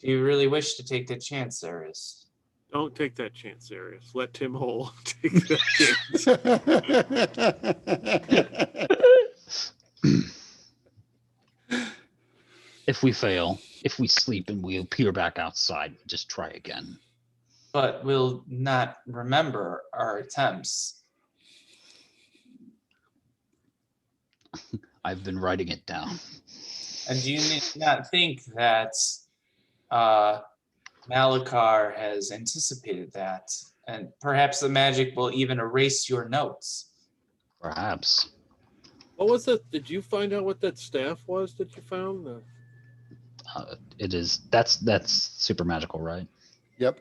do you really wish to take that chance, Zarius? Don't take that chance, Arius. Let Tim Hole take that chance. If we fail, if we sleep and we appear back outside, just try again. But we'll not remember our attempts. I've been writing it down. And do you not think that Malikar has anticipated that? And perhaps the magic will even erase your notes. Perhaps. What was it? Did you find out what that staff was that you found? It is. That's super magical, right? Yep.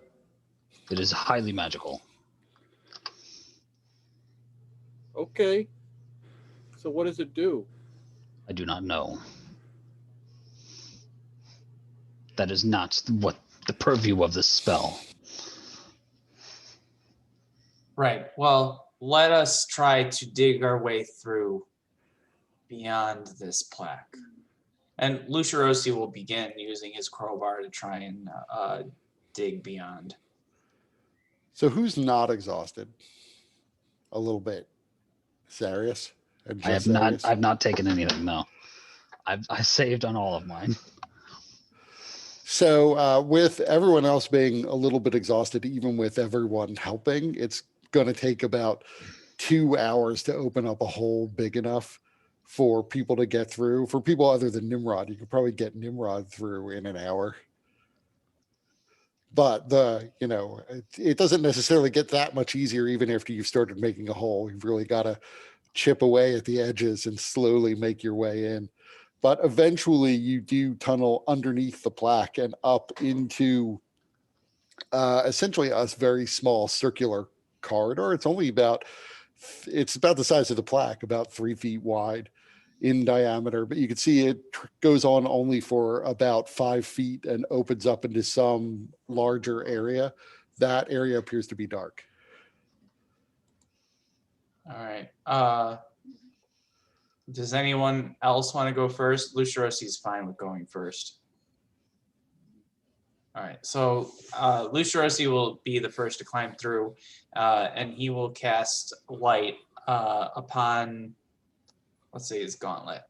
It is highly magical. Okay. So what does it do? I do not know. That is not what the purview of this spell. Right. Well, let us try to dig our way through beyond this plaque. And Lucirosi will begin using his crowbar to try and dig beyond. So who's not exhausted? A little bit. Sarius? And I have just Sarius? I've not taken anything. No. I saved on all of mine. So with everyone else being a little bit exhausted, even with everyone helping, it's going to take about 2 hours to open up a hole big enough for people to get through. For people other than Nimrod, you could probably get Nimrod through in an hour. But it doesn't necessarily get that much easier even after you've started making a hole. You've really got to chip away at the edges and slowly make your way in. But eventually you do tunnel underneath the plaque and up into essentially a very small circular corridor. It's about the size of the plaque, about 3 feet wide in diameter, but you can see it goes on only for about 5 feet and opens up into some larger area. That area appears to be dark. All right. Does anyone else want to go first? Lucirosi's fine with going first. All right. So Lucirosi will be the first to climb through, and he will cast light upon, let's say, his gauntlet.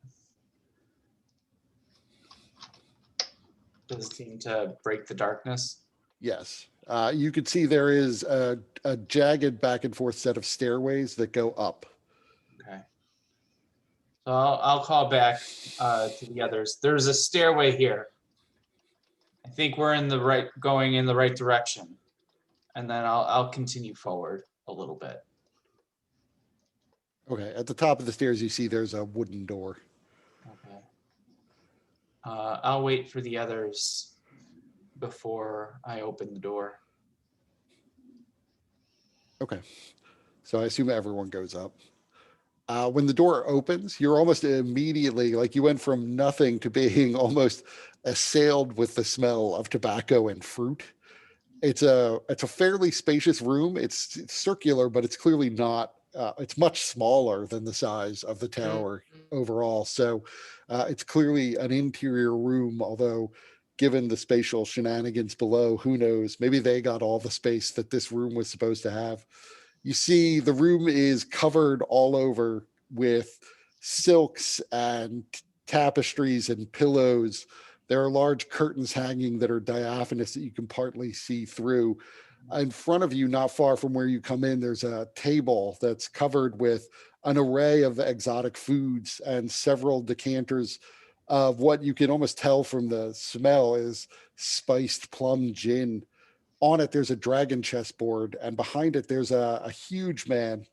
Does it seem to break the darkness? Yes. You can see there is a jagged back and forth set of stairways that go up. Okay. So I'll call back to the others. There's a stairway here. I think we're going in the right direction. And then I'll continue forward a little bit. Okay. At the top of the stairs, you see there's a wooden door. Okay. I'll wait for the others before I open the door. Okay. So I assume everyone goes up. When the door opens, you're almost immediately, like you went from nothing to being almost assailed with the smell of tobacco and fruit. It's a fairly spacious room. It's circular, but it's clearly not it's much smaller than the size of the tower overall. So it's clearly an interior room, although given the spatial shenanigans below, who knows, maybe they got all the space that this room was supposed to have. You see the room is covered all over with silks and tapestries and pillows. There are large curtains hanging that are diaphanous that you can partly see through. In front of you, not far from where you come in, there's a table that's covered with an array of exotic foods and several decanters of what you can almost tell from the smell is spiced plum gin. On it, there's a dragon chessboard, and behind it, there's a huge man.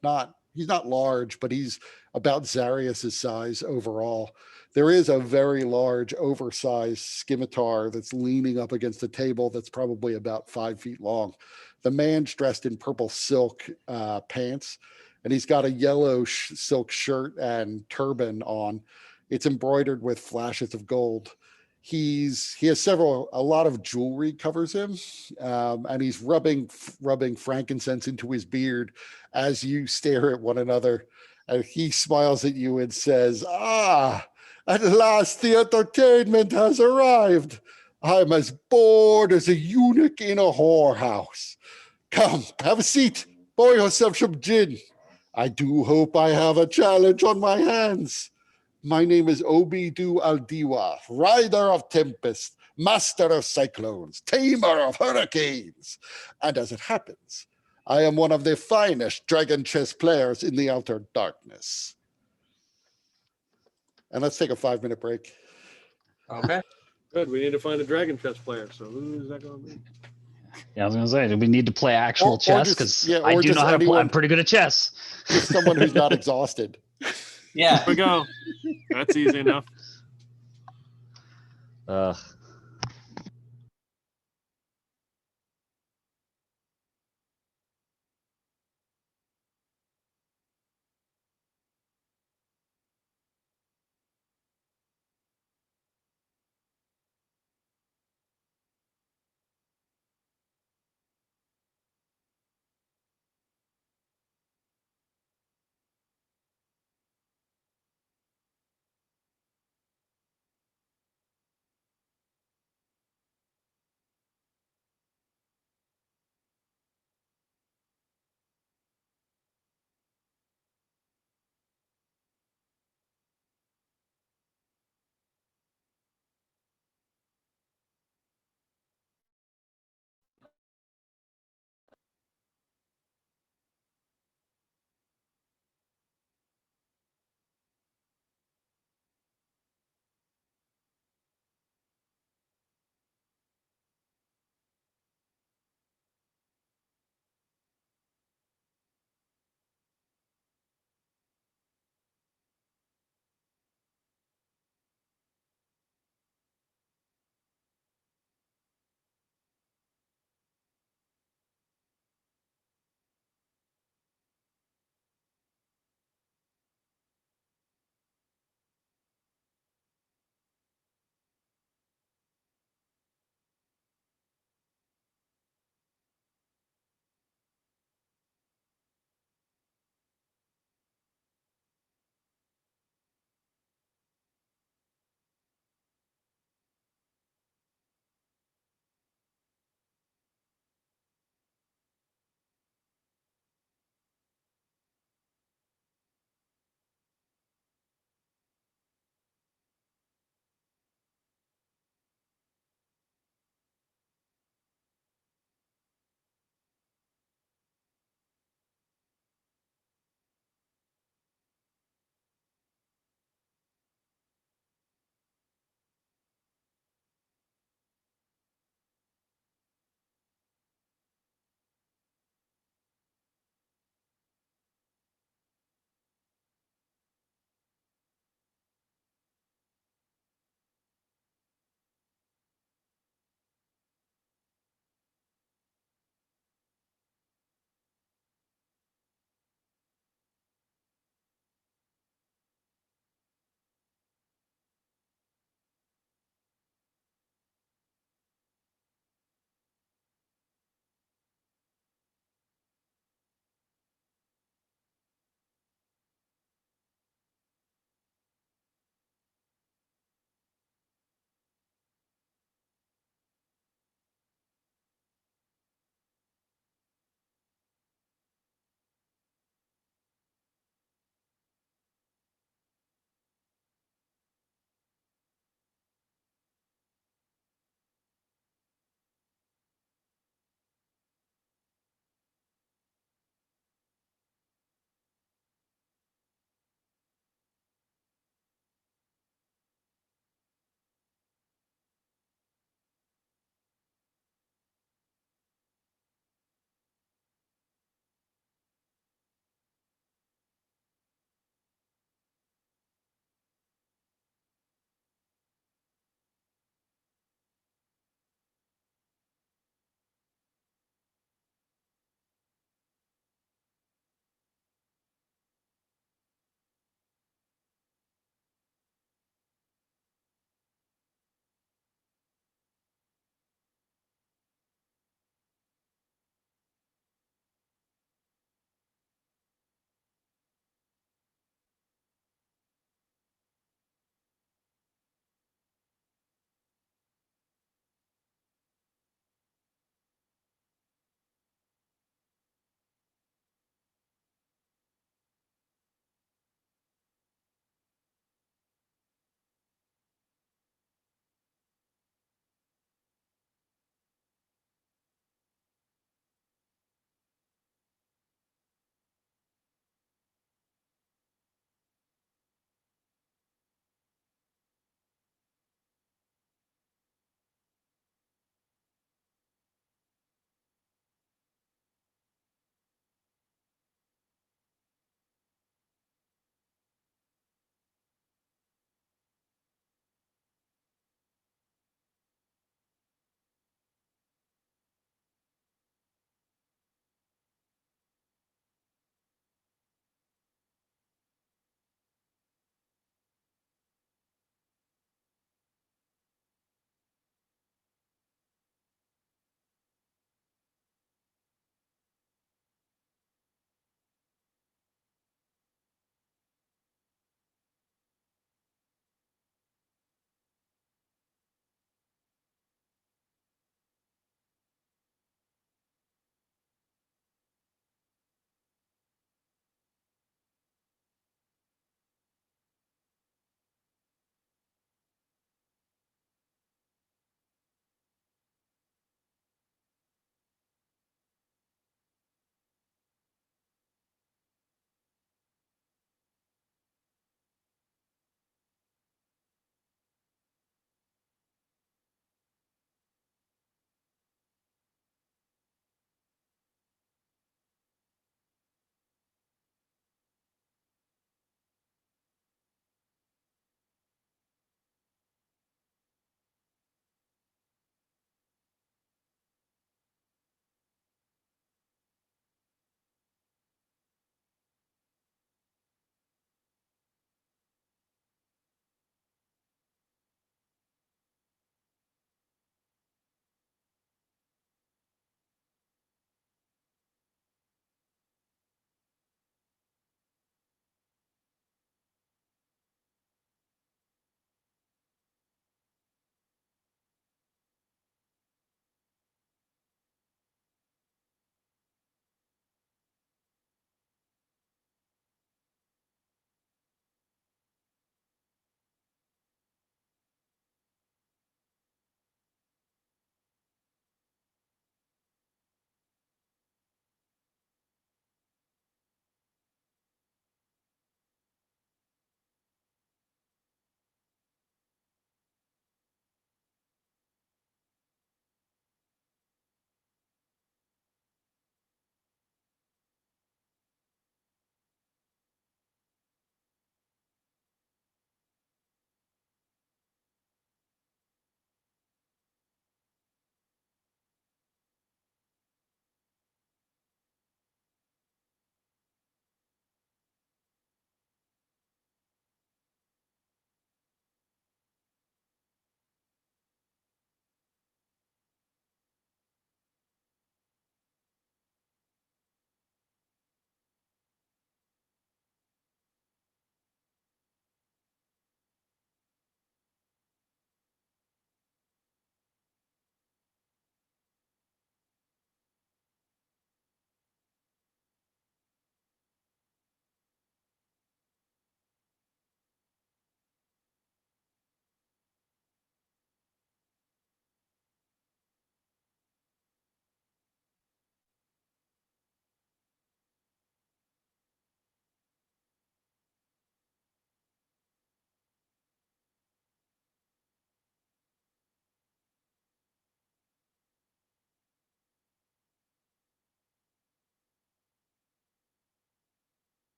He's not large, but he's about Zarius's size overall. There is a very large, oversized scimitar that's leaning up against the table that's probably about 5 feet long. The man's dressed in purple silk pants, and he's got a yellow silk shirt and turban on. It's embroidered with flashes of gold. He has a lot of jewelry covers him, and he's rubbing frankincense into his beard as you stare at one another. And he smiles at you and says, "Ah, at last the entertainment has arrived. I'm as bored as a eunuch in a whorehouse. Come, have a seat. Pour yourself some gin. I do hope I have a challenge on my hands. My name is Obidu Aldiwa, rider of tempest, master of cyclones, tamer of hurricanes. And as it happens, I am one of the finest dragon chess players in the outer darkness." And let's take a 5-minute break. Okay. Good. We need to find a dragon chess player. So who is that going to be? Yeah, I was gonna say, do we need to play actual Or chess? just- Because yeah, I or do just know how to play. anyone- I'm pretty good at chess. Just someone who's not exhausted. Yeah. There we go. That's easy enough. Ugh.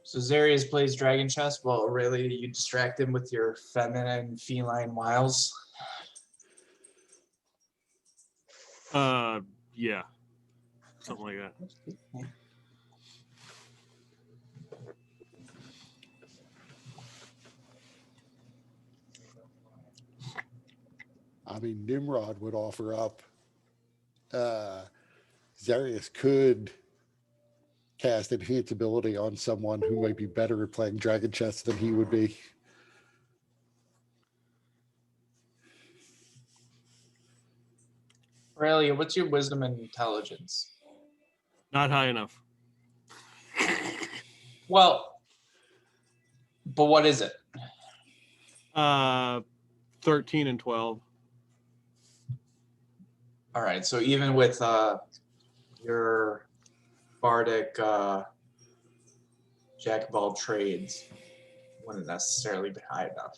So Zarius plays dragon chess. Well, Aurelia, you distract him with your feminine feline wiles. Yeah. Something like that. I mean, Nimrod would offer up. Zarius could cast enhance ability on someone who might be better at playing dragon chess than he would be. Aurelia, what's your wisdom and intelligence? Not high enough. Well, but what is it? 13 and 12. All right, so even with your bardic jack of all trades, wouldn't necessarily be high enough.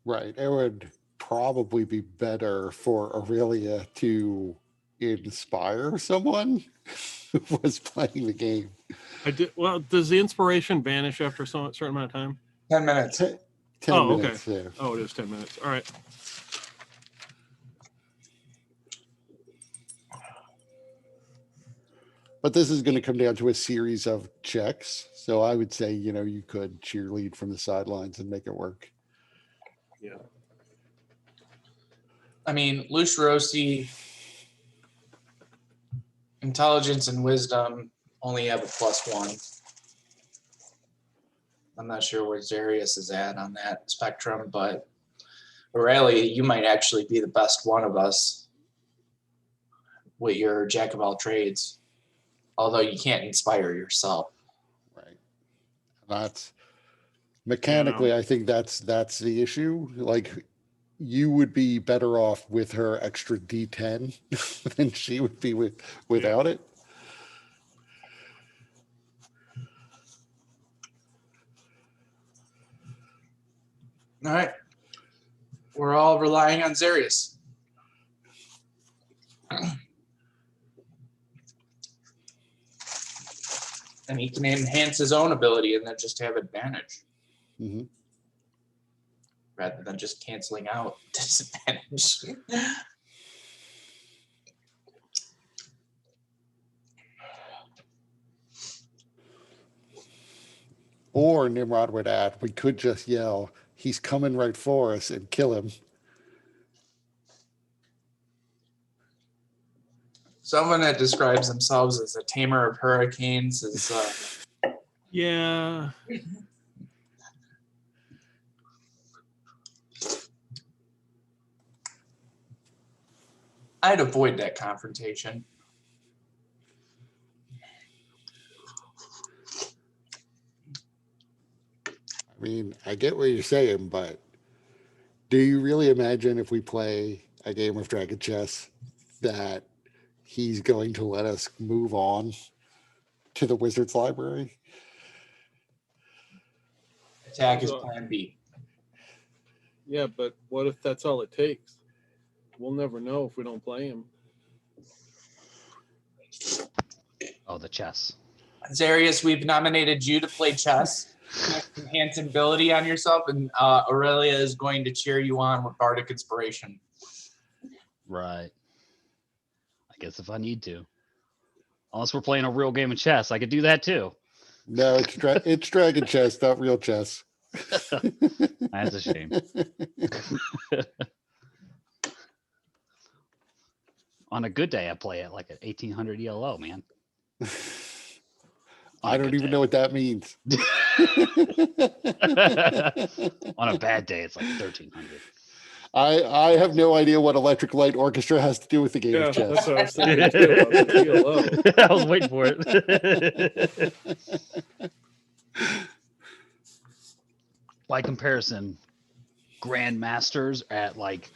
Right. It would probably be better for Aurelia to inspire someone who was playing the game. I did. Well, does the inspiration vanish after some certain amount of time? 10 minutes. 10 Oh, okay. minutes. Yeah. Oh, it is 10 minutes. All right. But this is going to come down to a series of checks. So I would say, you could cheerlead from the sidelines and make it work. Yeah. I mean, Lucerosi, intelligence and wisdom only have a +1. I'm not sure where Zarius is at on that spectrum, but Aurelia, you might actually be the best one of us with your jack of all trades. Although you can't inspire yourself. Right. That's mechanically, Yeah, no. I think that's the issue. Like, you would be better off with her extra D10 than she would be without it. All right. We're all relying on Zarius. And he can enhance his own ability and then just have advantage. Mhm. Rather than just canceling out disadvantage. Or Nimrod would add, we could just yell, he's coming right for us, and kill him. Someone that describes themselves as a tamer of hurricanes is Yeah. I'd avoid that confrontation. I mean, I get what you're saying, but do you really imagine if we play a game of Dragon Chess that he's going to let us move on to the Wizard's Library? Attack is plan B. Yeah, but what if that's all it takes? We'll never know if we don't play him. Oh, the chess. Zarius, we've nominated you to play chess. Enhance ability on yourself, and Aurelia is going to cheer you on with Bardic Inspiration. Right. I guess if I need to. Unless we're playing a real game of chess, I could do that too. No, it's Dragon Chess, not real chess. That's a shame. On a good day, I play at like an 1800 ELO, man. I don't even know what that means. On a bad day, it's like 1300. I have no idea what Electric Light Orchestra has to do with the game Yeah, of chess. that's what I was thinking too. I was like, ELO. I was waiting for it. By comparison, grandmasters at like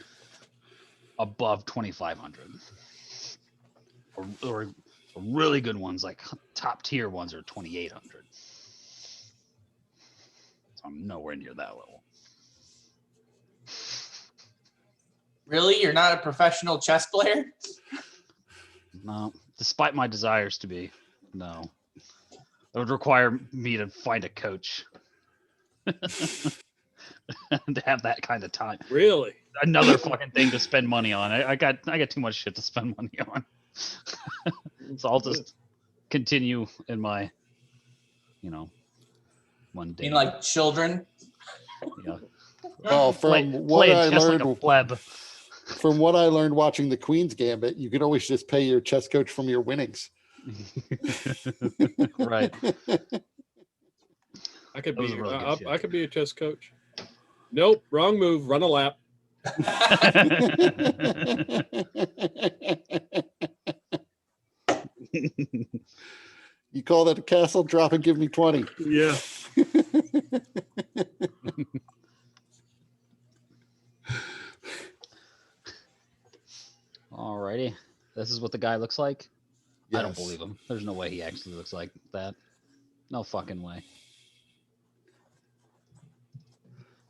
above 2500, or really good ones, like top tier ones, are 2800. So I'm nowhere near that level. Really? You're not a professional chess player? No, despite my desires to be. No. would require me to find a coach to have that kind of time. Really? Another fucking thing to spend money on. I got too much shit to spend money on. So I'll just continue in my, mundane. mean, like children? Yeah. Well, Play, from what playing I chess like a learned, pleb. from what I learned watching the Queen's Gambit, you can always just pay your chess coach from your winnings. Right. I could That was be a really good I shift. could be a chess coach. Nope, wrong move. Run a lap. You call that a castle? Drop and give me 20. Yeah. Alrighty. This is what the guy looks like. I don't Yes. believe him. There's no way he actually looks like that. No fucking way.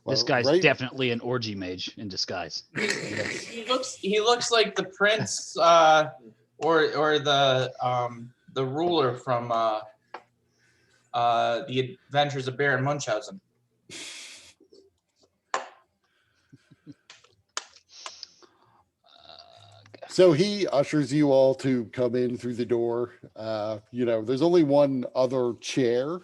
This Well, guy's right- definitely an orgy mage in disguise. He looks like the prince or the ruler from the Adventures of Baron Munchausen. So he ushers you all to come in through the door. There's only one other chair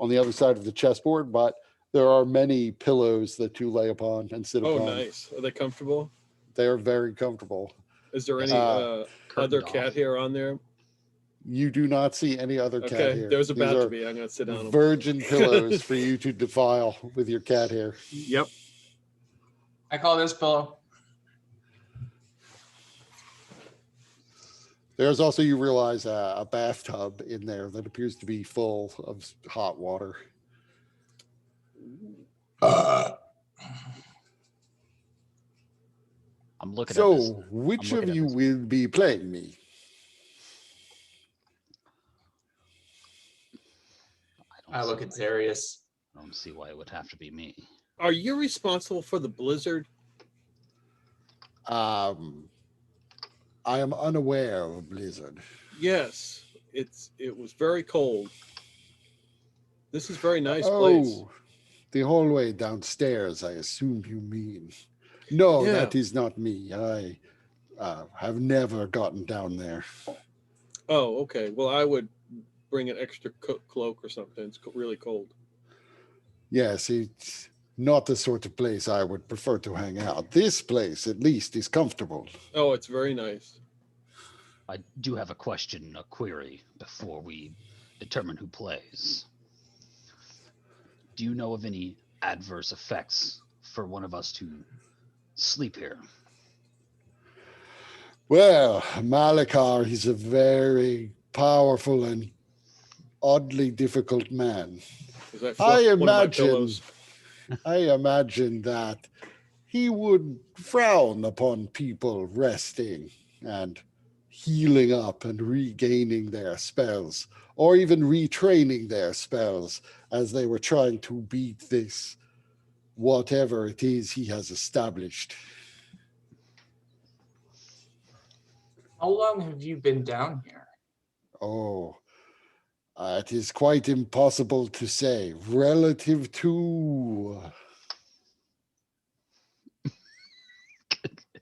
on the other side of the chessboard, but there are many pillows that you lay upon and sit Oh, upon. nice. Are they comfortable? They are very comfortable. Is there any Uh, Curtained other off. cat hair on there? You do not see any other cat Okay, hair. there's These about are to be. I'm gonna sit on them. virgin pillows for you to defile with your cat hair. Yep. I call this pillow. There's also, you realize, a bathtub in there that appears to be full of hot water. I'm looking at this. So, which looking of at you this. will be playing me? I look at Zarius. I don't see why it would have to be me. Are you responsible for the blizzard? I am unaware of a blizzard. Yes. It was very cold. This is a very nice place. Oh, the hallway downstairs, I assume you mean. No, Yeah. that is not me. I have never gotten down there. Oh, okay. Well, I would bring an extra cloak or something. It's really cold. Yes, it's not the sort of place I would prefer to hang out. This place, at least, is comfortable. Oh, it's very nice. I do have a question, a query, before we determine who plays. Do you know of any adverse effects for one of us to sleep here? Well, Malikar, he's a very powerful and oddly difficult man. 'Cause I fluffed one of my pillows. I imagine that he would frown upon people resting and healing up and regaining their spells, or even retraining their spells as they were trying to beat this, whatever it is he has established. How long have you been down here? Oh, it is quite impossible to say. Relative to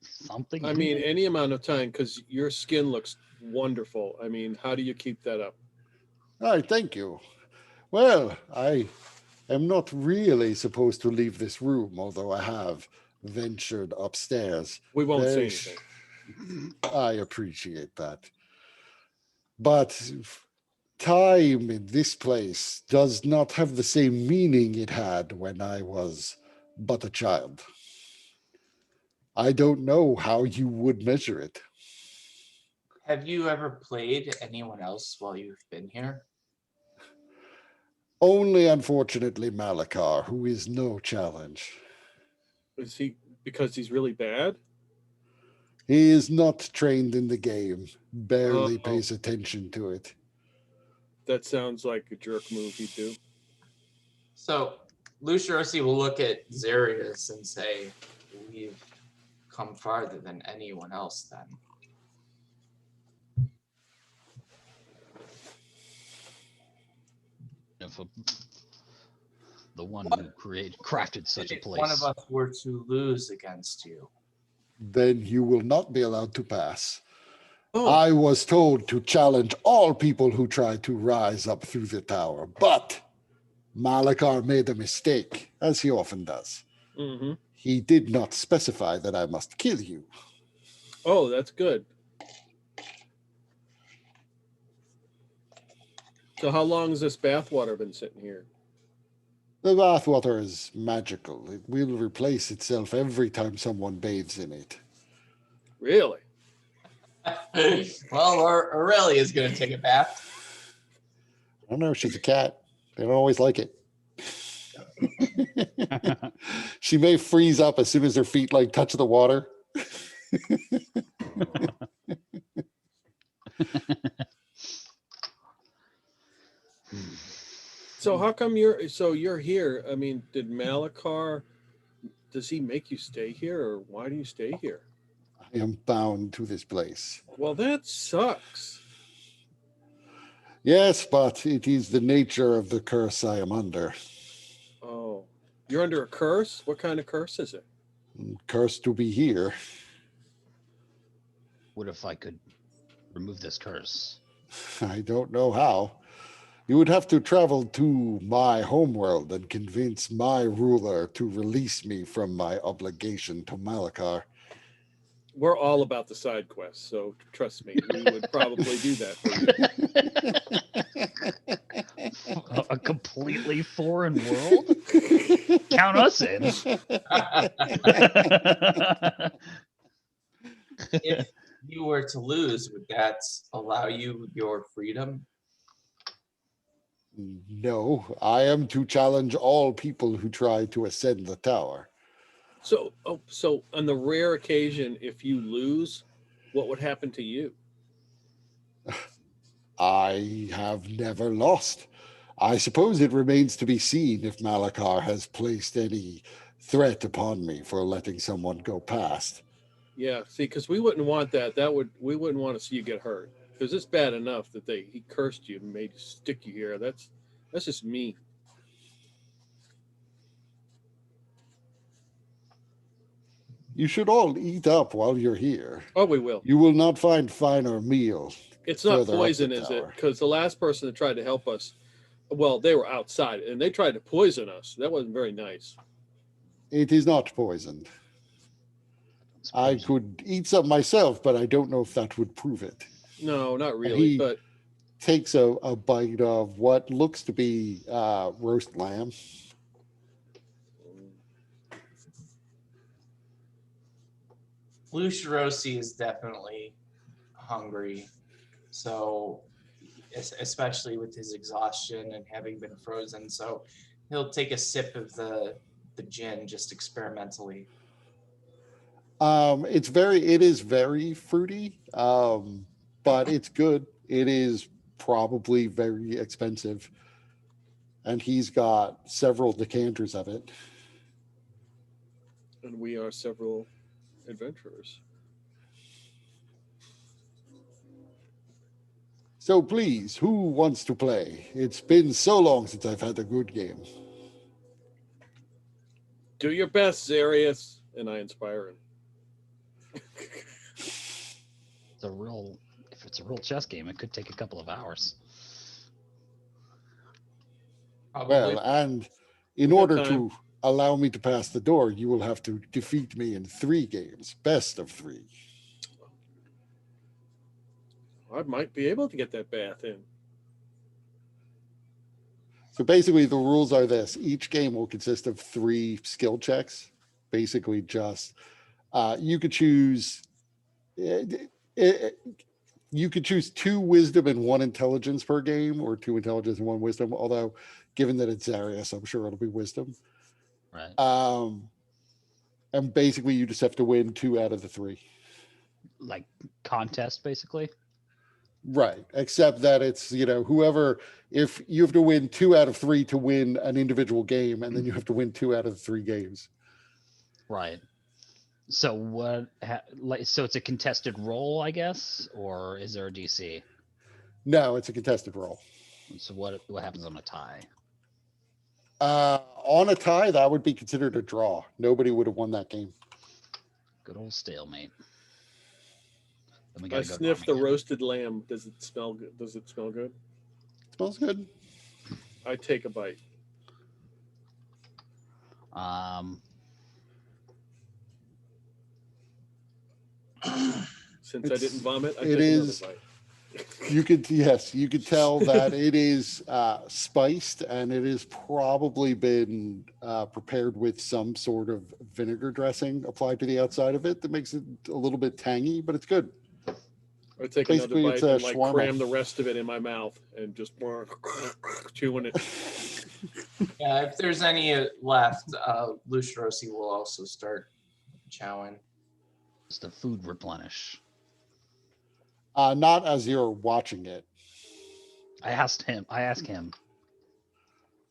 Something. I in mean, there? any amount of time, because your skin looks wonderful. I mean, how do you keep that up? Oh, thank you. Well, I am not really supposed to leave this room, although I have ventured upstairs. We won't say There's- anything. I appreciate that. But time in this place does not have the same meaning it had when I was but a child. I don't know how you would measure it. Have you ever played anyone else while you've been here? Only, unfortunately, Malikar, who is no challenge. Is he because he's really bad? He is not trained in the game, barely Oh. pays attention to it. That sounds like a jerk move he'd do. So Lucirosi will look at Zarius and say, we've come farther than anyone else then. If the one who crafted such a If one of place. us were to lose against you, Then you will not be allowed to pass. Oh, I was told to challenge all people who try to rise up through the tower, but Malikar made a mistake, as he often does. hmm He did not specify that I must kill you. oh, that's good. So how long has this bathwater been sitting here? The bathwater is magical. It will replace itself every time someone bathes in it. Really? well, Aurelia is going to take a bath. I don't know, she's a cat. They don't always like it. She may freeze up as soon as her feet like touch the water. So how come you're here? I mean, did Malikar, does he make you stay here, or why do you stay here? I am bound to this place. Well, that sucks. Yes, but it is the nature of the curse I am under. Oh, you're under a curse? What kind of curse is it? Cursed to be here. What if I could remove this curse? I don't know how. You would have to travel to my homeworld and convince my ruler to release me from my obligation to Malikar. We're all about the side quests, so trust me, we would probably do that for you. A completely foreign world? Count us in. If you were to lose, would that allow you your freedom? No, I am to challenge all people who try to ascend the tower. So, so on the rare occasion, if you lose, what would happen to you? I have never lost. I suppose it remains to be seen if Malikar has placed any threat upon me for letting someone go past. Yeah, see, because we wouldn't want that. We wouldn't want to see you get hurt because it's bad enough that he cursed you and made you stick you here. That's just mean. You should all eat up while you're here. Oh, we will. You will not find finer meal. It's not further up the poison, is it? tower. Because the last person that tried to help us, well, they were outside and they tried to poison us. That wasn't very nice. It is not poisoned. I could eat some myself, but I don't know if that would prove it. No, not really. He- But Takes a bite of what looks to be roast lamb. Lucirosi is definitely hungry, so especially with his exhaustion and having been frozen, so he'll take a sip of the gin just experimentally. It is very fruity, but it's good. It is probably very expensive, and he's got several decanters of it. and we are several adventurers. So please, who wants to play? It's been so long since I've had a good game. Do your best, Zarius, and I inspire him. If it's a real chess game, it could take a couple of hours. Probably. Well, and in We got order time. to allow me to pass the door, you will have to defeat me in 3 games, best of 3. I might be able to get that bath in. So basically, the rules are this: each game will consist of 3 skill checks. Basically, just you could choose. You could choose 2 wisdom and 1 intelligence per game, or 2 intelligence and 1 wisdom. Although, given that it's Zarius, I'm sure it'll be wisdom. Right. And basically, you just have to win 2 out of the 3. Like contest, basically. Right. Except that it's, whoever, if you have to win 2 out of 3 to win an individual game, and then you have to win 2 out of the 3 games. Right. So so it's a contested roll, I guess, or is there a DC? No, it's a contested roll. So what happens on a tie? On a tie, that would be considered a draw. Nobody would have won that game. Good old stalemate. Then we I gotta go to sniff the Armageddon. roasted lamb. Does it smell good? Does it smell good? Smells good. I take a bite. Since I It's- didn't vomit, I it take is- another bite. You could tell that it is spiced, and it has probably been prepared with some sort of vinegar dressing applied to the outside of it that makes it a little bit tangy, but it's good. I take Basically, another it's bite a and like shawarma. cram the rest of it in my mouth and just chewing it. Yeah, if there's any left, Lucirosi will also start chowing. Does the food replenish? Not as you're watching it. I asked him.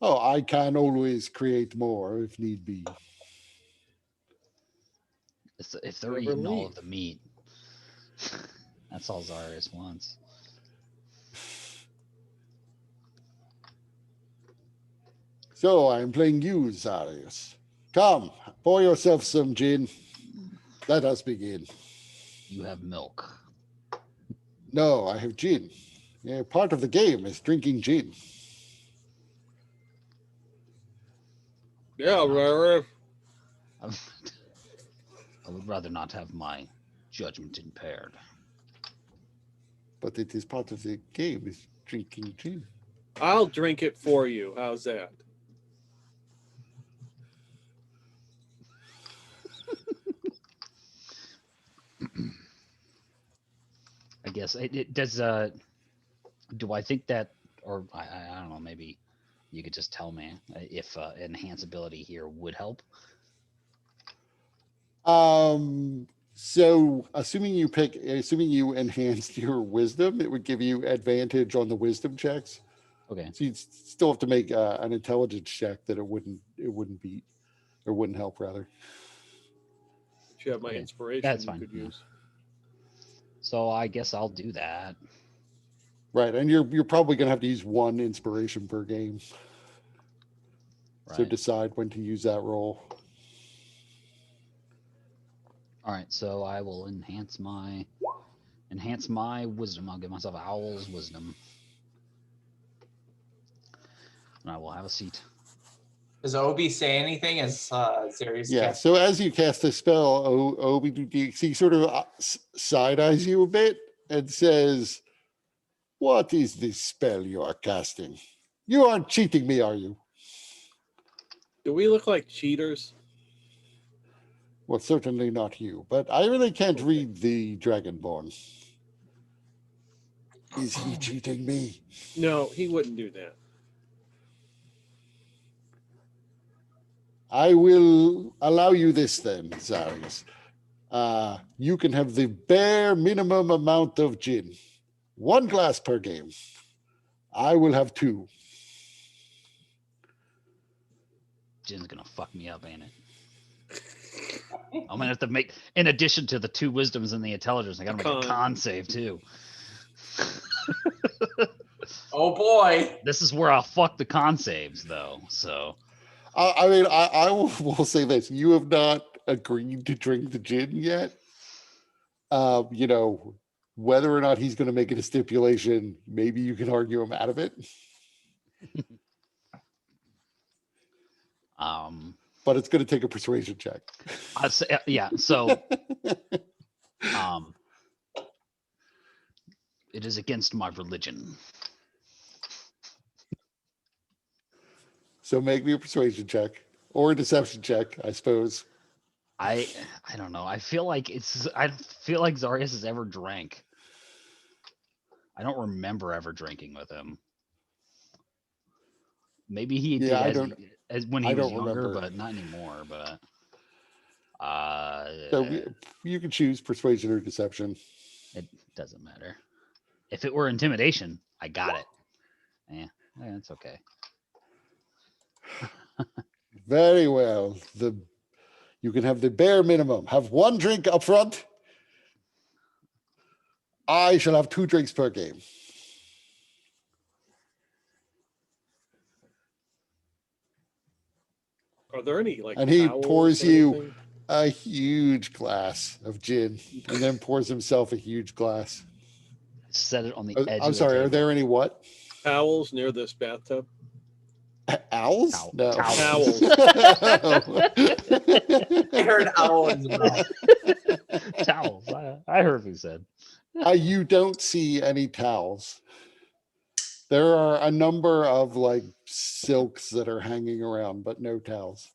Oh, I can always create more if need be. If they're Never eating all leave. of the meat, that's all Zarius wants. So I'm playing you, Zarius. Come, pour yourself some gin. Let us begin. You have milk. No, I have gin. Yeah, part of the game is drinking gin. Yeah, right. I would rather not have my judgment impaired. But it is part of the game is drinking gin. I'll drink it for you. How's that? I guess it does. Do I think that, or I don't know? Maybe you could just tell me if enhance ability here would help. So assuming you enhanced your wisdom, it would give you advantage on the wisdom checks. Okay. So you'd still have to make an intelligence check that it wouldn't beat or wouldn't help rather. You have my Okay, inspiration that's you fine, could yeah. use. So I guess I'll do that. Right. And you're probably gonna have to use one inspiration per game. So Right. decide when to use that roll. All right. So I will enhance my wisdom. I'll give myself Owl's wisdom, and I will have a seat. Does Obi say anything as Zarius Yeah. casts? So as you cast a spell, he sort of side eyes you a bit and says, "What is this spell you are casting? You aren't cheating me, are you?" Do we look like cheaters? Well, certainly not you, but I really can't Okay. read the Dragonborn. Is he cheating me? No, he wouldn't do that. I will allow you this then, Zarius. You can have the bare minimum amount of gin. 1 glass per game. I will have 2. Jin's gonna fuck me up, ain't it? I'm gonna have to make, in addition to the 2 wisdoms and the intelligence, I gotta make a Con. con save too. Oh boy. This is where I'll fuck the con saves though. So I will say this. You have not agreed to drink the gin yet. Whether or not he's going to make it a stipulation, maybe you can argue him out of it. But it's going to take a persuasion check. I'd say, yeah. So it is against my religion. So make me a persuasion check or a deception check, I suppose. I don't know. I feel like Zarius has ever drank. I don't remember ever drinking with him. Maybe he did Yeah, when he I was don't younger, remember. but not anymore. But So you can choose persuasion or deception. it doesn't matter. If it were intimidation, I got it. Yeah, it's okay. Very well. You can have the bare minimum. Have 1 drink up front. I shall have 2 drinks per game. Are there any like? And he towels pours or you anything? a huge glass of gin and then pours himself a huge glass. Set it on the Oh, edge I'm of the sorry, table. are there any what? Towels near this bathtub? Owls? Owl- No. Towels. I heard owl as well. Towels. I heard what you said. You don't see any towels. There are a number of like silks that are hanging around, but no towels.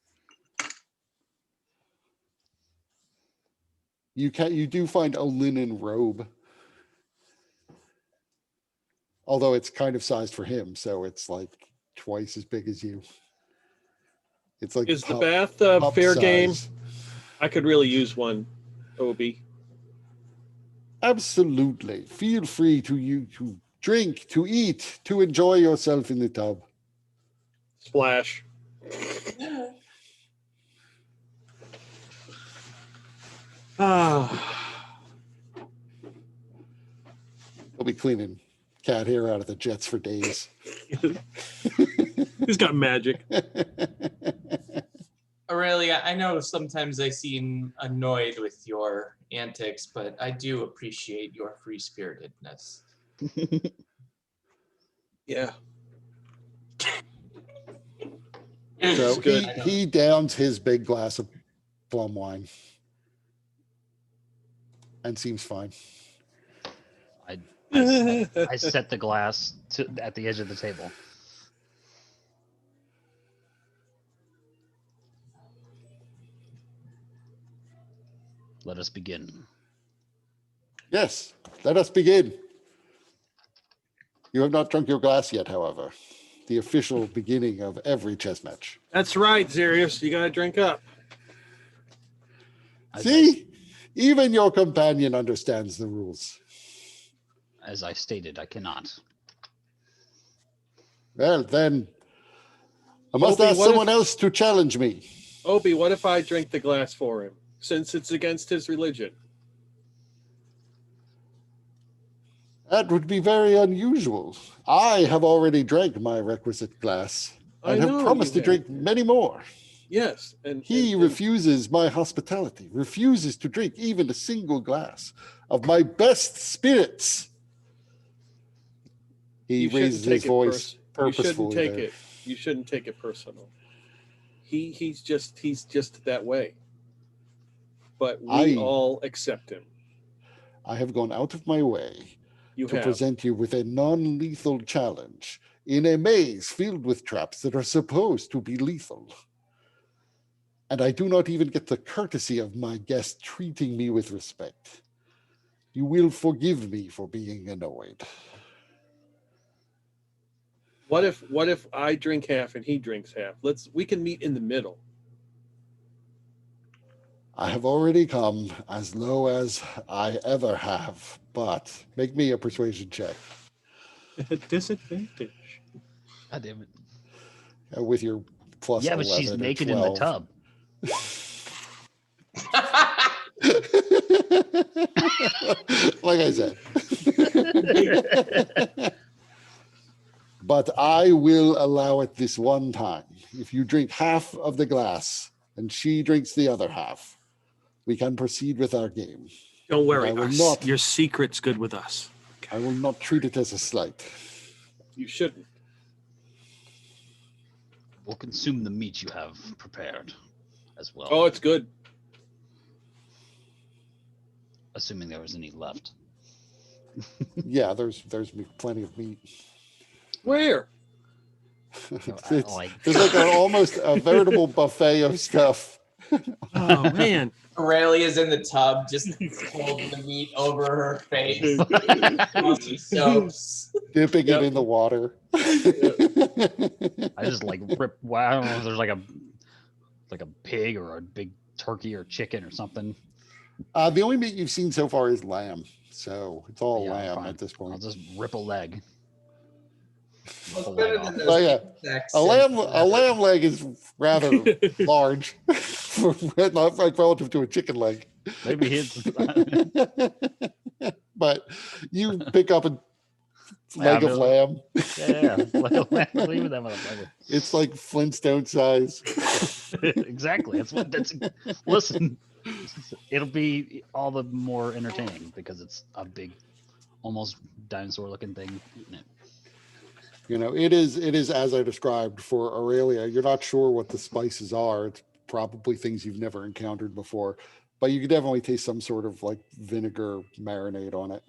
You do find a linen robe. Although it's kind of sized for him, so it's like twice as big as you. It's like Is the pup- bathtub pup fair game? size. I could really use one, Obi. Absolutely. Feel free to drink, to eat, to enjoy yourself in the tub. Splash. Ah, He'll be cleaning cat hair out of the jets for days. he's got magic. Aurelia, I know sometimes I seem annoyed with your antics, but I do appreciate your free-spiritedness. Yeah. So good. he downs his big glass of plum wine and seems fine. I set the glass at the edge of the table. Let us begin. Yes, let us begin. You have not drunk your glass yet, however. The official beginning of every chess match. That's right, Zarius. You gotta drink up. See? Even your companion understands the rules. As I stated, I cannot. Well, then, I must Obi, ask what someone if- else to challenge me. Obi, what if I drink the glass for him, since it's against his religion? That would be very unusual. I have already drank my requisite glass I and know have promised you to drink have. many more. Yes, and He refuses my hospitality, refuses to drink even a single glass of my best spirits. He you shouldn't raises his take it voice You shouldn't purposefully. take there. it. You shouldn't take it personal. He's just that way. But we I- all accept him. I have gone out of my way You to have. present you with a non-lethal challenge in a maze filled with traps that are supposed to be lethal. And I do not even get the courtesy of my guest treating me with respect. You will forgive me for being annoyed. What if I drink half and he drinks half? We can meet in the middle. I have already come as low as I ever have, but make me a persuasion check At disadvantage. God damn it. with your plus Yeah, but 11 she's or naked in the 12. tub. Like I said. But I will allow it this one time. If you drink half of the glass and she drinks the other half, we can proceed with our game. Don't worry, I will us. not. Your secret's good with us. I will not treat it as a slight. You shouldn't. We'll consume the meat you have prepared as well. Oh, it's good. Assuming there was any left. Yeah, there's plenty of meat. Where? It's- like- there's like almost a veritable buffet of stuff. Oh man. Aurelia's in the tub, just holding the meat over her face while she soaks. Dipping Yep. it in the water. I just like rip. Well, I don't know if there's like a pig or a big turkey or chicken or something. The only meat you've seen so far is lamb. So it's all Yeah, lamb fine. at this I'll point. just rip a leg. Well, it's Pull better that than off. those Oh, yeah. insects A and lamb leg is rather large, not like relative to a chicken leg. Maybe his. But you pick up a leg of no. lamb. Yeah, like a lamb. Leave that motherfucker. It's like Flintstone size. Exactly. Listen, it'll be all the more entertaining because it's a big, almost dinosaur looking thing eating it. You know, it is as I described for Aurelia. You're not sure what the spices are. It's probably things you've never encountered before, but you could definitely taste some sort of like vinegar marinade on it.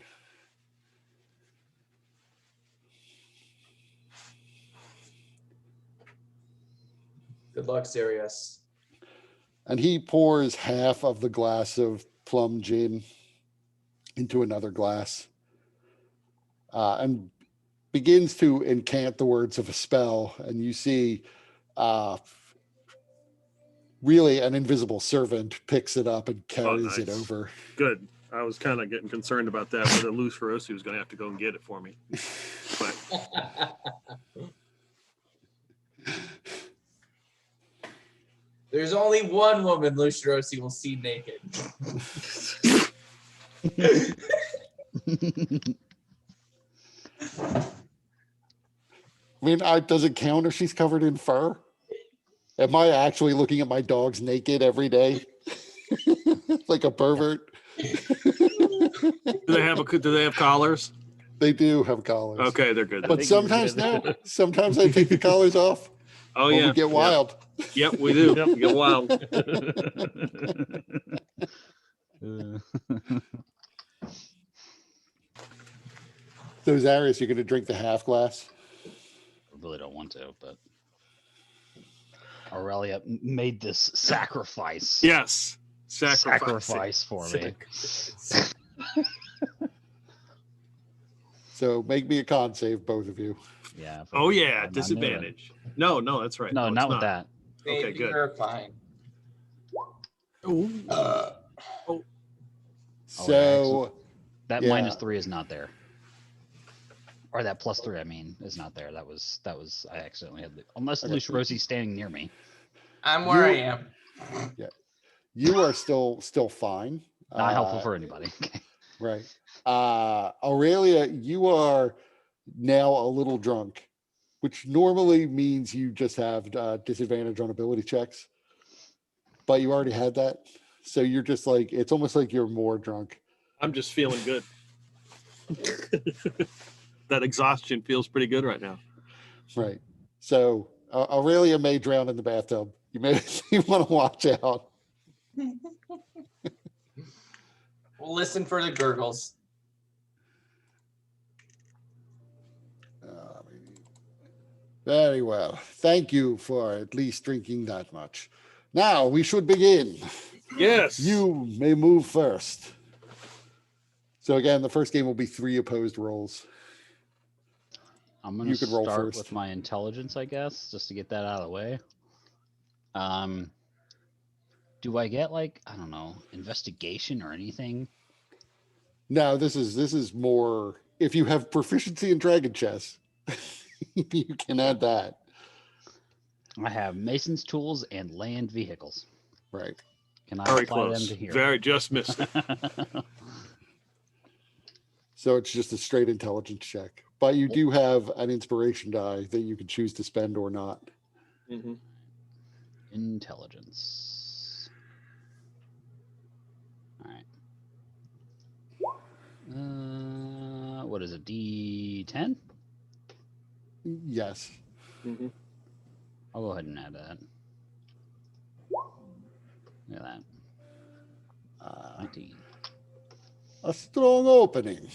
Good luck, Sirius. And he pours half of the glass of plum gin into another glass, and begins to incant the words of a spell. And you see really an invisible servant picks it up and carries it nice. over. Good. I was kind of getting concerned about that, whether Luz Feroci was going to have to go and get it for me. But There's only one woman Lucirosi will see naked. I mean, does it count if she's covered in fur? Am I actually looking at my dogs naked every day? Like a pervert? do they have collars? They do have collars. Okay, they're good. But sometimes no. Sometimes I take the collars off. Oh when yeah, we get wild. Yep, we do. Yep. We get wild. Those Arius, you're going to drink the half glass? I really don't want to, but Aurelia made this sacrifice. Yes, Sacrifice for me. So make me a con save, both of you. Yeah. Oh yeah, I'm not disadvantage. No, that's right. No, it's not with that. Okay, Maybe good. you're fine. Ooh. So That Yeah. -3 is not there. Or that +3, I mean, is not there. That was I accidentally had unless Okay. Lucia Rosie's standing near me. I'm where I You- am. you are still fine. Not helpful for anybody. Right. Aurelia, you are now a little drunk, which normally means you just have disadvantage on ability checks, but you already had that. So you're just like, it's almost like you're more drunk. I'm just feeling good. That exhaustion feels pretty good right now. Right. So Aurelia may drown in the bathtub. You may you want to watch out. We'll listen for the gurgles. Very well. Thank you for at least drinking that much. Now we should begin. Yes. You may move first. So again, the first game will be 3 opposed rolls. I'm gonna You could roll start first. with my intelligence, I guess, just to get that out of the way. Do I get like, I don't know, investigation or anything? No, this is more if you have proficiency in dragon chess, you can add that. I have mason's tools and land vehicles. Right. Can I Very apply them close. to here? Very just missed it. So it's just a straight intelligence check. But you do have an inspiration die that you can choose to spend or not. Mhm. Intelligence. All right. What is it? D10? Yes. Mhm. I'll go ahead and add that. Look at that. 19. A strong opening.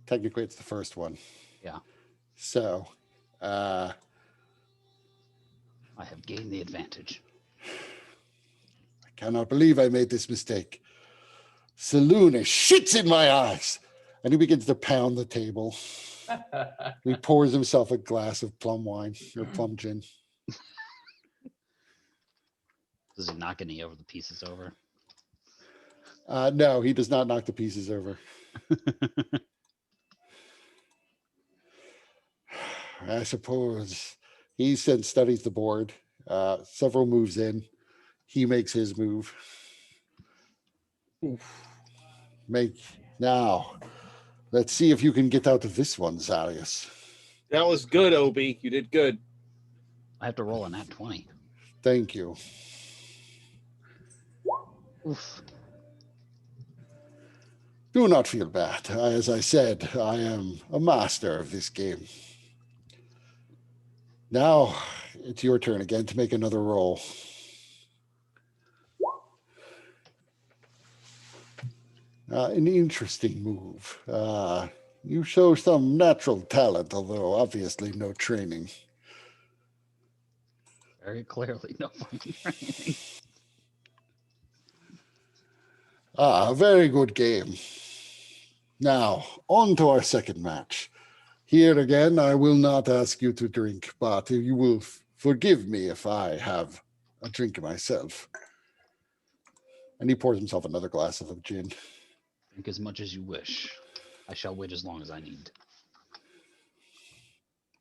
Technically, it's the first one. Yeah. So, I have gained the advantage. I cannot believe I made this mistake. Saloon is shits in my eyes. And he begins to pound the table. He pours himself a glass of plum wine or plum gin. Does he knock any of the pieces over? No, he does not knock the pieces over. I suppose he then studies the board. Several moves in, he makes his move. Now, let's see if you can get out of this one, Zarius. That was good, Obi. You did good. I have to roll a nat 20. Thank you. Oof. Do not feel bad. As I said, I am a master of this game. Now, it's your turn again to make another roll. An interesting move. You show some natural talent, although obviously no training. Very clearly, no fucking training. A very good game. Now, on to our second match. Here again, I will not ask you to drink, but you will forgive me if I have a drink myself. And he pours himself another glass of the gin. Drink as much as you wish. I shall wait as long as I need.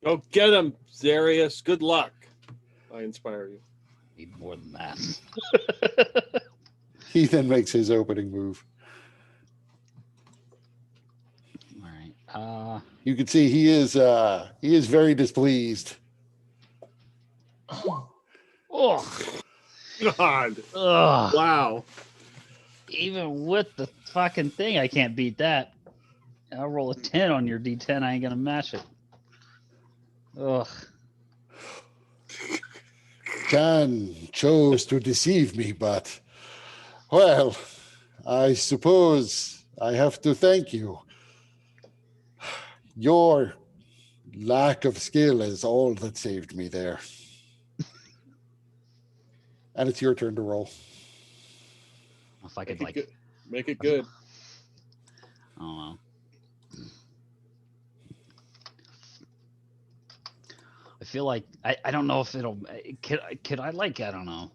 Go get him, Zarius. Good luck. I inspire you. Need more than that. He then makes his opening move. All right. You can see he is very displeased. Oh. God. Ugh. Wow. Even with the fucking thing, I can't beat that. I'll roll a 10 on your D10. I ain't gonna match it. Ugh. Chan chose to deceive me, but, well, I suppose I have to thank you. Your lack of skill is all that saved me there. And it's your turn to roll. If I could Make it like, good. Make it good. I don't know. I feel like I don't know if it'll. Could I like I don't know,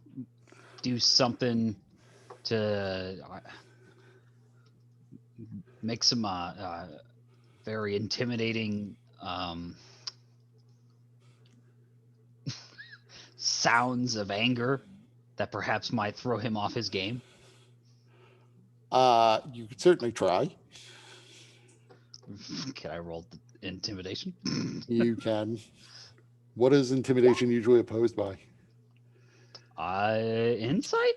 do something to make some very intimidating sounds of anger that perhaps might throw him off his game? You could certainly try. Can I roll the intimidation? You can. What is intimidation usually opposed by? Insight?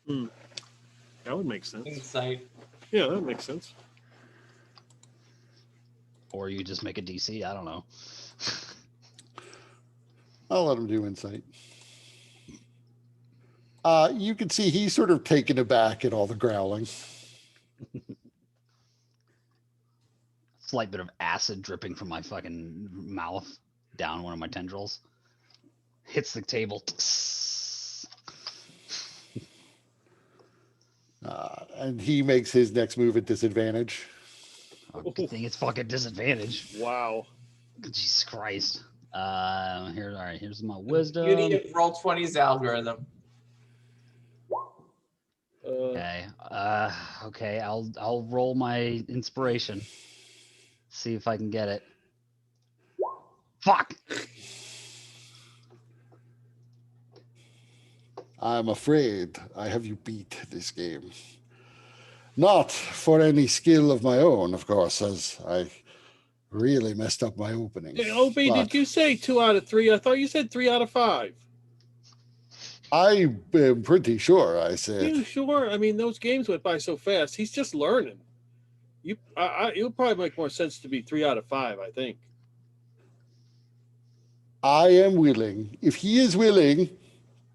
That would make sense. Insight. Yeah, that makes sense. Or you just make a DC? I don't know. I'll let him do insight. You can see he's sort of taken aback at all the growling. Slight bit of acid dripping from my fucking mouth down one of my tendrils. Hits the table. And he makes his next move at disadvantage. Oh, good thing it's fucking disadvantage. Wow. Jesus Christ. Here, all right. Here's my Beauty wisdom. of Roll20's algorithm. Okay. Okay. I'll roll my inspiration. See if I can get it. Fuck. I'm afraid I have you beat this game. Not for any skill of my own, of course, as I really messed up my opening. Hey, Obi, But did you say 2 out of 3? I thought you said 3 out of 5. I am pretty sure I said. You sure? I mean, those games went by so fast. He's just learning. It would probably make more sense to be 3 out of 5, I think. I am willing, if he is willing,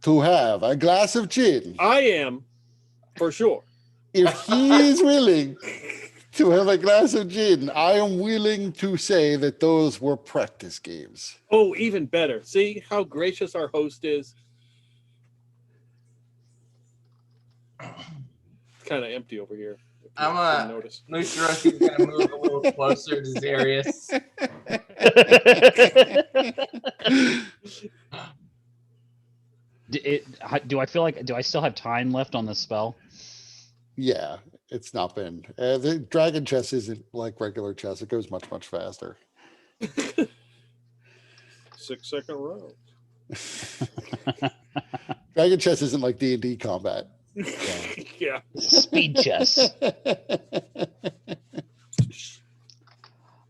to have a glass of gin. I am, for sure. If he is willing to have a glass of gin, I am willing to say that those were practice games. Oh, even better. See how gracious our host is? It's kind of empty over here. if you I'm didn't notice. Mushiroki's gonna move a little closer to Zarius. Do I feel like do I still have time left on this spell? Yeah, it's not been. The dragon chess isn't like regular chess. It goes much, much faster. 6-second round. Dragon chess isn't like D&D combat. Yeah. Speed chess.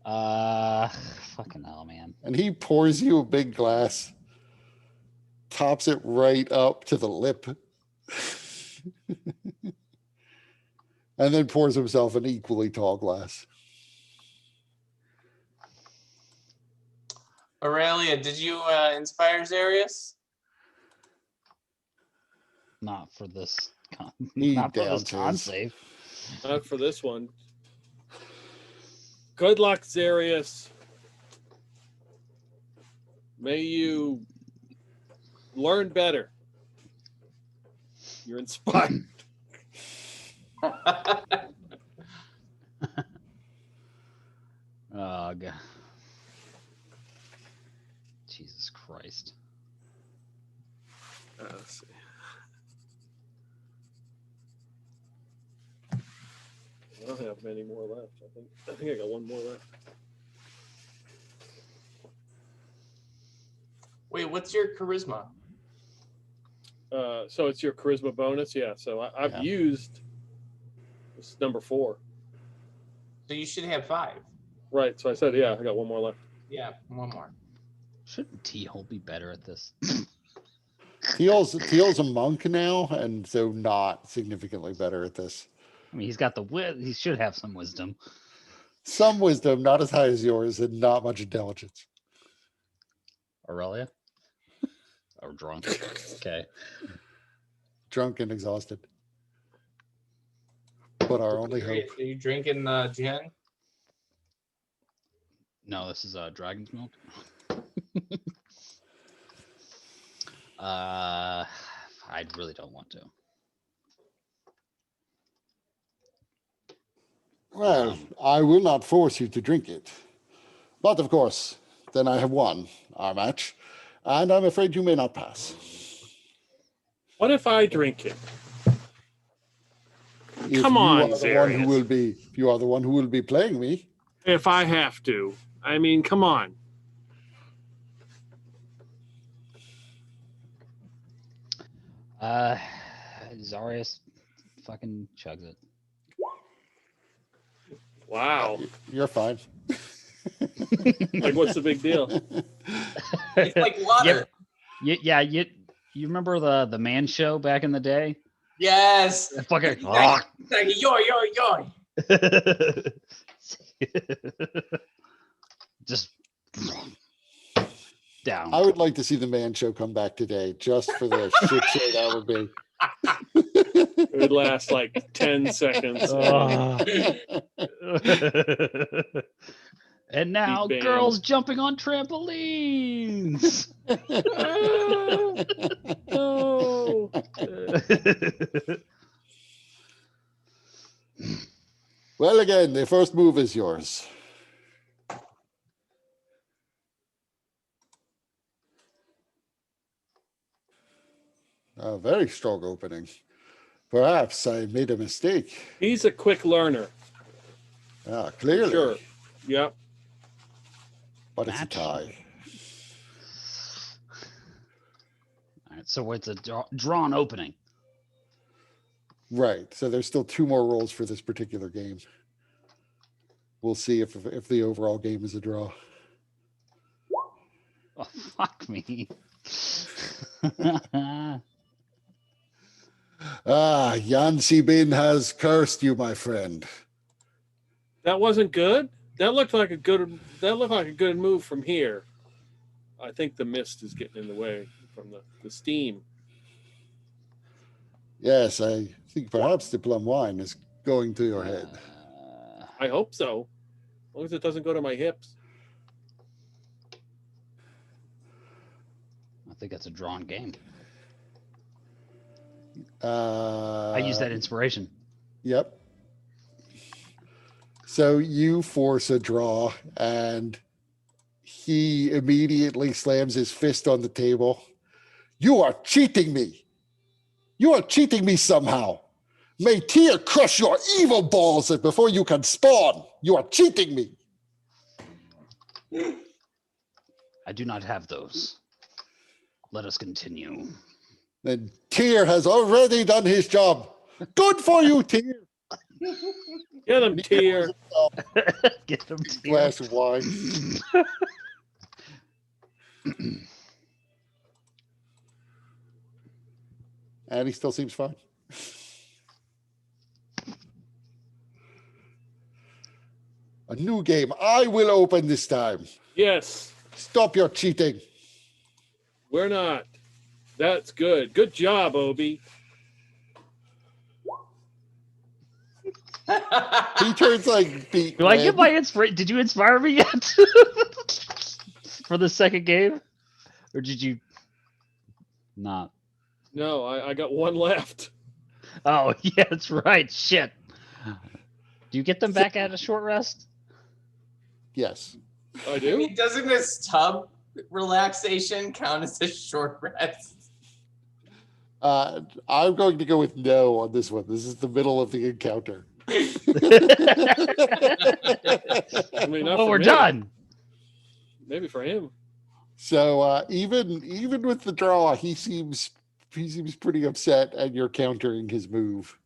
Fucking hell, man. And he pours you a big glass, tops it right up to the lip, and then pours himself an equally tall glass. Aurelia, did you inspire Zarius? Not for this. He Not for this doubts con his. save. Not for this one. Good luck, Zarius. May you learn better. You're inspired. Oh god. Jesus Christ. Let's see. I don't have many more left. I think I got one more left. Wait, what's your charisma? So it's your charisma bonus, yeah. So I've Yeah. used this is number 4, So you should have 5. right? So I said, yeah, I got one more left. Yeah, one more. Shouldn't T-Hole be better at this? Teal's a monk now, and so not significantly better at this. I mean, he's got the wit. He should have some wisdom. Some wisdom, not as high as yours, and not much intelligence. Aurelia? Or drunk. Okay. Drunk and exhausted. But our only hope. Are you drinking gin? No, this is dragon's milk. I really don't want to. Well, I will not force you to drink it. But of course, then I have won our match, and I'm afraid you may not pass. What if I drink it? If Come you on, are the one who Zarius. will be, if you are the one who will be playing me, If I have to. I mean, come on. Zarius fucking chugs it. Wow. you're fine. Like, what's the big deal? It's like water. Yeah, you remember the man show back in the day? Yes. Fucking Like, yo, yo, yo. just down. I would like to see the man show come back today, just for the shit show that would be. It would last like 10 seconds. And now Big bang. girls jumping on trampolines. No. Well, again, the first move is yours. A very strong opening. Perhaps I made a mistake. He's a quick learner. Clearly. Sure. Yep. But it's a Match. tie. All right, so it's a drawn opening. Right. So there's still 2 more rolls for this particular game. We'll see if the overall game is a draw. Oh, fuck me. Yancy Bin has cursed you, my friend. That wasn't good. That looked like a good move from here. I think the mist is getting in the way from the steam. Yes, I think perhaps the plum wine is going to your head. I hope so. As long as it doesn't go to my hips. I think that's a drawn game. I I use that inspiration. Yep. So you force a draw, and he immediately slams his fist on the table. You are cheating me. You are cheating me somehow. May Tyr crush your evil balls before you can spawn. You are cheating me. I do not have those. Let us continue. Then Tyr has already done his job. Good for you, Tyr. Get him, Tyr. Get them Glass of wine. And he still seems fine. A new game. I will open this time. Yes, Stop your cheating. we're not. That's good. Good job, Obi. He turns like beet Do I get red. my inspiration? Did you inspire me yet for the second game, or did you not? No, I got one left. Oh, yeah, that's right. Shit. Do you get them back at a short rest? Yes. I I do. mean, doesn't this tub relaxation count as a short rest? I'm going to go with no on this one. This is the middle of the encounter. I mean, not Well, for we're me. done. Maybe for him. So even with the draw, he seems pretty upset, and you're countering his move.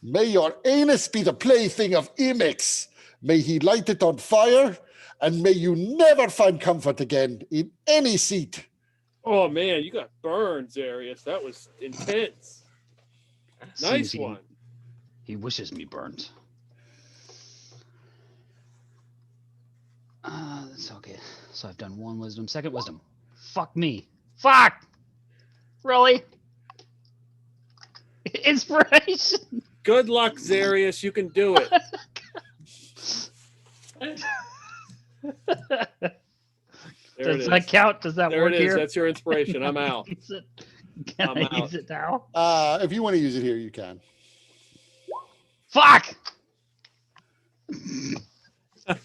May your anus be the plaything of Imix. May he light it on fire, and may you never find comfort again in any seat. Oh man, you got burned, Zarius. That was intense. Nice Seems one. He wishes me burnt. That's okay. So I've done one wisdom, second wisdom. Fuck me. Fuck! Really? Inspiration! Good luck, Zarius. You can do it. There it Does is. that count? Does that There work it is. here? That's your inspiration. I'm out. Use it? Can I'm I out. use it now? If you want to use it here, you can. Fuck! Am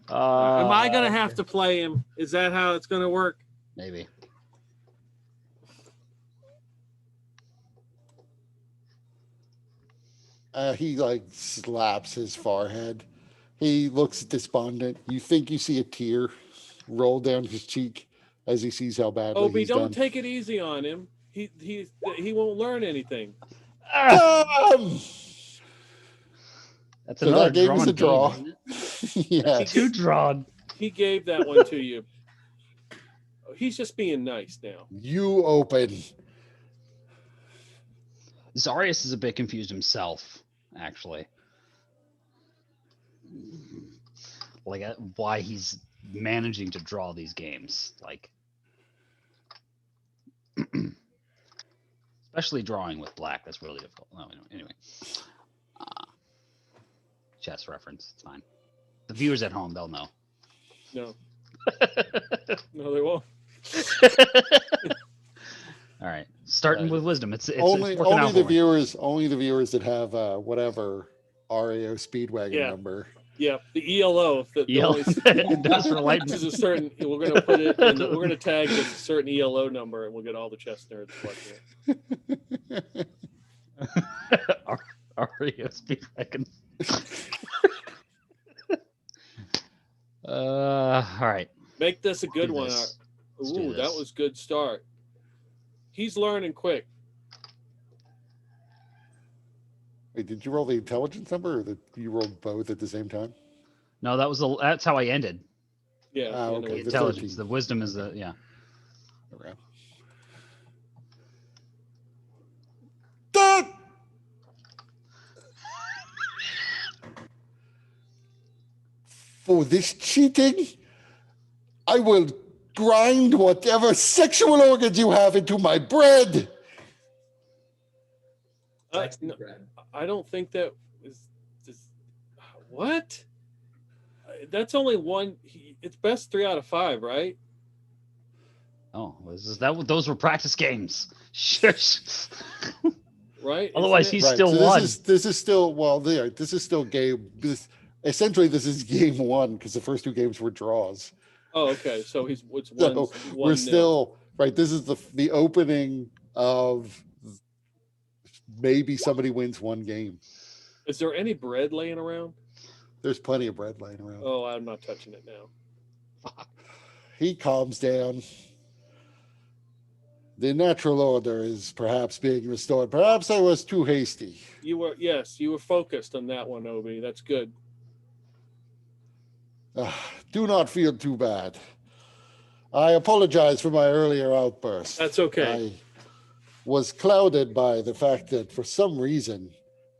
I gonna have to play him? Is that how it's gonna work? Maybe. He like slaps his forehead. He looks despondent. You think you see a tear roll down his cheek as he sees how badly Obi, he's don't done. take it easy on him. He won't learn anything. That's So another that game is drawn a draw. game, isn't it? Yes. Two drawn. He gave that one to you. He's just being nice now. You open. Zarius is a bit confused himself, actually. Like why he's managing to draw these games, like especially drawing with black. That's really difficult. No, anyway, chess reference. It's fine. The viewers at home, they'll know. No. No, they won't. All right, starting Right. with wisdom. It's only working out the for me. viewers that have whatever RAO Speedwagon Yeah. number. Yeah, the ELO. The Yell. only- Industrial light. This is a certain. We're gonna put it. We're gonna tag this a certain ELO number, and we'll get all the chess nerds watching it. Ario Speedwagon. All right. Make this a good Do one. this. Let's do Ooh, that this. was good start. He's learning quick. Wait, did you roll the intelligence number, or you rolled both at the same time? No, that's how I ended. Yeah. Ah, yeah, okay. no, The Intelligence. 13. The wisdom is the yeah. Around. Dad! For this cheating, I will grind whatever sexual organs you have into my bread. no, I don't think that is what. That's only one. It's best 3 out of 5, right? Oh, those were practice games. Shush. Right. Otherwise, Isn't it? he's still so won. this is still this is still game. Essentially, this is game one because the first two games were draws. Oh, okay. So it's So one. we're still right. This is the opening of maybe somebody wins one game. Is there any bread laying around? There's plenty of bread laying around. Oh, I'm not touching it now. He calms down. The natural order is perhaps being restored. Perhaps I was too hasty. You were focused on that one, Obi. That's good. Do not feel too bad. I apologize for my earlier outburst. That's okay. I was clouded by the fact that for some reason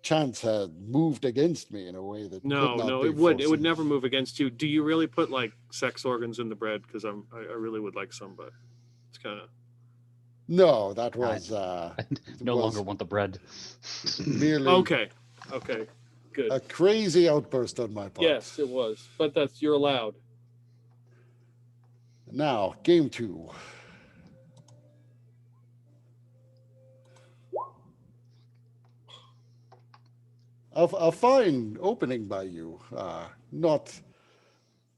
chance had moved against me in a way that No, could not no, be it would foreseen. never move against you. Do you really put like sex organs in the bread? Because I really would like some, but it's kind of No, that God. was I no was longer want the bread. merely okay. Okay, good. a crazy outburst on my part. Yes, it was, but you're allowed. Now, game 2. A fine opening by you. Not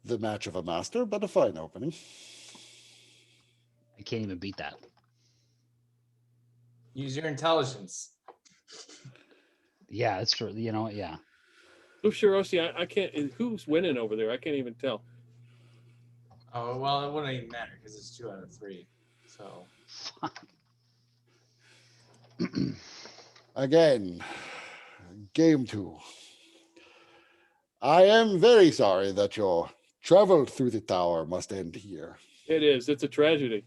the match of a master, but a fine opening. I can't even beat that. Use your intelligence. Yeah, it's true. You know what? Yeah. Oh, sure, Osi, I can't. Who's winning over there? I can't even tell. Oh, well, it wouldn't even matter because it's 2 out of 3. So, Again, game 2. I am very sorry that your travel through the tower must end here. It is. It's a tragedy.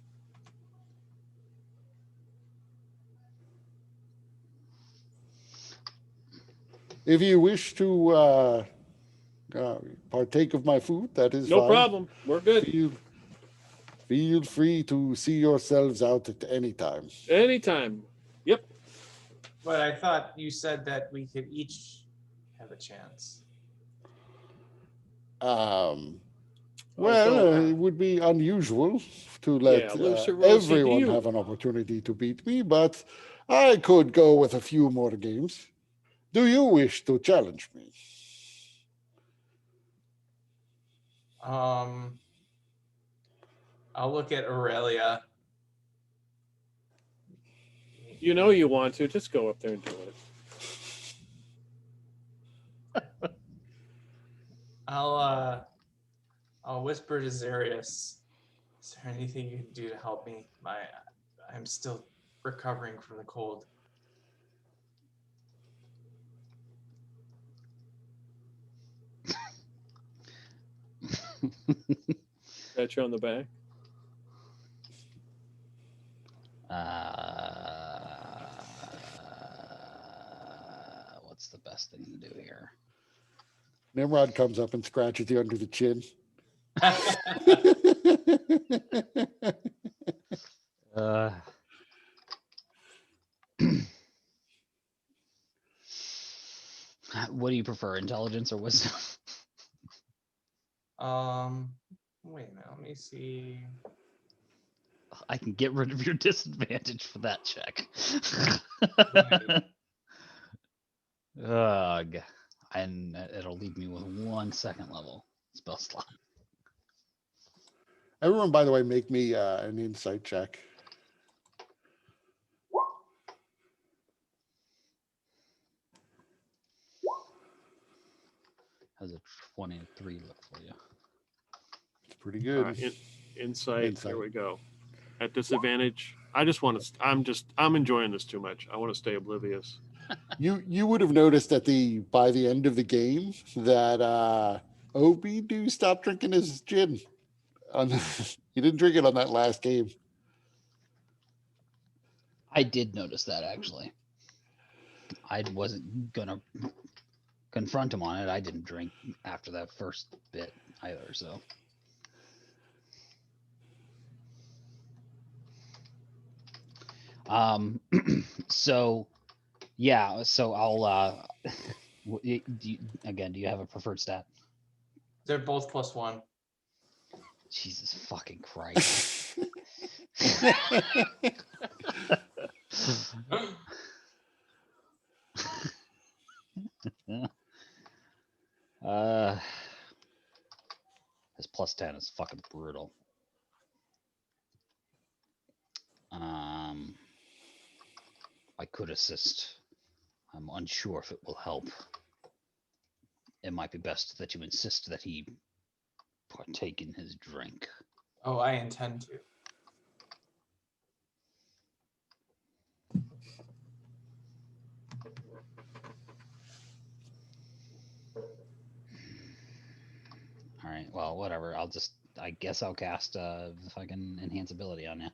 If you wish to partake of my food, that is No fine. problem. We're good. Feel free to see yourselves out at any time. Anytime. Yep. but I thought you said that we could each have a chance. Well, it would be unusual to let Lucy Rossi, do everyone you- have an opportunity to beat me, but I could go with a few more games. Do you wish to challenge me? I'll look at Aurelia. You know you want to. Just go up there and do it. I'll whisper to Zarius. Is there anything you can do to help me? I'm still recovering from the cold. Pat you on the back. What's the best thing to do here? Nimrod comes up and scratches you under the chin. What do you prefer, intelligence or wisdom? Wait a minute, let me see. I can get rid of your disadvantage for that check. Ugh. And it'll leave me with 1 second level spell slot. Everyone, by the way, make me an insight check. How's a 23 look for you? It's pretty good. Insight. There we go. At disadvantage. I just want to. I'm enjoying this too much. I want to stay oblivious. You would have noticed by the end of the game that Obi do stop drinking his gin. He didn't drink it on that last game. I did notice that actually. I wasn't gonna confront him on it. I didn't drink after that first bit either, so. So yeah, so I'll do you have a preferred stat? They're both +1. Jesus fucking Christ. This +10 is fucking brutal. I could assist. I'm unsure if it will help. It might be best that you insist that he partake in his drink. Oh, I intend to. All right. Well, whatever. I guess I'll cast fucking enhance ability on you.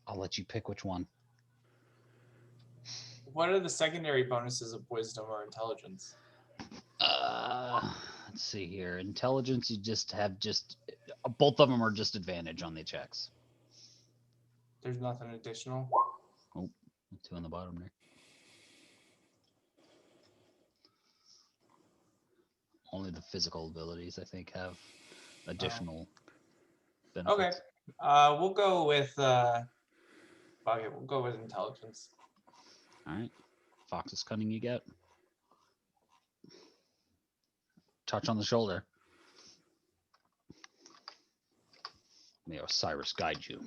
I'll let you pick which one. What are the secondary bonuses of wisdom or intelligence? Let's see here. Intelligence, you just have both of them are just advantage on the checks. There's nothing additional. Oh, 2 on the bottom there. Only the physical abilities, I think, have additional benefits. Okay. We'll go with fuck it, we'll go with intelligence. All right. Fox's cunning you get. Touch on the shoulder. May Osiris guide you.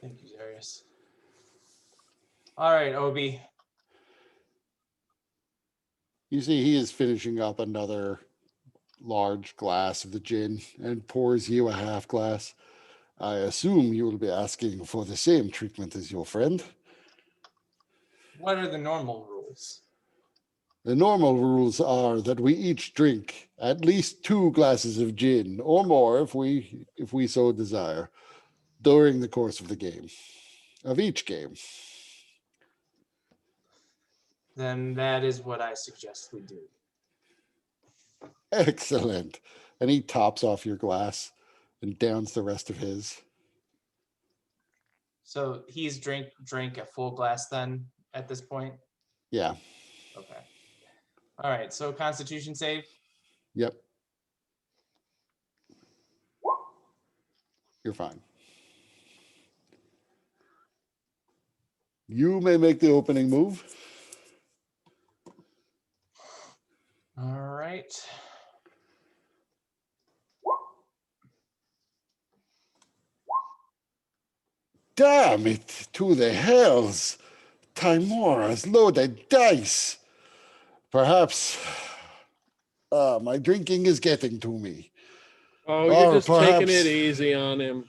Thank you, Darius. All right, Obi. You see, he is finishing up another large glass of the gin and pours you a half glass. I assume you will be asking for the same treatment as your friend. What are the normal rules? The normal rules are that we each drink at least 2 glasses of gin or more if we so desire during the course of the game, of each game. Then that is what I suggest we do. Excellent. And he tops off your glass and downs the rest of his. So he's drank a full glass then at this point? Yeah. Okay. All right, so Constitution save. Yep. You're fine. You may make the opening move. All right. Damn it to the hells. Timora's loaded dice. Perhaps my drinking is getting to me. Oh, you're Or just taking perhaps- it easy on him.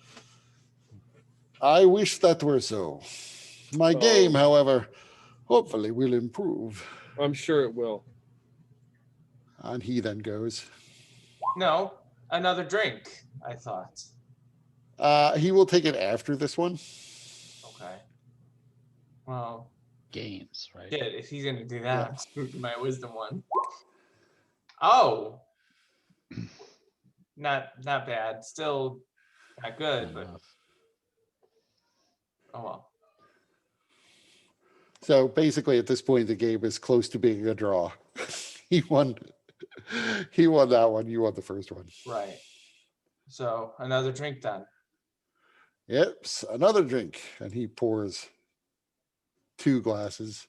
I wish that were so. My Oh. game, however, hopefully will improve. I'm sure it will. And he then goes. No, another drink, I thought. He will take it after this one. Okay. Well, Games, right? shit, if he's gonna do that, I'm screwed my wisdom one. Oh. Not bad. Still not good, Not but enough. oh well. So basically, at this point, the game is close to being a draw. He won. He won that one. You won the first one. Right. So another drink then. Yep, another drink, and he pours 2 glasses.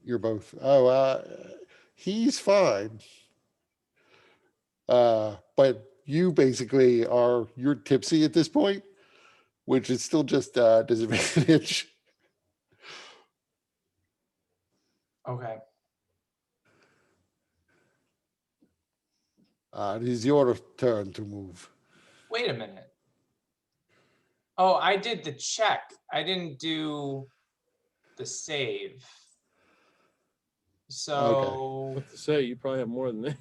You're both. He's fine. But you basically you're tipsy at this point, which is still just disadvantage. Okay. It is your turn to move. Wait a minute. Oh, I did the check. I didn't do the save. So What to say? You probably have more than that.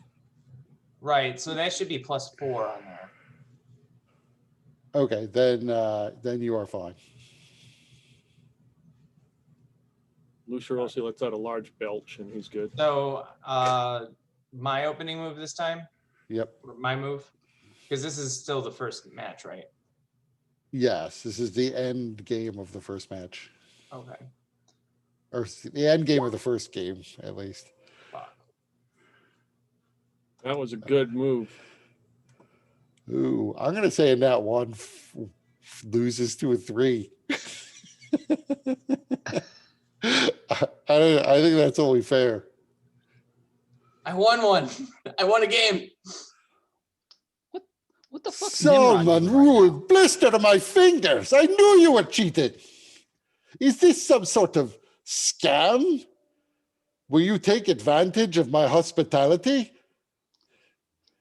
right, so that should be +4 on there. Okay, then you are fine. Lucia also lets out a large belch, and he's good. So my opening move this time? Yep. Or my move? Because this is still the first match, right? Yes, this is the end game of the first match, Okay. or the end game of the first game, at least. Fuck. That was a good move. Ooh, I'm gonna say in that one loses to a 3. I think that's only fair. I won one. I won a game. What the fuck? Salmon rule blistered my fingers. I knew you were cheated. Is this some sort of scam? Will you take advantage of my hospitality?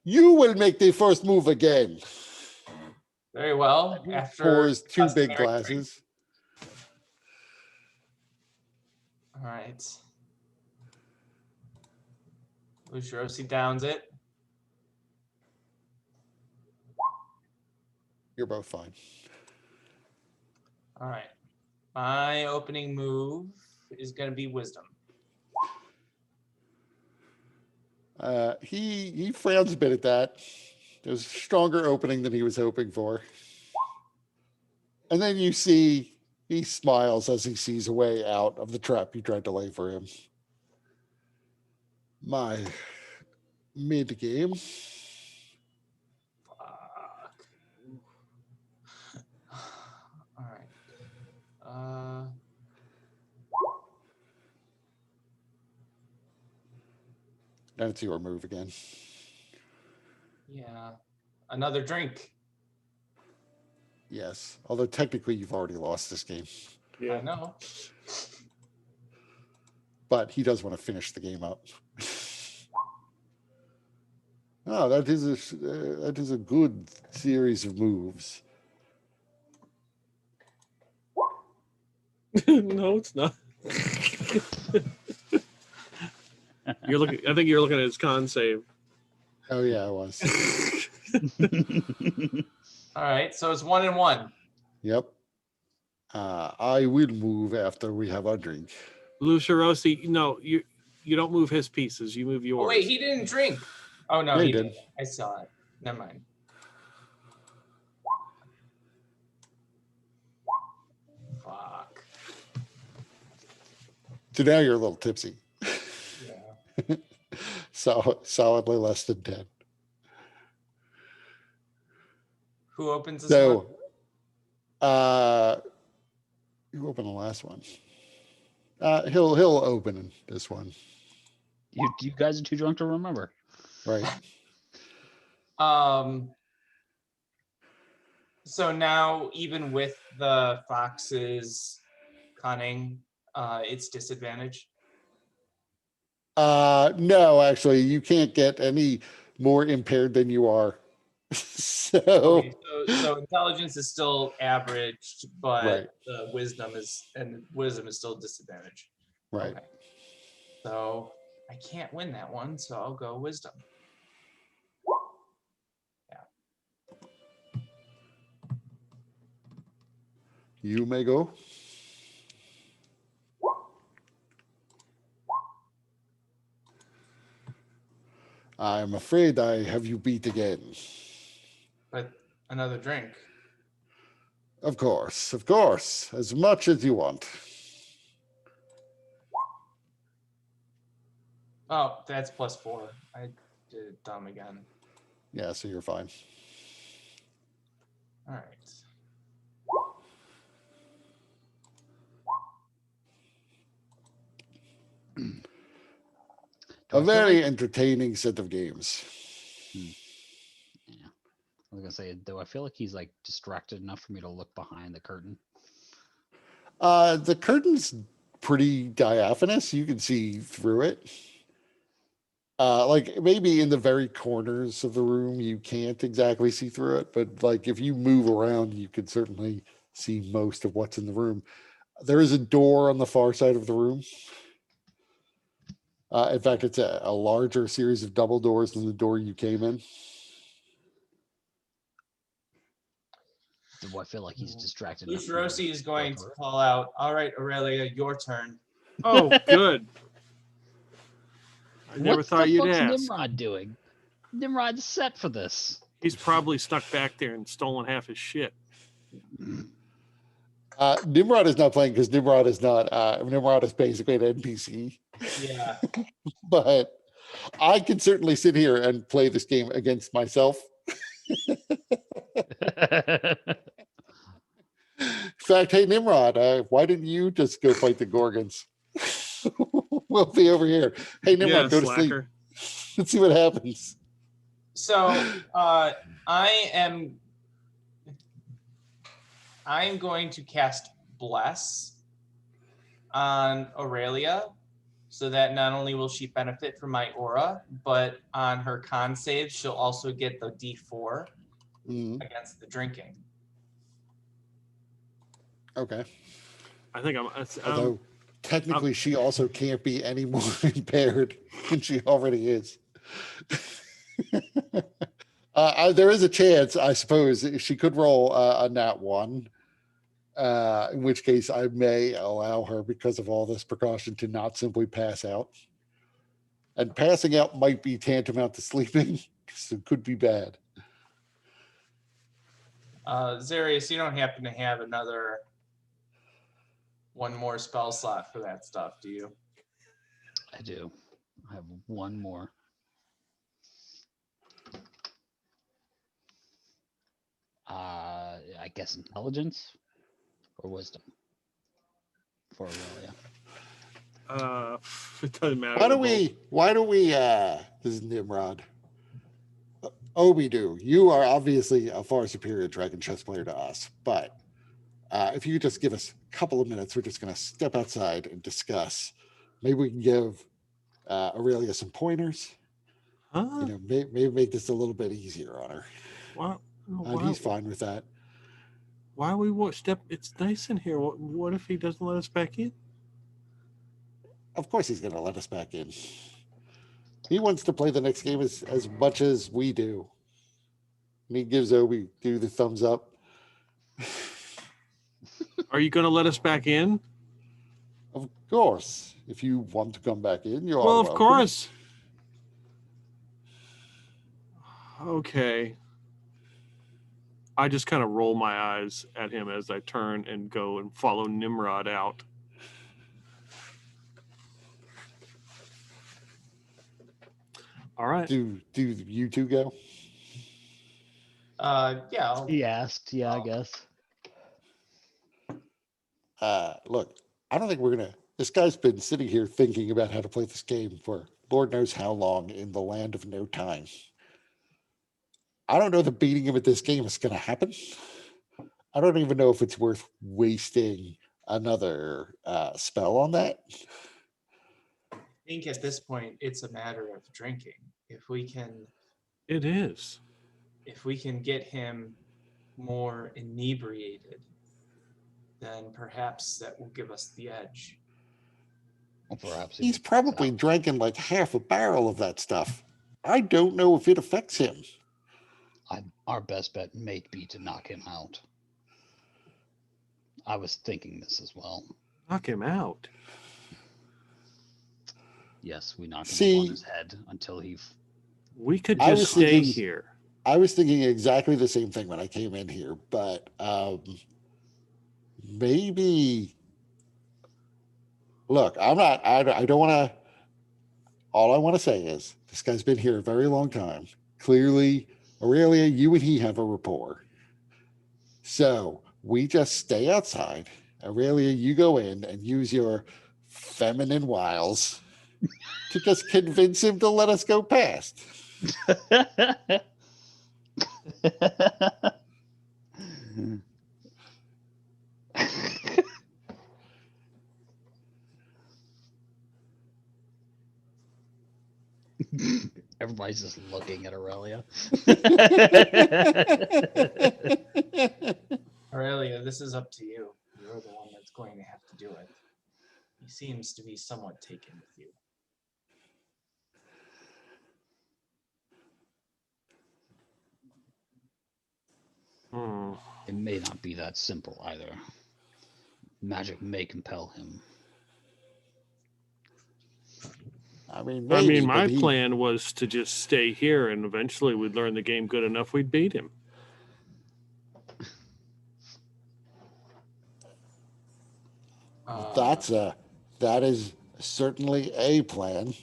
You will make the first move again. Very well. After Pours 2 big customary glasses. All right. Lucirosi downs it. You're both fine. All right. My opening move is going to be wisdom. He frowns a bit at that. There's a stronger opening than he was hoping for. And then you see he smiles as he sees a way out of the trap you tried to lay for him. My mid game. Fuck. All right. Then it's your move again. Yeah. Another drink. Yes. Although technically you've already lost this game. I Yeah. know. But he does want to finish the game up. Oh, that is a good series of moves. No, it's not. You're looking. I think you're looking at his con save. Oh yeah, I was. All right. So it's 1 and 1. Yep. I will move after we have our drink. Lucirosi, no, you don't move his pieces. You move yours. Oh, wait. He didn't drink. Oh, no. Yeah, he he did. did. I saw it. Never mind. Fuck. So now you're a little tipsy. Yeah. So solidly less than 10. Who opens this one? So you open the last one. He'll open this one. You guys are too drunk to remember. Right. So now, even with the fox's cunning, it's disadvantage. No, actually, you can't get any more impaired than you are. So Okay, so intelligence is still averaged, but Right. the wisdom is still disadvantage. right. Okay. So I can't win that one, so I'll go wisdom. You may go. I'm afraid I have you beat again. But another drink. Of course, as much as you want. Oh, that's +4. I did it dumb again. Yeah, so you're fine. All right. Do A I feel very like- entertaining set of games. Yeah. I was gonna say, do I feel like he's like distracted enough for me to look behind the curtain? The curtain's pretty diaphanous. You can see through it. Like maybe in the very corners of the room, you can't exactly see through it, but like if you move around, you can certainly see most of what's in the room. There is a door on the far side of the room. In fact, it's a larger series of double doors than the door you came in. Do I feel like he's distracted enough? for me to Lucirosi is go going to through it? call out, all right, Aurelia, your turn. Oh, good. I never What thought the you'd fuck's ask. Nimrod doing? Nimrod's set for this. He's probably stuck back there and stolen half his shit. Nimrod is not playing because Nimrod is not. Nimrod is basically an NPC. Yeah. But I can certainly sit here and play this game against myself. In fact, hey Nimrod, why didn't you just go fight the Gorgons? We'll be over here. Hey Nimrod, Yeah, go to sleep. slacker. Let's see what happens. So I am going to cast Bless on Aurelia, so that not only will she benefit from my aura, but on her con save, she'll also get the D4 Mhm. against the drinking. Okay. I think Although technically she also can't be any more impaired than she already is. There is a chance, I suppose, she could roll a nat 1, in which case I may allow her, because of all this precaution, to not simply pass out. And passing out might be tantamount to sleeping, so it could be bad. Zarius, you don't happen to have one more spell slot for that stuff, do you? I do. I have one more. I guess intelligence or wisdom for Aurelia. It doesn't matter. Why don't we, this is Nimrod. Obidu, you are obviously a far superior dragon chess player to us, but if you could just give us a couple of minutes, we're just going to step outside and discuss. Maybe we can give Aurelia some pointers. Huh? Maybe make this a little bit easier on her. Why, And he's fine with that. why we step? It's nice in here. What if he doesn't let us back in? Of course he's going to let us back in. He wants to play the next game as much as we do. And he gives Obi the thumbs up. Are you going to let us back in? Of course. If you want to come back in, you're Well, all of welcome. course. Okay. I just kind of roll my eyes at him as I turn and go and follow Nimrod out. All right. Do you two go? Yeah. He asked, yeah, I guess. Look, I don't think we're gonna. This guy's been sitting here thinking about how to play this game for Lord knows how long in the land of no time. I don't know the beating him at this game is gonna happen. I don't even know if it's worth wasting another spell on that. I think at this point it's a matter of drinking. If we can It is. get him more inebriated, then perhaps that will give us the edge. Or perhaps He's even probably out. drinking like half a barrel of that stuff. I don't know if it affects him. Our best bet may be to knock him out. I was thinking this as well. Knock him out. Yes, we knock him See, up on his head until he. We could I just was stay thinking- here. I was thinking exactly the same thing when I came in here, but maybe. Look, I'm not. I don't want to. All I want to say is this guy's been here a very long time. Clearly, Aurelia, you and he have a rapport. So we just stay outside. Aurelia, you go in and use your feminine wiles to just convince him to let us go past. Everybody's just looking at Aurelia. Aurelia, this is up to you. You're the one that's going to have to do it. He seems to be somewhat taken with you. It may not be that simple either. Magic may compel him. I mean, maybe, My but he- plan was to just stay here, and eventually we'd learn the game good enough we'd beat him. That is certainly a plan,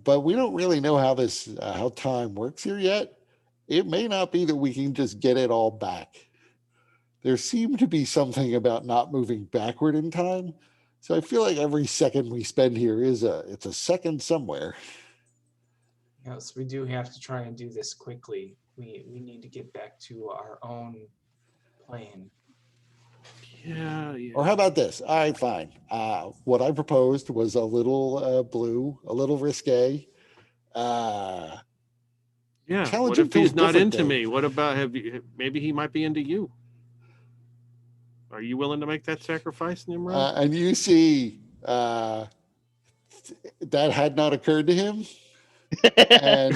but we don't really know how how time works here yet. It may not be that we can just get it all back. There seemed to be something about not moving backward in time, so I feel like every second we spend here it's a second somewhere. Yes, we do have to try and do this quickly. We need to get back to our own plane. Yeah. Or how about this? All right, fine. What I proposed was a little blue, a little risque. Yeah. Challenge What him if to a he's not different into day. me? What about maybe he might be into you? Are you willing to make that sacrifice, Nimrod? And you see that had not occurred to him. And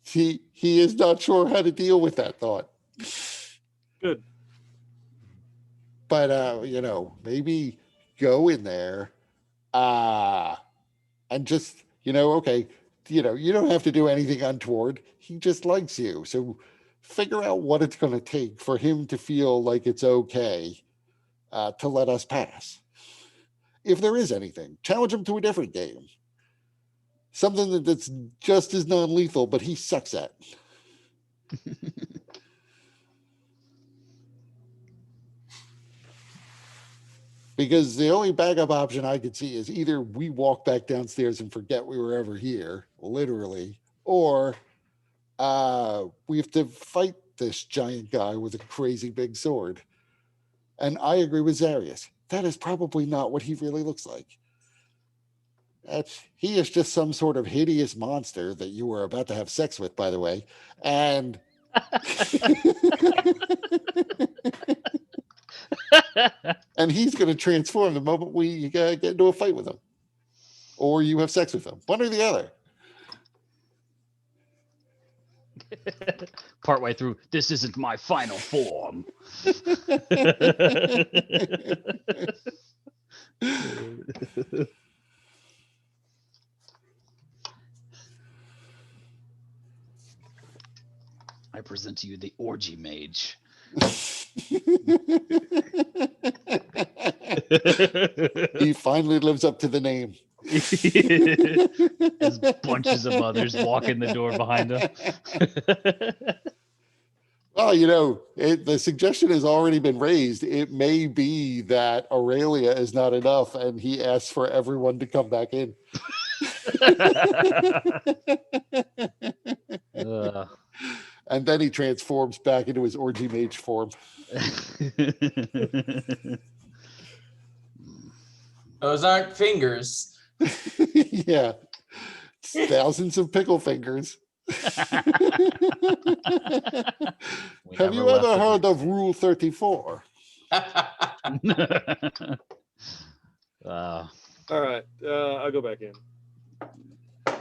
he is not sure how to deal with that thought. Good. But maybe go in there and just, okay, you don't have to do anything untoward. He just likes you. So figure out what it's going to take for him to feel like it's okay to let us pass. If there is anything, challenge him to a different game. Something that's just as non-lethal, but he sucks at. Because the only backup option I could see is either we walk back downstairs and forget we were ever here, literally, or we have to fight this giant guy with a crazy big sword. And I agree with Zarius. That is probably not what he really looks like. He is just some sort of hideous monster that you were about to have sex with, by the way. And and he's going to transform the moment we get into a fight with him. Or you have sex with him. One or the other. Partway through, this isn't my final form. I present to you the orgy mage. He finally lives up to the name. As bunches of others walk in the door behind him. Well, the suggestion has already been raised. It may be that Aurelia is not enough, and he asks for everyone to come back in. And then he transforms back into his orgy mage form. Those aren't fingers. Yeah. It's thousands of pickle fingers. Have you ever heard of Rule 34? All right, I'll go back in.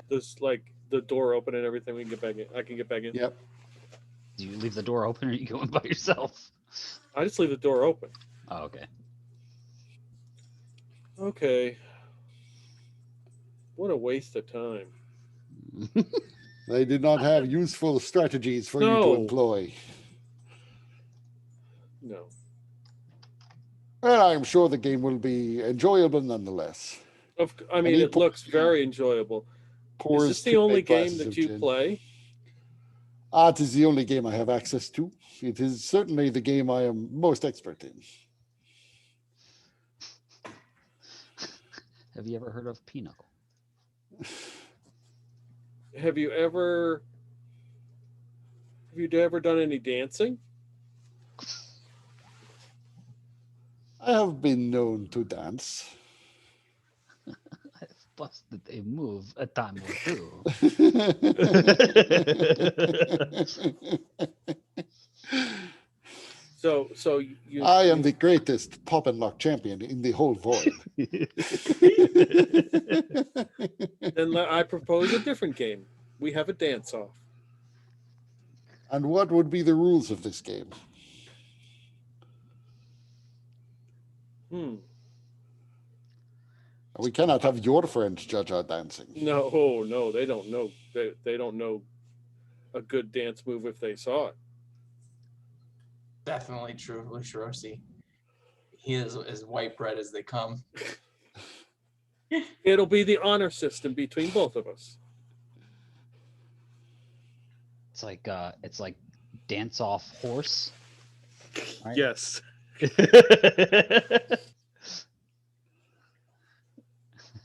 There's like the door open and everything. We can get back in. I can get back in. Yep. Do you leave the door open or are you going by yourself? I just leave the door open. Oh, okay. Okay. What a waste of time. They did not have useful strategies for you to employ. No. And I'm sure the game will be enjoyable nonetheless. I mean, it looks very enjoyable. Is this the only game that you play? It is the only game I have access to. It is certainly the game I am most expert in. Have you ever heard of Pinochle? Have you ever done any dancing? I have been known to dance. I've busted a move a time or two. So you. I am the greatest pop and lock champion in the whole void. Then I propose a different game. We have a dance off. And what would be the rules of this game? We cannot have your friends judge our dancing. No, they don't know. They don't know a good dance move if they saw it. Definitely true, Lucirosi. He is as white bread as they come. It'll be the honor system between both of us. It's like dance off horse. Right? Yes.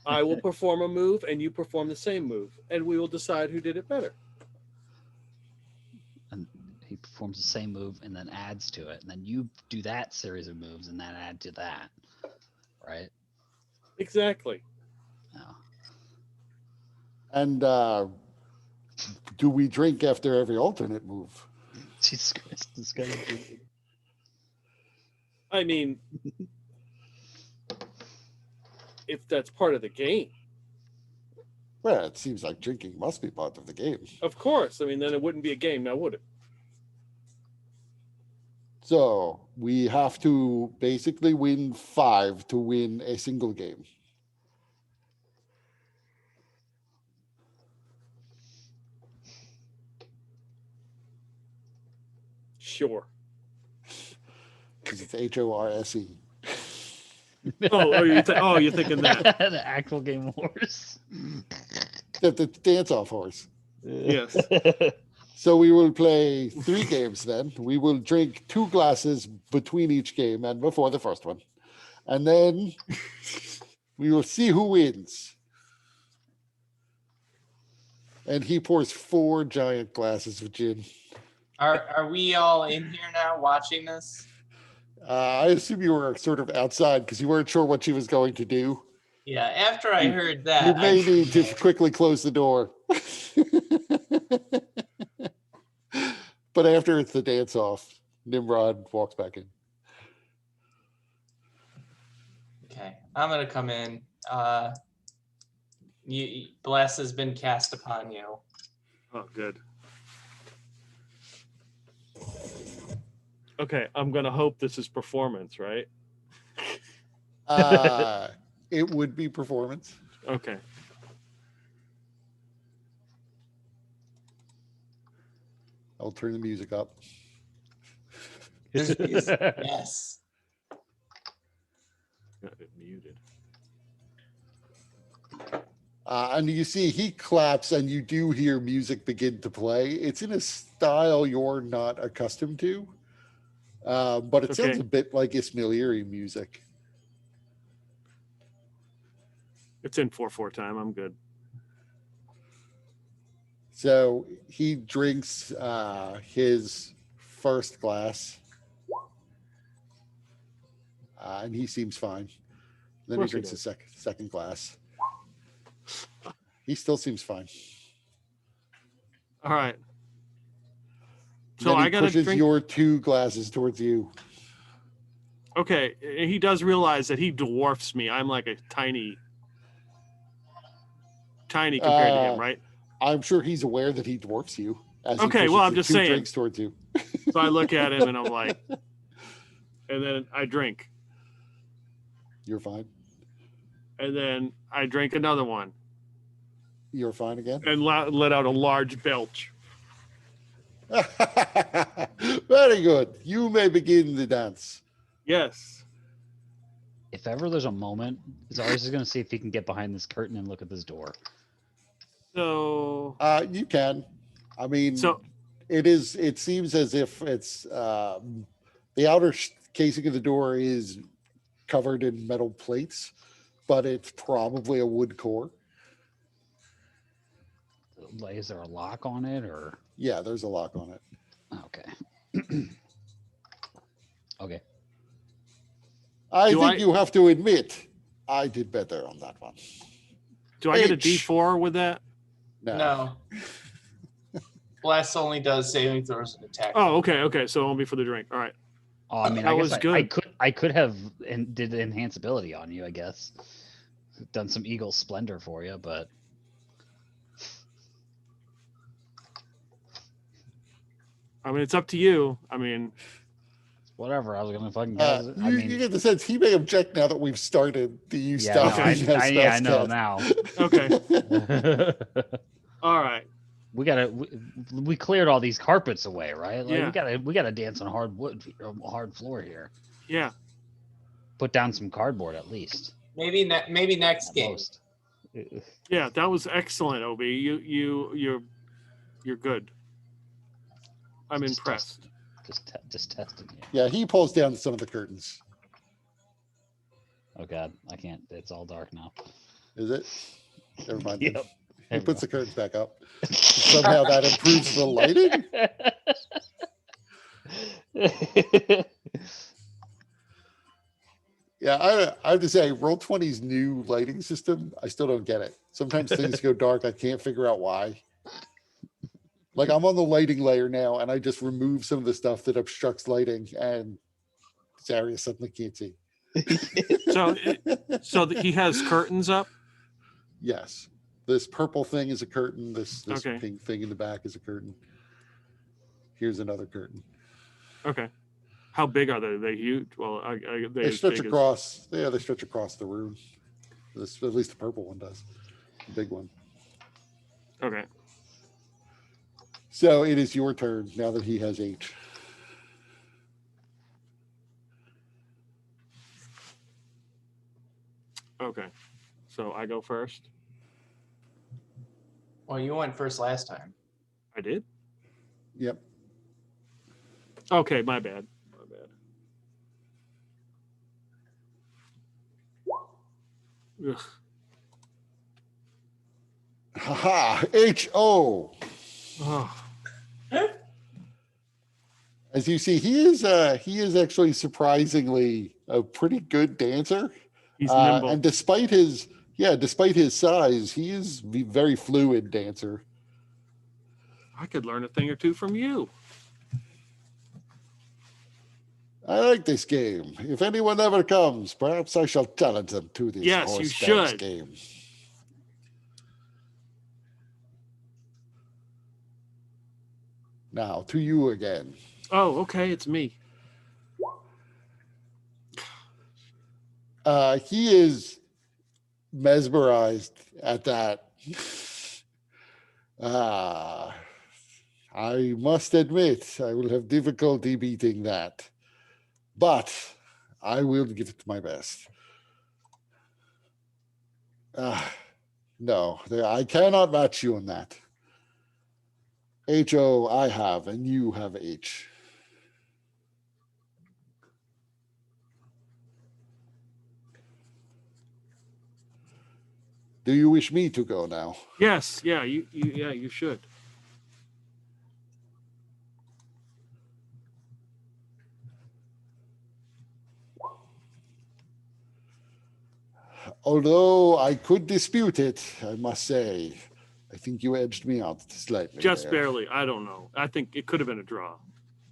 I will perform a move and you perform the same move, and we will decide who did it better. And he performs the same move and then adds to it, and then you do that series of moves and then add to that, right? Exactly. Oh. And do we drink after every alternate move? Jesus Christ, this guy's drinking. I mean, if that's part of the game, Well, it seems like drinking must be part of the game. of course. I mean, then it wouldn't be a game now, would it? So we have to basically win 5 to win a single game. Sure. Because it's HORSE. You're thinking that. The actual game of horse. The dance-off horse. Yes. So we will play 3 games then. We will drink 2 glasses between each game and before the first one. And then we will see who wins. And he pours 4 giant glasses of gin. Are we all in here now watching this? I assume you were sort of outside because you weren't sure what she was going to do. Yeah, after I heard You that, may need to quickly close the door. But after it's the dance off, Nimrod walks back in. okay, I'm gonna come in. Bless has been cast upon you. Oh, good. Okay, I'm gonna hope this is performance, right? It would be performance. Okay. I'll turn the music up. Yes. Got it muted. And you see he claps and you do hear music begin to play. It's in a style you're not accustomed to. But it sounds Okay. a bit like Ismailieri music. It's in 4/4 time. I'm good. So he drinks his first glass. And he seems fine. Then he course he drinks his second glass. He still seems fine. All right. So Then he I gotta pushes drink. your 2 glasses towards you. Okay, he does realize that he dwarfs me. I'm like a tiny compared to him, right? I'm sure he's aware that he dwarfs you. As he Okay, pushes well, I'm the just 2 saying. drinks towards you. So I look at him and I'm like, and then I drink, You're fine. and then I drink another one, You're fine again. and let out a large belch. Very good. You may begin the dance. Yes. If ever there's a moment, Zarius is going to see if he can get behind this curtain and look at this door. So You can. I mean, So- it seems as if it's the outer casing of the door is covered in metal plates, but it's probably a wood core. Like, is there a lock on it or? Yeah, there's a lock on it. Okay. Okay. I Do think I- you have to admit I did better on that one. do I get a H. D4 with that? No. Bless only does saving throws and attack. Oh, okay. So it won't be for the drink. All right. Oh, I mean, That I was guess good. I could have did enhanceability on you. I guess done some Eagle Splendor for you, but I mean, it's up to you. I mean, whatever. I was gonna fucking. You, I you mean, get the sense he may object now that we've started the you yeah, no, stopping. I know now. okay. All right. We cleared all these carpets away, right? Like, Yeah. we gotta dance on hard floor here. Yeah. Put down some cardboard at least. Maybe next At game. most. Yeah. That was excellent, Obi. You're good. I'm Just impressed. Just testing you. Yeah, he pulls down some of the curtains. Oh god, I can't. It's all dark now. Is it? Never mind. then. Yep. He puts the curtains back up. Somehow that improves the lighting. Yeah, I have to say, Roll20's new lighting system, I still don't get it. Sometimes things go dark. I can't figure out why. Like I'm on the lighting layer now, and I just remove some of the stuff that obstructs lighting, and Zarya suddenly can't see. So he has curtains up. Yes. This purple thing is a curtain. This Okay. pink thing in the back is a curtain. Here's another curtain. Okay. How big are they? Are they huge? Well, They as stretch big across. Yeah, they stretch across the room. This, at least the purple one does. The big one. Okay. So it is your turn now that he has H. Okay. So I go first. Well, you went first last time. I did. Yep. Okay, my bad. My bad. Ugh. Haha. H-O. Oh, As you see, he is actually surprisingly a pretty good dancer. he's nimble. And despite his size, he is a very fluid dancer. I could learn a thing or two from you. I like this game. If anyone ever comes, perhaps I shall challenge them to this Yes, you horse dance should. game. Now to you again. Oh, okay, it's me. He is mesmerized at that. I must admit, I will have difficulty beating that, but I will give it my best. No, I cannot match you on that. H-O I have, and you have H. Do you wish me to go now? Yes, yeah, you should. Although I could dispute it, I must say, I think you edged me out slightly. Just there. barely. I don't know. I think it could have been a draw.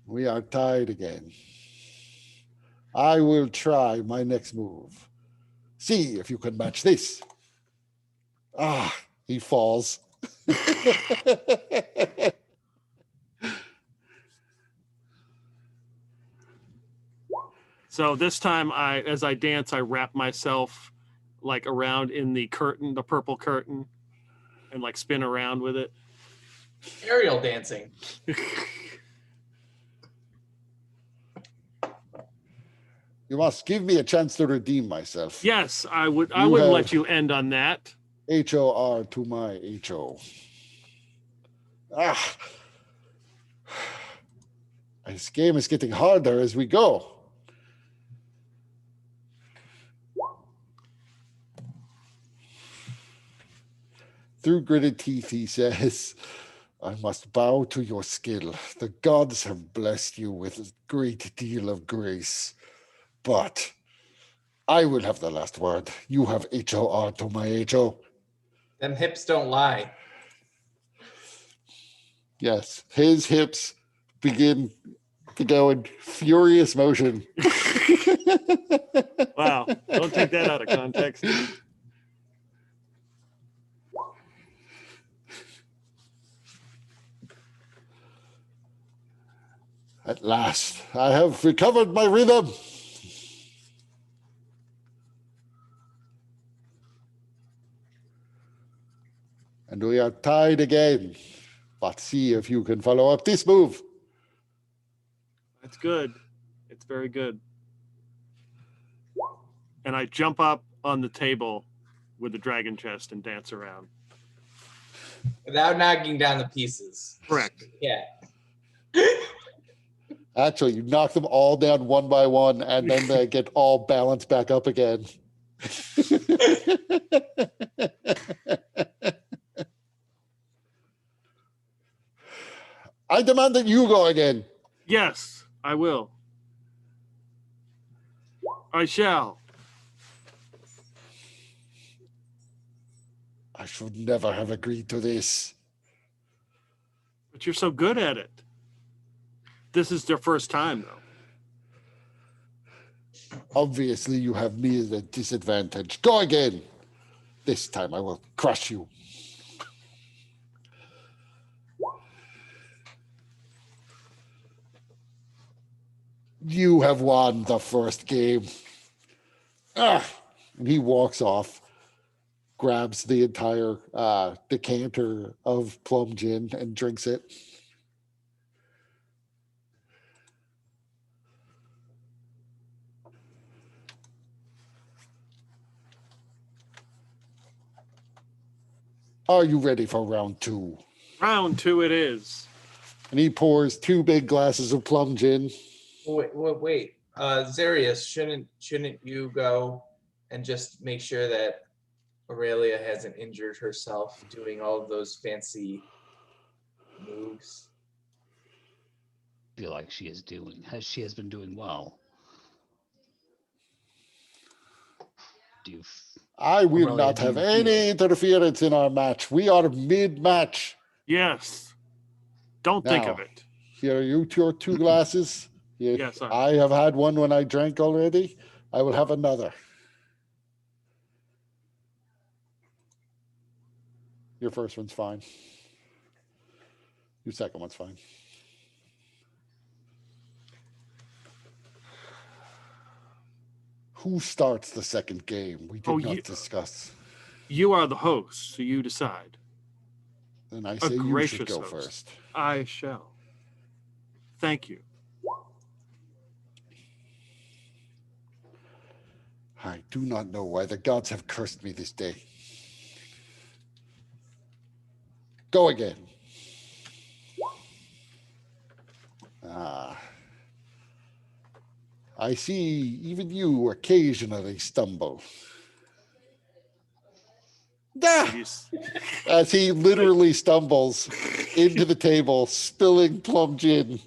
We are tied again. I will try my next move. See if you can match this. Ah, he falls. So this time, as I dance, I wrap myself like around in the curtain, the purple curtain, and like spin around with it. Aerial dancing. You must give me a chance to redeem myself. Yes, I would. I You wouldn't have- let you end on that. H-O-R to my H-O. Ah. This game is getting harder as we go. Through gritted teeth, he says, I must bow to your skill. The gods have blessed you with a great deal of grace. But I will have the last word. You have H-O-R to my H-O. Them hips don't lie. Yes, his hips begin to go in furious motion. Wow! Don't take that out of context. At last, I have recovered my rhythm. And we are tied again. But see if you can follow up this move. That's good. It's very good. And I jump up on the table with the dragon chest and dance around. Without knocking down the pieces. Correct. Yeah. Actually, you knock them all down one by one, and then they get all balanced back up again. I demand that you go again. Yes, I will. I shall. I should never have agreed to this. But you're so good at it. This is their first time, though. Obviously, you have me at a disadvantage. Go again. This time I will crush you. You have won the first game. Ah! And he walks off, grabs the entire decanter of plum gin and drinks it. Are you ready for round two? Round 2 it is. And he pours 2 big glasses of plum gin. Wait. Zarius, shouldn't you go and just make sure that Aurelia hasn't injured herself doing all of those fancy moves? I feel like she has been doing well. Do you I will Aurelia, not do have you any feel- interference in our match. We are mid-match. Yes. Don't think of Now. it. Here are your 2 glasses. Here, Yes, sir. I have had one when I drank already. I will have another. Your first one's fine. Your second one's fine. Who starts the second game? We did not discuss. You are the host, so you decide. Then I A say you should gracious go host. first. I shall. Thank you. I do not know why the gods have cursed me this day. Go again. I see even you occasionally stumble. Ah! As he literally stumbles into the table, spilling plum gin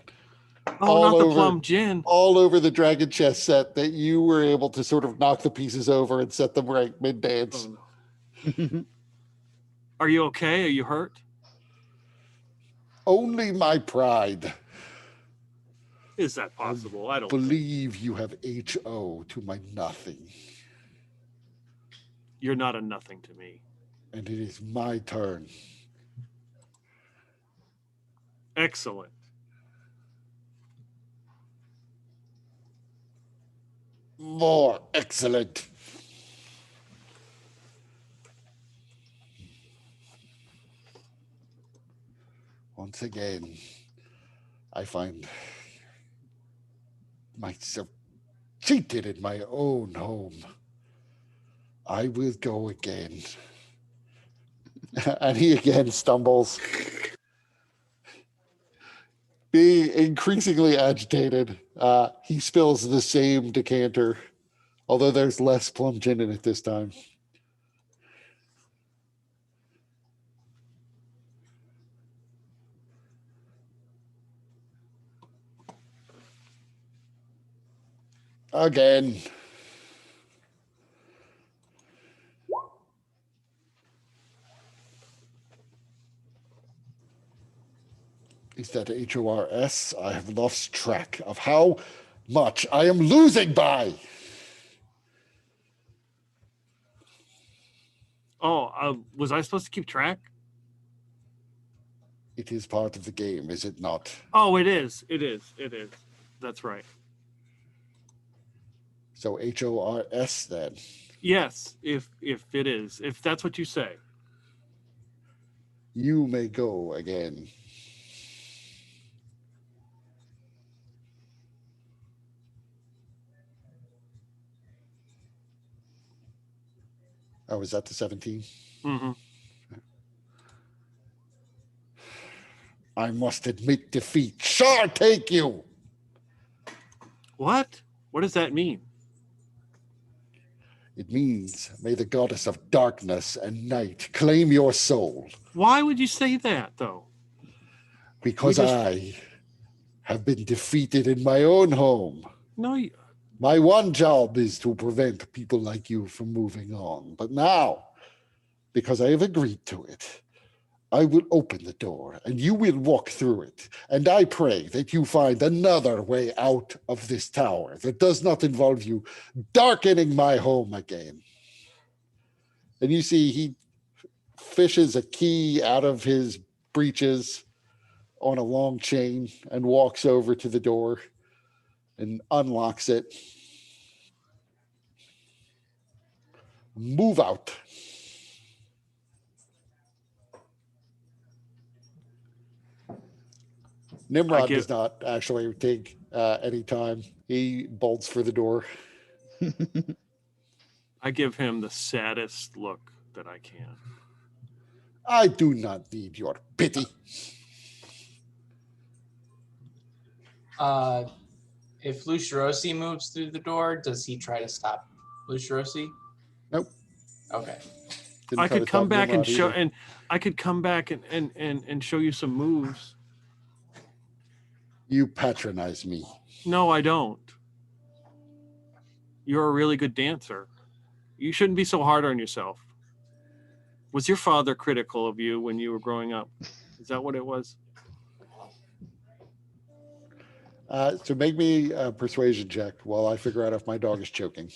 Oh, not the plum gin. all over the dragon chess set that you were able to sort of knock the pieces over and set them right mid-dance. Oh, no. Are you okay? Are you hurt? Only my pride. Is that possible? I don't believe you have HO to my nothing. You're not a nothing to me. And it is my turn. Excellent. More excellent. Once again, I find myself cheated in my own home. I will go again. And he again stumbles. Being increasingly agitated, he spills the same decanter, although there's less plum gin in it this time. Again. Is that HORS? I have lost track of how much I am losing by. Oh, was I supposed to keep track? It is part of the game, is it not? Oh, it is. It is. It is. That's right. So HORS then. Yes, if it is. If that's what you say. You may go again. Oh, is that the 17? Mm-hmm. I must admit defeat. Shall take you. What? What does that mean? It means, may the goddess of darkness and night claim your soul. Why would you say that, though? Because I have been defeated in my own home. No, My one job is to prevent people like you from moving on. But now, because I have agreed to it, I will open the door and you will walk through it. And I pray that you find another way out of this tower that does not involve you darkening my home again. And you see he fishes a key out of his breeches on a long chain and walks over to the door and unlocks it. Move out. Nimrod give- does not actually take any time. He bolts for the door. I give him the saddest look that I can. I do not need your pity. If Lucirosi moves through the door, does he try to stop Lucirosi? Nope. Okay. Didn't I try could to come stop back and Nimrod show, either. and I could come back and show you some moves. You patronize me. No, I don't. You're a really good dancer. You shouldn't be so hard on yourself. Was your father critical of you when you were growing up? Is that what it was? So make me a persuasion check while I figure out if my dog is choking.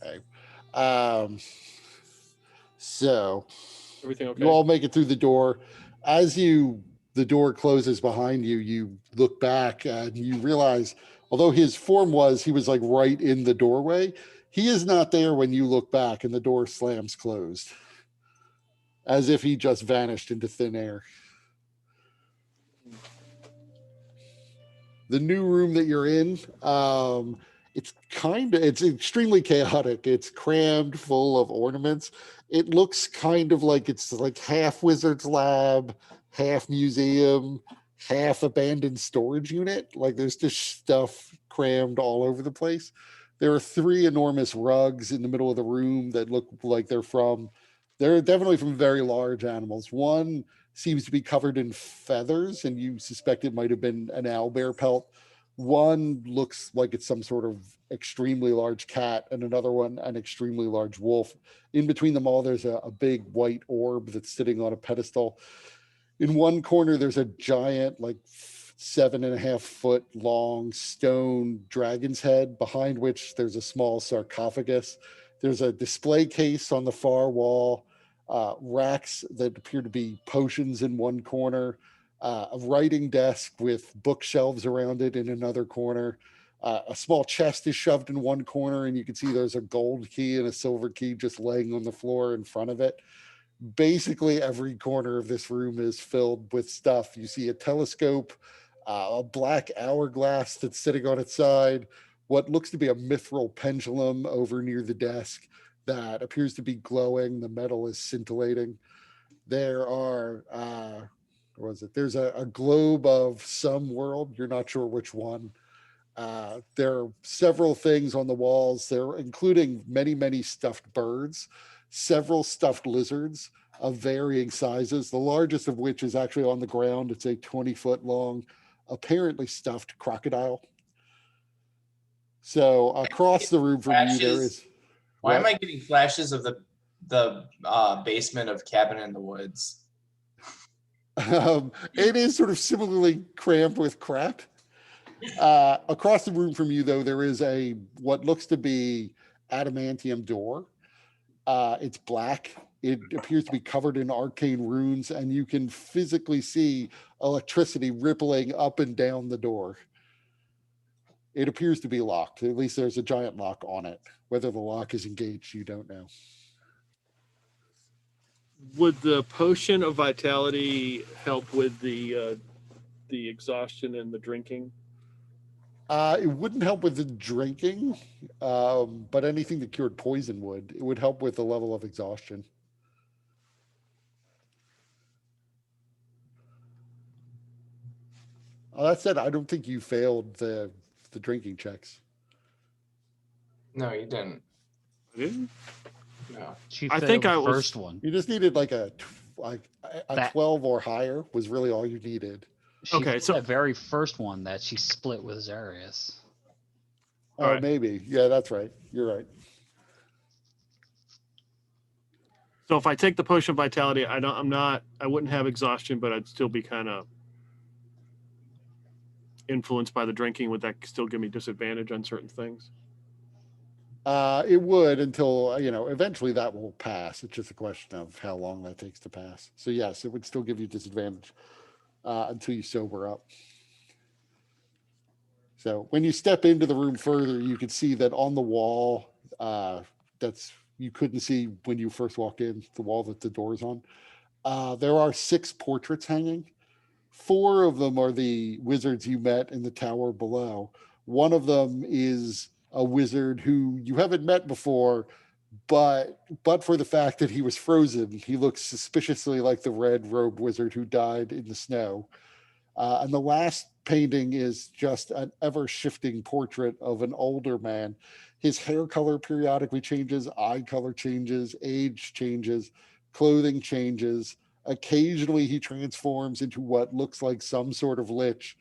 Okay. So Everything okay? you all make it through the door. As the door closes behind you, you look back and you realize, although his form he was like right in the doorway, he is not there when you look back and the door slams closed, as if he just vanished into thin air. The new room that you're in, it's extremely chaotic. It's crammed full of ornaments. It looks kind of like it's like half wizard's lab, half museum, half abandoned storage unit. Like there's just stuff crammed all over the place. There are 3 enormous rugs in the middle of the room that look like they're definitely from very large animals. One seems to be covered in feathers, and you suspect it might have been an owlbear pelt. One looks like it's some sort of extremely large cat, and another one an extremely large wolf. In between them all, there's a big white orb that's sitting on a pedestal. In one corner, there's a giant, like 7.5 foot long stone dragon's head, behind which there's a small sarcophagus. There's a display case on the far wall, racks that appear to be potions in one corner, a writing desk with bookshelves around it in another corner. A small chest is shoved in one corner, and you can see there's a gold key and a silver key just laying on the floor in front of it. Basically, every corner of this room is filled with stuff. You see a telescope, a black hourglass that's sitting on its side, what looks to be a mithril pendulum over near the desk that appears to be glowing. The metal is scintillating. There are, what was it? There's a globe of some world. You're not sure which one. There are several things on the walls there, including many stuffed birds, several stuffed lizards of varying sizes, the largest of which is actually on the ground. It's a 20-foot long, apparently stuffed crocodile. So across the room from you, there is. Why am What? I getting flashes of the basement of Cabin in the Woods? It is sort of similarly crammed with crap. Across the room from you, though, there is a what looks to be adamantium door. It's black. It appears to be covered in arcane runes, and you can physically see electricity rippling up and down the door. It appears to be locked. At least there's a giant lock on it. Whether the lock is engaged, you don't know. Would the potion of vitality help with the exhaustion and the drinking? It wouldn't help with the drinking, but anything that cured poison would. It would help with the level of exhaustion. That said, I don't think you failed the drinking checks. No, you didn't. Didn't? No. She I failed think the I was- first one. You just needed like a That- 12 or higher was really all you needed. She Okay, failed so- that very first one that she split with Zarius. Oh, Alright. maybe. Yeah, that's right. You're right. So if I take the potion of vitality, I wouldn't have exhaustion, but I'd still be kind of influenced by the drinking. Would that still give me disadvantage on certain things? It would until, eventually that will pass. It's just a question of how long that takes to pass. So yes, it would still give you disadvantage until you sober up. So when you step into the room further, you can see that on the wall, that's you couldn't see when you first walked in, the wall that the door's on. There are 6 portraits hanging. 4 of them are the wizards you met in the tower below. One of them is a wizard who you haven't met before, but for the fact that he was frozen, he looks suspiciously like the red robe wizard who died in the snow. And the last painting is just an ever shifting portrait of an older man. His hair color periodically changes, eye color changes, age changes, clothing changes. Occasionally he transforms into what looks like some sort of lich.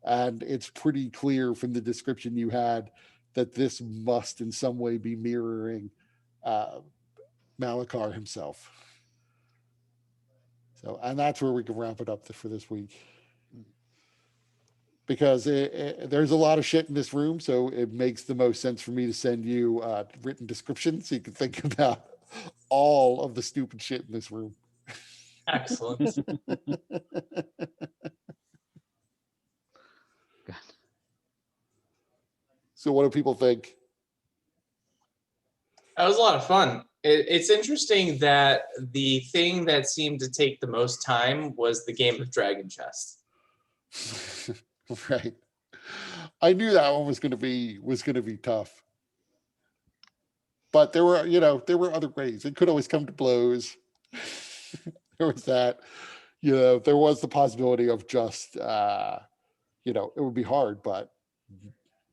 And it's pretty clear from the description you had that this must in some way be mirroring Malikar himself. So, and that's where we can wrap it up for this week. Because there's a lot of shit in this room, so it makes the most sense for me to send you a written description so you can think about all of the stupid shit in this room. Excellent. So what do people think? That was a lot of fun. It's interesting that the thing that seemed to take the most time was the game of Dragon Chest. Right. I knew that one was gonna be tough. But there were other ways. It could always come to blows. There was that. There was the possibility of just it would be hard, but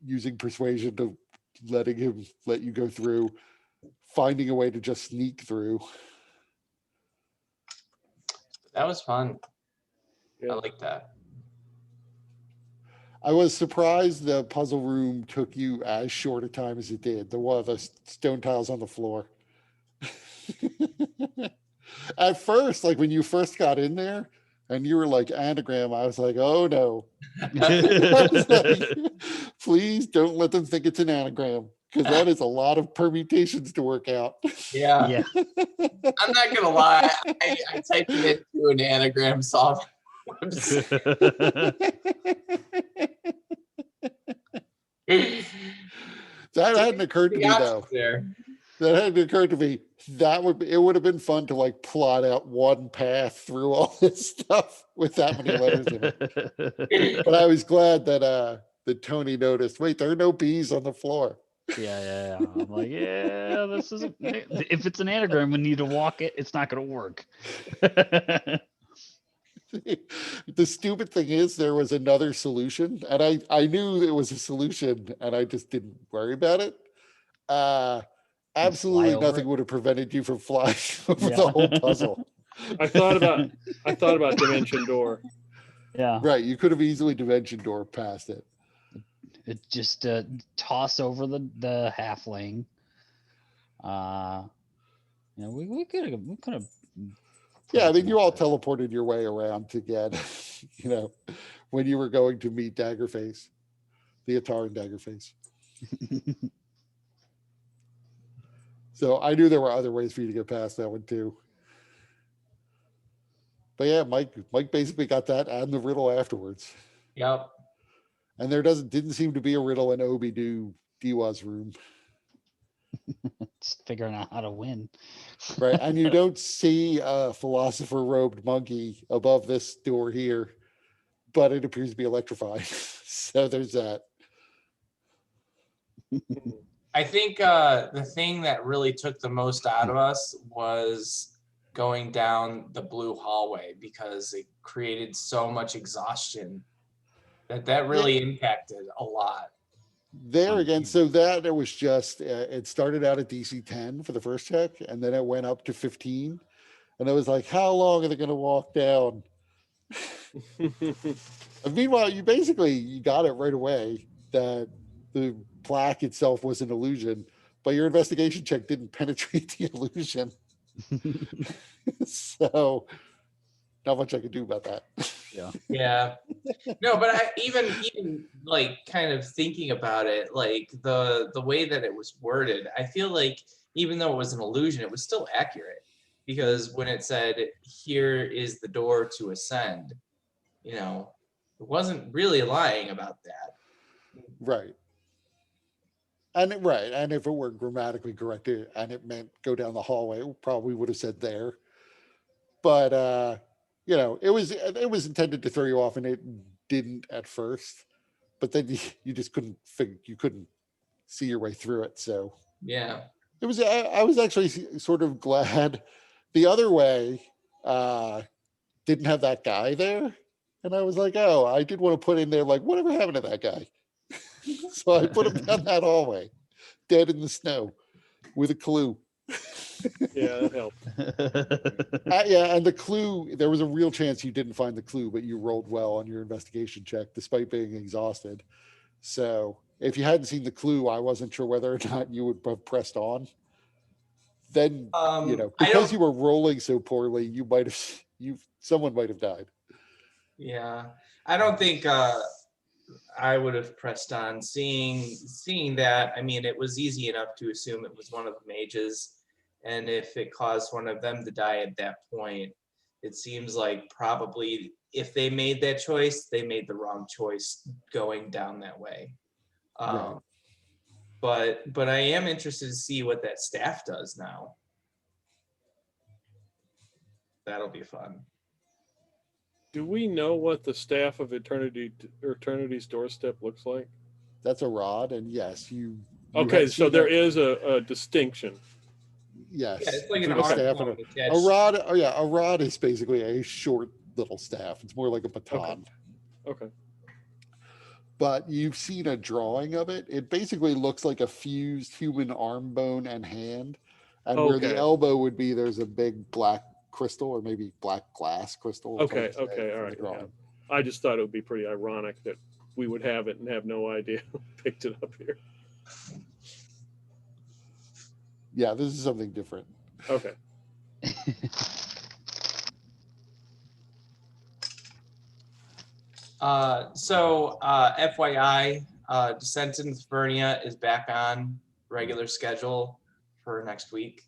using persuasion to letting him let you go through, finding a way to just sneak through. That was fun. Yeah. I like that. I was surprised the puzzle room took you as short a time as it did. There were the stone tiles on the floor. At first, like when you first got in there and you were like anagram, I was like, oh no. I was like, please don't let them think it's an anagram, because that is a lot of permutations to work out. Yeah. Yeah. I'm not gonna lie. I typed it into an anagram software. That hadn't occurred to me though. There. That hadn't occurred to me. It would have been fun to like plot out one path through all this stuff with that many letters in it. But I was glad that Tony noticed. Wait, there are no bees on the floor. Yeah. I'm like, yeah, this isn't. If it's an anagram, we need to walk it. It's not going to work. The stupid thing is there was another solution, and I knew it was a solution, and I just didn't worry about it. Absolutely over nothing it? would have prevented you from flying over Yeah. the whole puzzle. I thought about dimension door. Yeah. Right, you could have easily dimension door past it. It just toss over the halfling. We could have Yeah, I mean, you all Plants teleported your way around to get, when you were going to meet Daggerface, the Ataran Daggerface. So I knew there were other ways for you to get past that one too. But yeah, Mike basically got that and the riddle afterwards. Yep. And there didn't seem to be a riddle in Obi Diwa's room, Just figuring out how to win. right? And you don't see a philosopher robed monkey above this door here, but it appears to be electrified. So there's that. I think the thing that really took the most out of us was going down the blue hallway, because it created so much exhaustion that really impacted a lot. There again, so that it was just it started out at DC 10 for the first check, and then it went up to 15, and it was like, how long are they going to walk down? And meanwhile, you got it right away that the plaque itself was an illusion, but your investigation check didn't penetrate the illusion. So not much I could do about that. Yeah. No, but even like kind of thinking about it, like the way that it was worded, I feel like even though it was an illusion, it was still accurate, because when it said, "Here is the door to ascend," it wasn't really lying about that. Right. And if it were grammatically correct and it meant go down the hallway, it probably would have said there. But it was intended to throw you off, and it didn't at first. But then you just couldn't see your way through it. So Yeah. it was. I was actually sort of glad the other way didn't have that guy there, and I was like, oh, I did want to put in there like, whatever happened to that guy? So I put him down that hallway, dead in the snow, with a clue. Yeah, that helped. Yeah, and the clue, there was a real chance you didn't find the clue, but you rolled well on your investigation check despite being exhausted. So if you hadn't seen the clue, I wasn't sure whether or not you would have pressed on. Then, I because don't. you were rolling so poorly, someone might have died. Yeah, I don't think I would have pressed on. Seeing that, I mean, it was easy enough to assume it was one of the mages, and if it caused one of them to die at that point, it seems like probably if they made that choice, they made the wrong choice going down that way. Right. But I am interested to see what that staff does now. That'll be fun. Do we know what the staff of Eternity's doorstep looks like? That's a rod, and yes, you Okay, had so seen there that- is a distinction. Yes, Yeah, it's like an between a arm staff and point a attached. rod. Oh yeah, a rod is basically a short little staff. It's more like a baton. Okay. But you've seen a drawing of it. It basically looks like a fused human arm bone and hand. And where the Okay. elbow would be, there's a big black crystal or maybe black glass crystal. it's hard Okay. to say Okay. All from the right. drawing. Yeah. I just thought it would be pretty ironic that we would have it and have no idea who picked it up here. Yeah, this is something different. Okay. So FYI, Descent into Infernia is back on regular schedule for next week.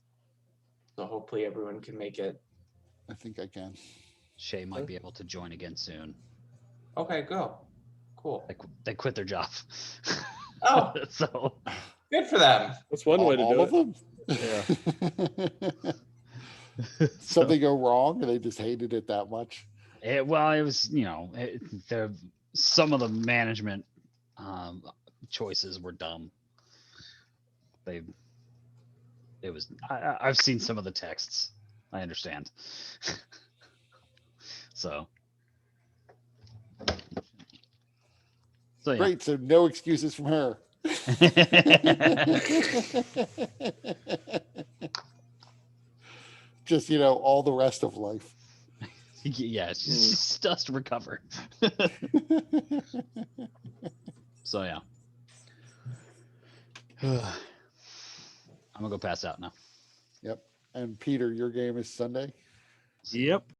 So hopefully everyone can make it. I think I can. Shay might be able to join again soon. Okay, go. Cool. They quit their job. Oh, So good for them. That's one way to All do of it. them? Yeah. Something go wrong and they just hated it that much. It was, some of the management choices were dumb. I've seen some of the texts. I understand. So yeah. Great, so no excuses from her. Just, all the rest of life. Yeah, she still has to recover. So yeah. I'm gonna go pass out now. Yep. And Peter, your game is Sunday? Yep.